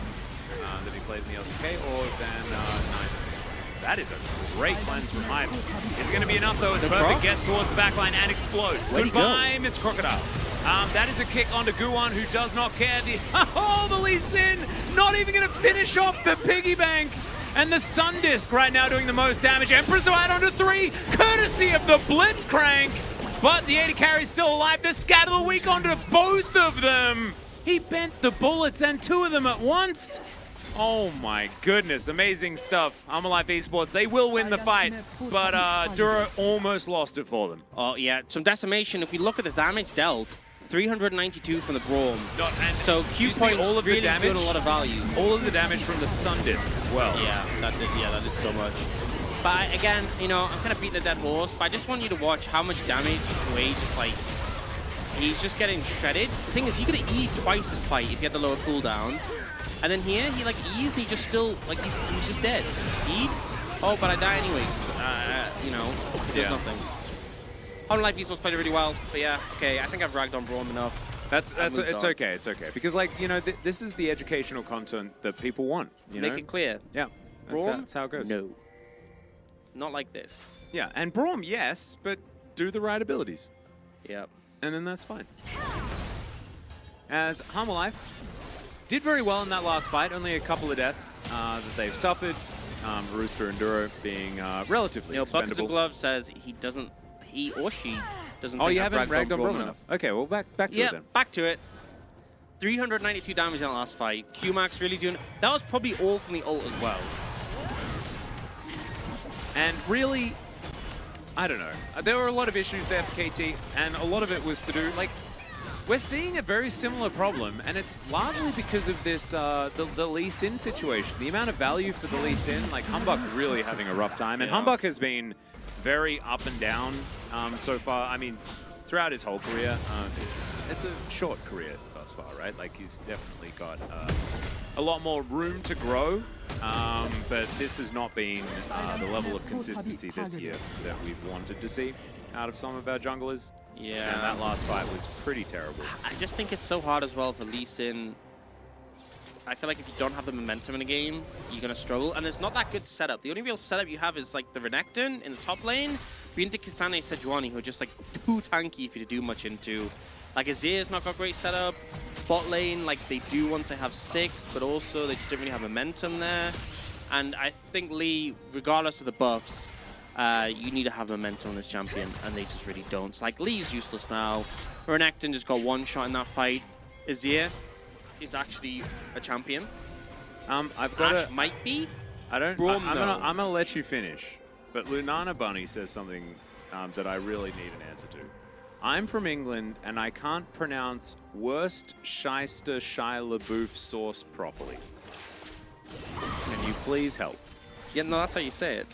Than he played in the LCK or than Nice? That is a great cleanse from Hype. It's going to be enough, though, as Perfect gets towards the backline and explodes. Goodbye, Mr. Crocodile. That is a kick onto Guan, who does not care. The Lee Sin, not even going to finish off the piggy bank. And the Sun Disc right now doing the most damage. Emperor's to add onto 3, courtesy of the Blitzcrank. But the 80 carry's still alive. The Scatter of the Week onto both of them. He bent the bullets and 2 of them at once. Oh my goodness, amazing stuff. HLE Esports, they will win the fight, but Duro almost lost it for them. Oh yeah, some decimation. If we look at the damage dealt, 392 from the Braum. So Q points all of really the damage, doing a lot of value. All of the damage from the Sun Disc as well. Yeah, that did so much. But again, you know, I'm kind of beating a dead horse, but I just want you to watch how much damage Wade just like, he's just getting shredded. The thing is, he could have E'd twice this fight if he had the lower cooldown. And then here, he like E's, he just still, like he's just dead. E'd? Oh, but I die anyways. You know, he does nothing. HLE Esports played it really well, but yeah, okay, I think I've ragged on Braum enough. It's okay, because like, you know, this is the educational content that people want, you know? Make it clear. Yeah, Braum? that's how it goes. No. Not like this. Yeah, and Braum, yes, but do the right abilities. Yep. And then that's fine. As HLE did very well in that last fight, only a couple of deaths that they've suffered. Rooster and Duro being relatively expendable. Buckets of Glove says he or she doesn't Oh, think you I've haven't ragged on Braum Braum enough. Okay, well, back to it then. Back to it. 392 damage in the last fight. QMax really doing... That was probably all from the ult as well. And really, I don't know. There were a lot of issues there for KT, and a lot of it was to do, like, we're seeing a very similar problem, and it's largely because of this, the Lee Sin situation. The amount of value for the Lee Sin, like, Humbuck really having a rough time, and Humbuck has been very up and down so far. I mean, throughout his whole career, it's a short career thus far, right? Like, he's definitely got a lot more room to grow, but this has not been the level of consistency this year that we've wanted to see out of some of our junglers. Yeah. And that last fight was pretty terrible. I just think it's so hard as well for Lee Sin. I feel like if you don't have the momentum in a game, you're going to struggle. And there's not that good setup. The only real setup you have is like the Renekton in the top lane, into Kisane Sejuani, who are just like too tanky for you to do much into. Like Azir's not got great setup. Bot lane, like they do want to have 6, but also they just don't really have momentum there. And I think Lee, regardless of the buffs, you need to have momentum on this champion, and they just really don't. So, like, Lee's useless now. Renekton just got one shot in that fight. Azir is actually a champion. I've got Ashe might be. I'm gonna let you finish, but Lunana Bunny says something that I really need an answer to. I'm from England, and I can't pronounce Worcestershire Shire LaBeouf sauce properly. Can you please help? Yeah, no, that's how you say it.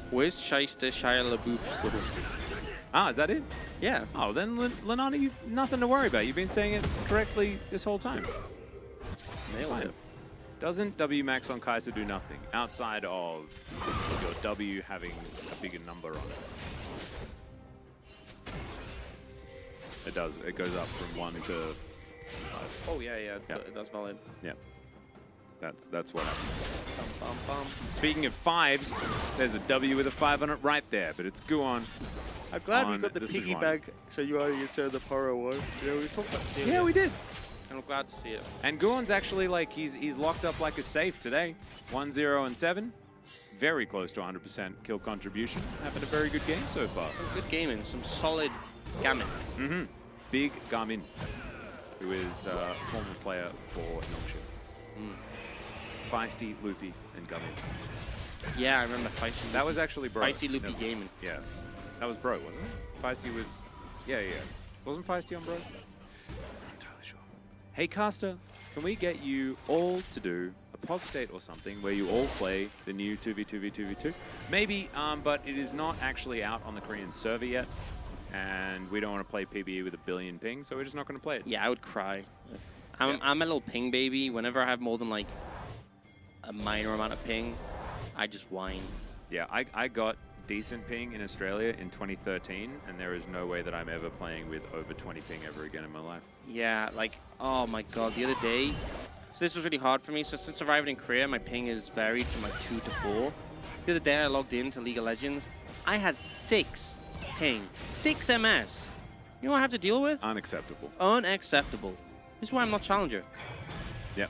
Where's Shire LaBeouf sauce? Ah, is that it? Yeah. Oh, then Lenana, you've nothing to worry about. You've been saying it correctly this whole time. Nailed it. Doesn't W max on Kai'Sa do nothing outside of your W having a bigger number on it? It does. It goes up from 1 to 5. Oh, yeah. That's valid. Yeah. That's what happens. Bum, bum, bum. Speaking of 5s, there's a W with a 5 on it right there, but it's Guon. I'm glad we on got the the piggy Sijuan. bag, so you already said the Paro one. Yeah, we talked about seeing Yeah, it. we did. And I'm glad to see it. And Guon's actually like, he's locked up like a safe today. 1, 0, and 7. Very close to 100% kill contribution. Having a very good game so far. Some good gaming, some solid gammon. Mm-hmm. Big Garmin, who is a former player for Yorkshire. Feisty, Loopy, and Garmin. Yeah, I remember Feisty. That was actually Bro. Feisty Loopy gaming. Yeah. That was Bro, wasn't it? Feisty was... Yeah. Wasn't Feisty on Bro? I'm not entirely sure. Hey, Caster, can we get you all to do a POG state or something where you all play the new 2v2v2v2? Maybe, but it is not actually out on the Korean server yet. And we don't want to play PBE with a billion ping, so we're just not going to play it. Yeah, I would cry. I'm a little ping baby. Whenever I have more than like a minor amount of ping, I just whine. Yeah, I got decent ping in Australia in 2013, and there is no way that I'm ever playing with over 20 ping ever again in my life. Yeah, like, oh my god, the other day, so this was really hard for me. So since arriving in Korea, my ping is varied from like 2 to 4. The other day I logged into League of Legends, I had 6 ping, 6 MS. You know what I have to deal with? Unacceptable. Unacceptable. This is why I'm not Challenger. Yep.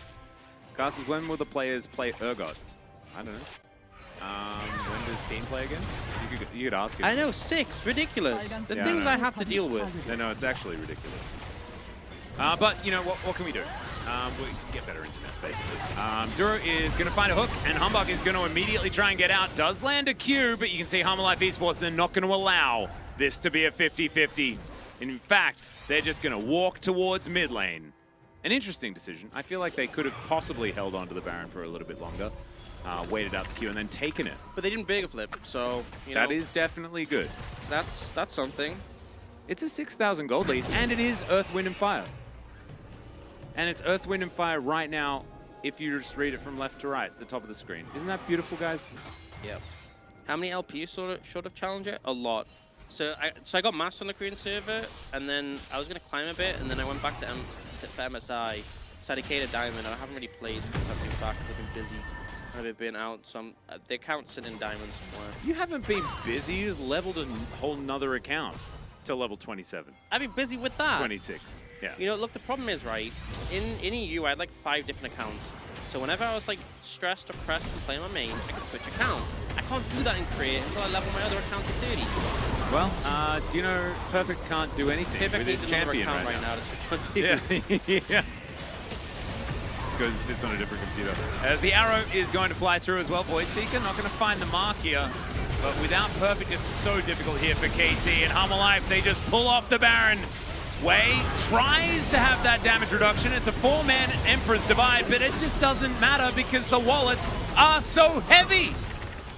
Casters, when will the players play Urgot? I don't know. When does Keen play again? You could ask him. I know, 6, ridiculous. The Yeah, things I I know. have to deal with. No, it's actually ridiculous. But, you know, what can we do? We can get better internet, basically. Duro is going to find a hook, and Humbug is going to immediately try and get out. Does land a Q, but you can see Humble Life Esports, they're not going to allow this to be a 50-50. In fact, they're just going to walk towards mid lane. An interesting decision. I feel like they could have possibly held on to the Baron for a little bit longer, waited out the Q, and then taken it. But they didn't big flip, so, you know. That is definitely good. That's something. It's a 6,000 gold lead, and it is Earth, Wind, and Fire. And it's Earth, Wind, and Fire right now, if you just read it from left to right, the top of the screen. Isn't that beautiful, guys? Yep. How many LPs short of Challenger? A lot. So I got masked on the Korean server, and then I was going to climb a bit, and then I went back to MSI. So I dedicated Diamond, and I haven't really played since I've been back because I've been busy. I've been out. The account's sitting in Diamond somewhere. You haven't been busy. You just leveled a whole nother account to level 27. I've been busy with that. 26. Yeah. You know, look, the problem is, right, in EU, I had like 5 different accounts. So whenever I was like stressed or pressed and playing my main, I could switch account. I can't do that in Korea until I level my other account to 30. Well, do you know Perfect can't do anything Perfect with needs his another champion account right now. to switch on to. Yeah. Yeah. Just goes and sits on a different computer. As the arrow is going to fly through as well, Voidseeker not going to find the mark here. But without Perfect, it's so difficult here for KT. And Humble Life, they just pull off the Baron. Wei tries to have that damage reduction. It's a 4-man Emperor's Divide, but it just doesn't matter because the wallets are so heavy.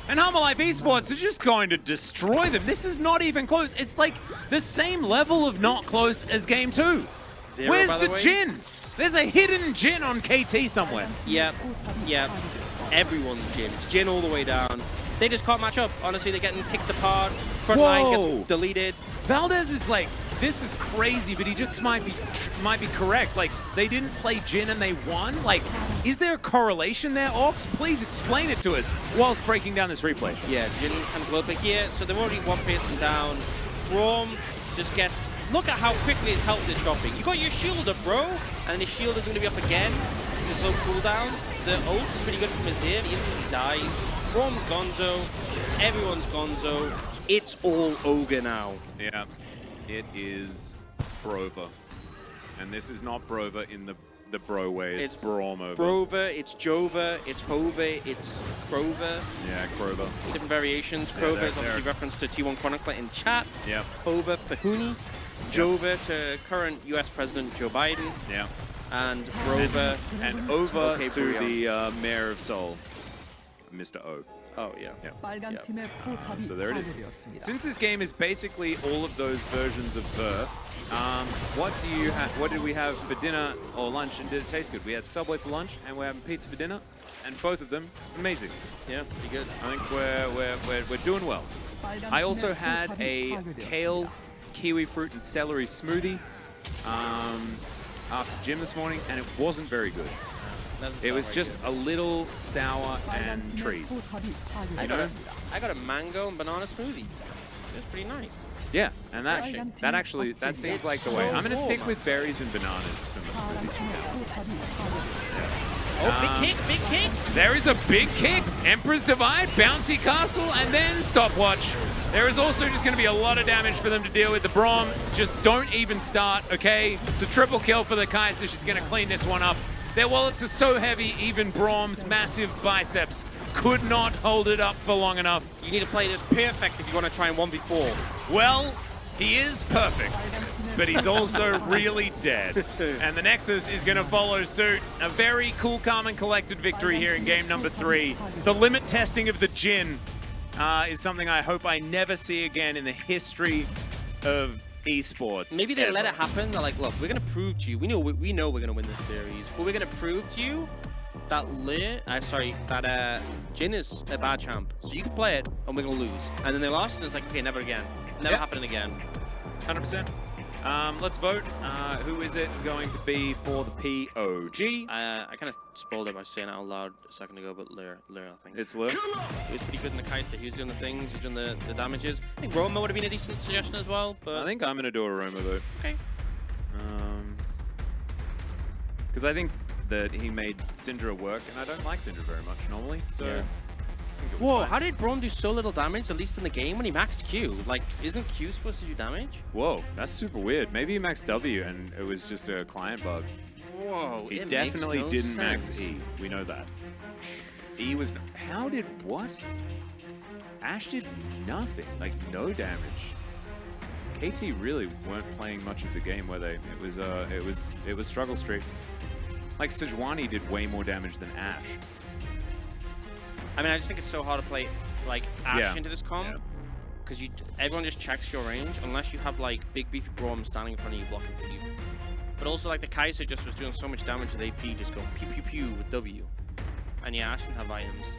And Humble Life Esports are just going to destroy them. This is not even close. It's like the same level of not close as Game 2. Zero, Where's by the way. Jin? There's a hidden Jin on KT somewhere. Yep. Everyone's Jin. It's Jin all the way down. They just can't match up. Honestly, they're getting picked apart. Front line Whoa. gets deleted. Valdez is like, this is crazy, but he just might be correct. Like, they didn't play Jin and they won? Like, is there a correlation there, Orcs? Please explain it to us whilst breaking down this replay. Yeah, Jin kind of glowed. But here, so they're already one person down. Braum just gets... Look at how quickly his health is dropping. You got your shield up, bro. And then his shield is going to be up again. There's low cooldown. The ult is pretty good from Azir. He instantly dies. Braum's gonzo. Everyone's gonzo. It's all Ogre now. Yeah, it is Brover. And this is not Brover in the bro way, it's Braum over. Brover, it's Jova, it's Hove, it's Crover. Yeah, Krover. Different variations. Yeah, Crover they're- is obviously they're- reference to T1 Chronicler in chat. Yep. Hove, Fahuni. Jova to current US President Joe Biden. Yeah. And Rover. And over Okay, to the mayor of Seoul, Mr. O. Oh, yeah. So there it is. Since this game is basically all of those versions of Burr, what did we have for dinner or lunch, and did it taste good? We had Subway for lunch, and we're having pizza for dinner, and both of them amazing. Yeah, pretty good. I think we're doing well. I also had a kale, kiwi fruit, and celery smoothie after gym this morning, and it wasn't very good. It was just a little sour and trees. I got a mango and banana smoothie. It was pretty nice. Yeah, and that seems like the way. I'm gonna stick with berries and bananas for my smoothies from now. Oh, big kick! There is a big kick. Emperor's Divide, bouncy castle, and then stopwatch. There is also just going to be a lot of damage for them to deal with. The Braum just don't even start, okay? It's a triple kill for the Kaiser. She's going to clean this one up. Their wallets are so heavy, even Braum's massive biceps could not hold it up for long enough. You need to play this perfect if you want to try and 1v4. Well, he is perfect, but he's also really dead. And the Nexus is going to follow suit. A very cool, calm, and collected victory here in game number 3. The limit testing of the Jin is something I hope I never see again in the history of esports. Maybe they let it happen. They're like, look, we're going to prove to you. We know we're going to win this series, but we're going to prove to you that Jin is a bad champ. So you can play it, and we're going to lose. And then they lost, and it's like, okay, never again. Never happening again. 100%. Let's vote. Who is it going to be for the POG? I kind of spoiled it by saying it out loud a second ago, but Lear, I think. It's Lear. He was pretty good in the Kaiser. He was doing the things, he was doing the damages. I think Roma would have been a decent suggestion as well, but... I think I'm going to do a Roma vote. Okay. Because I think that he made Syndra work, and I don't like Syndra very much normally, so... Yeah. Whoa, how did Braum do so little damage, at least in the game, when he maxed Q? Like, isn't Q supposed to do damage? Whoa, that's super weird. Maybe he maxed W and it was just a client bug. Whoa, he definitely didn't max E. We know that. E was... How did... What? Ash did nothing. Like, no damage. KT really weren't playing much of the game, were they? It was struggle streak. Like, Sejuani did way more damage than Ash. I mean, I just think it's so hard to play like Ash into this comp because everyone just checks your range unless you have like big beefy Braum standing in front of you blocking for you. But also like the Kaiser just was doing so much damage with AP, just going pew pew pew with W. And yeah, Ash didn't have items.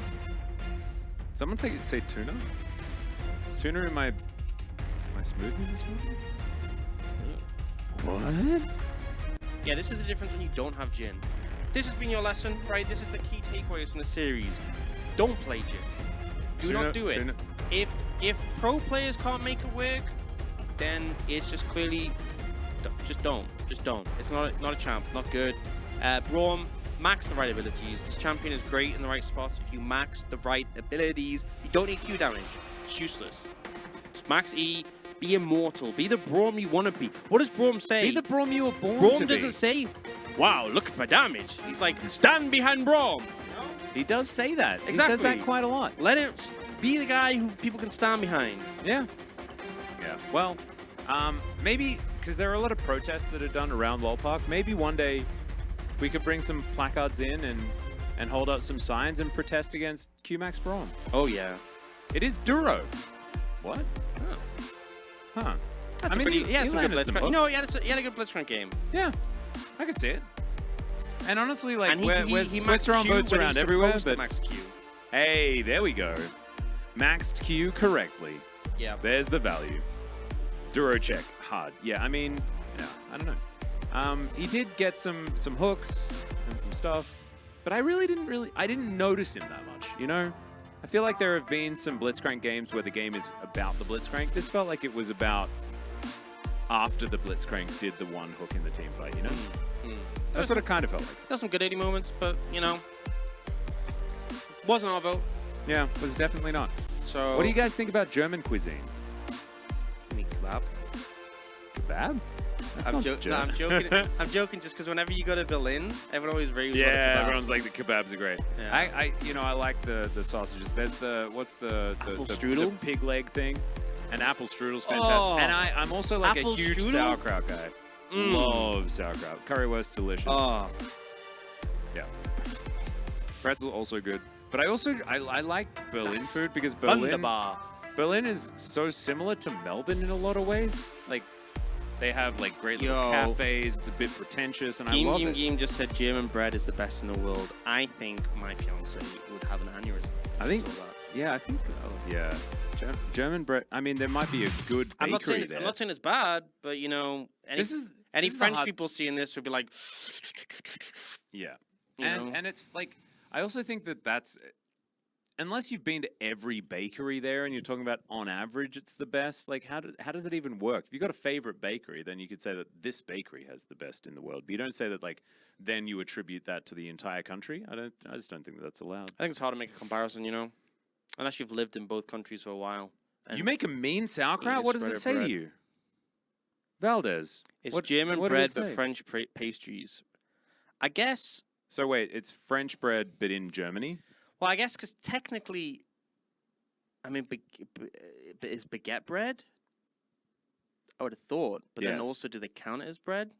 Someone say Tuna? Tuna in my smoothie this morning? What? Yeah, this is the difference when you don't have Jin. This has been your lesson, right? This is the key takeaways from the series. Don't play Jin. Do not do it. If pro players can't make it work, then it's just clearly just don't. It's not a champ, not good. Braum, max the right abilities. This champion is great in the right spots. If you max the right abilities, you don't need Q damage. It's useless. Just max E. Be immortal. Be the Braum you want to be. What does Braum say? Be the Braum you were born to Braum be. doesn't say, wow, look at my damage. He's like, stand behind Braum. He does say that. Exactly. He says that quite a lot. Let him be the guy who people can stand behind. Yeah. Yeah. Well, maybe because there are a lot of protests that are done around LoL Park. Maybe one day we could bring some placards in and hold up some signs and protest against QMax Braum. Oh yeah. It is Duro. What? Huh. That's some good Blitzcrank. You know, he had a good Blitzcrank game. Yeah, I could see it. And honestly, like, and he we're throwing votes around everywhere, but max Q. Hey, there we go. Maxed Q correctly. Yeah. There's the value. Duro check, hard. Yeah, I mean, yeah, I don't know. He did get some hooks and some stuff, but I didn't notice him that much, you know? I feel like there have been some Blitzcrank games where the game is about the Blitzcrank. This felt like it was about after the Blitzcrank did the one hook in the team fight, you know? That's what it kind of felt like. There's some good 80 moments, but, you know, wasn't our vote. Yeah, was definitely not. So, what do you guys think about German cuisine? I mean, kebab. Kebab? That's I'm not joking. No, I'm joking. I'm joking just because whenever you go to Berlin, everyone always raves about yeah, kebabs. everyone's like the kebabs are great. Yeah. I like the sausages. There's the what's the Apple strudel? the pig leg thing. And apple strudel's fantastic. Oh. And I'm also like a Apple huge strudel? sauerkraut guy. Love sauerkraut. Currywurst, delicious. Oh. Yeah. Pretzel also good. But I like Berlin That's food because Berlin Wunderbar. Berlin is so similar to Melbourne in a lot of ways. Like they have like great little cafes. It's a bit pretentious, and I love it. Game just said German bread is the best in the world. I think my fiance would have an aneurysm. I think, yeah, I think, yeah. German bread. I mean, there might be a good bakery there. I'm not saying it's bad, but you know, any French people seeing this would be like, yeah. And it's like, I also think that's, unless you've been to every bakery there and you're talking about on average it's the best, like how does it even work? If you've got a favorite bakery, then you could say that this bakery has the best in the world. But you don't say that like then you attribute that to the entire country. I just don't think that's allowed. I think it's hard to make a comparison, you know, unless you've lived in both countries for a while. You make a mean sauerkraut? What does it say to you? Valdez. It's German bread but French pastries. I guess. So wait, it's French bread but in Germany? Well, I guess because technically, I mean, is baguette bread? I would have thought, but then also, do they count it as bread?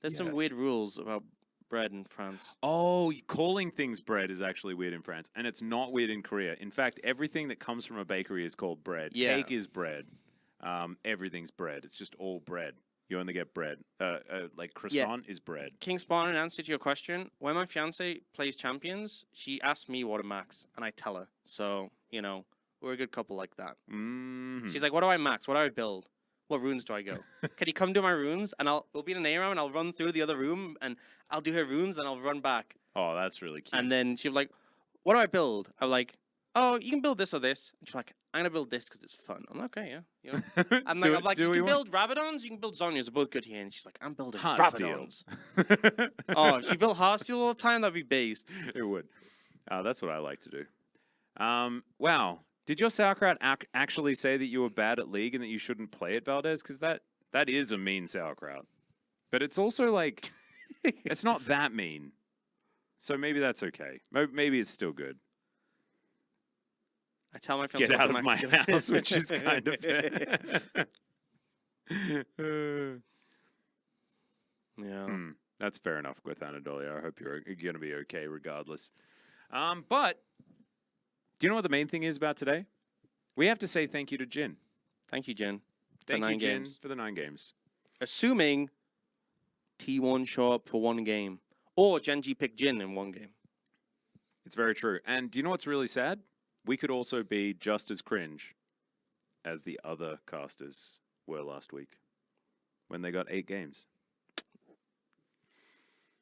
There's some weird rules about bread in France. Oh, calling things bread is actually weird in France, and it's not weird in Korea. In fact, everything that comes from a bakery is called bread. Yeah. Cake is bread. Everything's bread. It's just all bread. You only get bread. Like croissant is bread. King Spawn, in answer to your question, when my fiance plays Champions, she asks me what I max, and I tell her. So, you know, we're a good couple like that. Mm-hmm. She's like, what do I max? What do I build? What runes do I go? Can you come do my runes? And we'll be in an A round, and I'll run through the other room, and I'll do her runes, and I'll run back. Oh, that's really cute. And then she'll be like, what do I build? I'm like, oh, you can build this or this. And she's like, I'm going to build this because it's fun. I'm like, okay, yeah. You know? I'm like, you can build Rabadons, you can build Zonyas. They're both good here. And she's like, I'm building Rabadons. Oh, if she built Heartsteel all the time, that'd be based. It would. That's what I like to do. Wow. Did your sauerkraut actually say that you were bad at League and that you shouldn't play it, Valdez? Because that is a mean sauerkraut. But it's also like, it's not that mean. So maybe that's okay. Maybe it's still good. I tell my fiance get out of my house, which is kind of yeah. That's fair enough with Anadolia. I hope you're going to be okay regardless. But do you know what the main thing is about today? We have to say thank you to Jin. Thank you, Jin. Thank you, Jin, for the 9 games. Assuming T1 show up for 1 game, or Gen.G pick Jin in 1 game. It's very true. And do you know what's really sad? We could also be just as cringe as the other casters were last week when they got 8 games.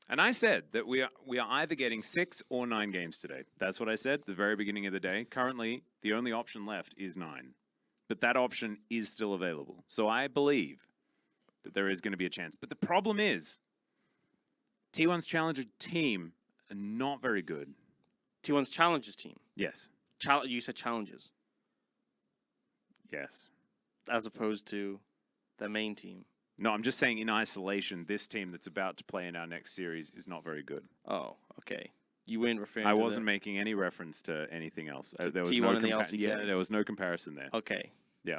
And I said that we are either getting 6 or 9 games today. That's what I said at the very beginning of the day. Currently, the only option left is 9. But that option is still available. So I believe that there is going to be a chance. But the problem is, T1's Challenger team are not very good. T1's Challengers team? Yes. You said Challengers? Yes. As opposed to the main team? No, I'm just saying in isolation, this team that's about to play in our next series is not very good. Oh, okay. You weren't referring I wasn't making any reference to anything else. There was T1 and the LCK? Yeah, there was no comparison there. Okay. Yeah.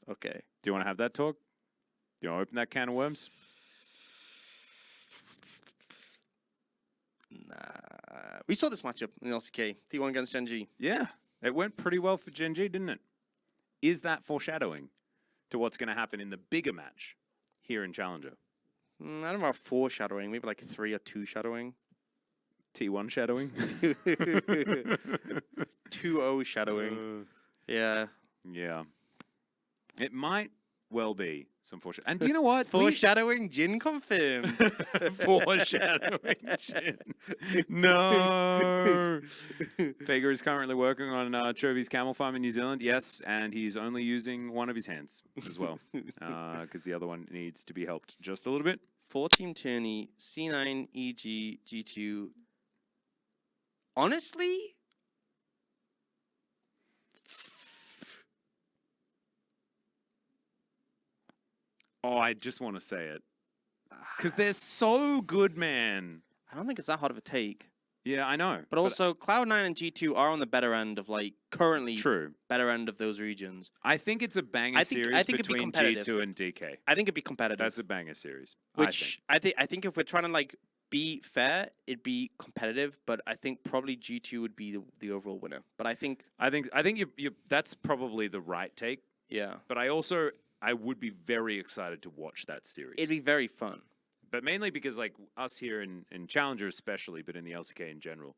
Okay. Do you want to have that talk? Do you want to open that can of worms? Nah. We saw this matchup in the LCK. T1 against Gen.G. Yeah. It went pretty well for Gen.G, didn't it? Is that foreshadowing to what's going to happen in the bigger match here in Challenger? I don't know about foreshadowing. Maybe like 3 or 2 shadowing. T1 shadowing? 2-0 shadowing. Yeah. Yeah. It might well be some foreshadowing. And do you know what? Foreshadowing Jin confirmed. Foreshadowing Jin. No. Fager is currently working on Chovi's camel farm in New Zealand. Yes, and he's only using one of his hands as well. Because the other one needs to be helped just a little bit. 4-team tourney, C9, EG, G2. Honestly, oh, I just want to say it. Because they're so good, man. I don't think it's that hard of a take. Yeah, I know. But also, Cloud9 and G2 are on the better end of like currently True. better end of those regions. I think it's a banger series I think it'd be between competitive. G2 and DK. I think it'd be competitive. That's a banger series. Which I think if we're trying to like be fair, it'd be competitive. But I think probably G2 would be the overall winner. But I think you that's probably the right take. Yeah. But I would be very excited to watch that series. It'd be very fun. But mainly because like us here in Challenger especially, but in the LCK in general,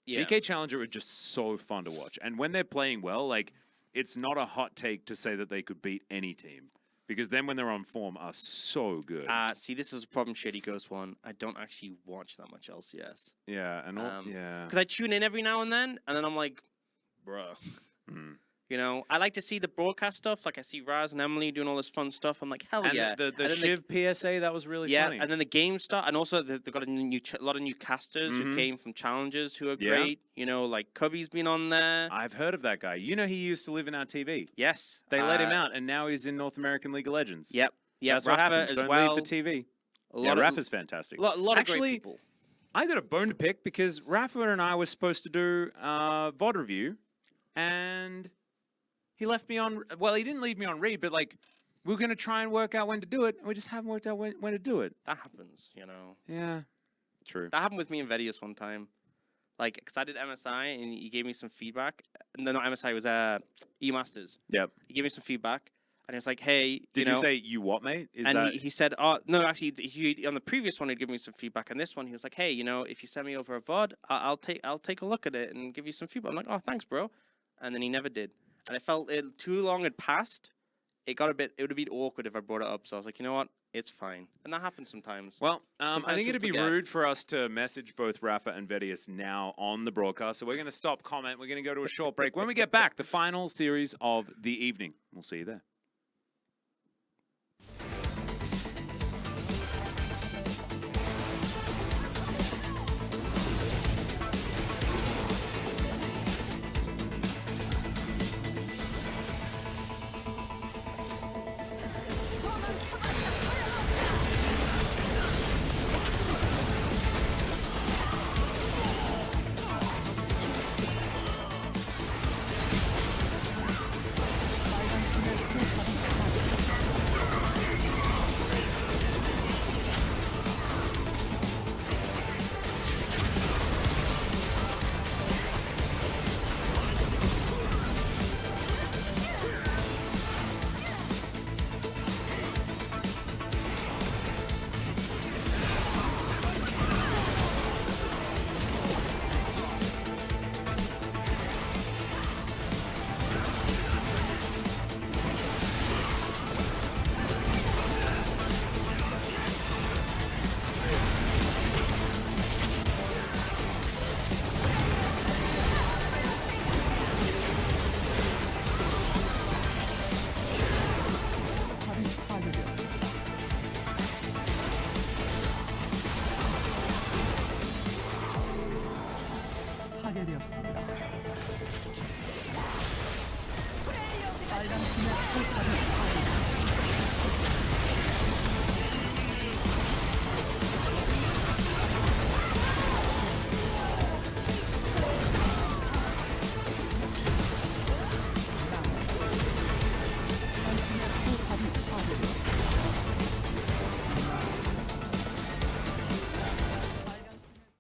Yeah. DK Challenger are just so fun to watch. And when they're playing well, like it's not a hot take to say that they could beat any team. Because then when they're on form are so good. See, this is a problem, Shady Ghost One. I don't actually watch that much LCS. Yeah, and yeah. Because I tune in every now and then I'm like, bruh. You know, I like to see the broadcast stuff. Like I see Raz and Emily doing all this fun stuff. I'm like, hell yeah. The Shiv PSA, that was really funny. Yeah, and then the game start, and also they've got a lot of new casters who came from Challengers who are great. You know, like Cubby's been on there. I've heard of that guy. You know, he used to live in our TV. Yes. They let him out, and now he's in North American League of Legends. Yep. Yeah, that's what happens. Don't leave the TV. Rafa's fantastic. A lot of great people. I got a bone to pick because Rafa and I were supposed to do VOD review, and he left me on. Well, he didn't leave me on read, but like we were gonna try and work out when to do it, and we just haven't worked out when to do it. That happens, you know. Yeah, true. That happened with me and Vedius one time. Like, because I did MSI and he gave me some feedback. No, not MSI, it was E-Masters. Yep. He gave me some feedback, and it's like, hey, did you say you what, mate? He said, oh no, actually, he on the previous one he'd give me some feedback, and this one he was like, hey, you know, if you send me over a VOD, I'll take a look at it and give you some feedback. I'm like, oh, thanks, bro. And then he never did. And I felt too long had passed. It would have been awkward if I brought it up. So I was like, you know what? It's fine. And that happens sometimes. Well, I think it'd be rude for us to message both Rafa and Vedius now on the broadcast. So we're going to stop comment. We're going to go to a short break. When we get back, the final series of the evening. We'll see you there. 파괴되었습니다. 빨간 팀의 포탑이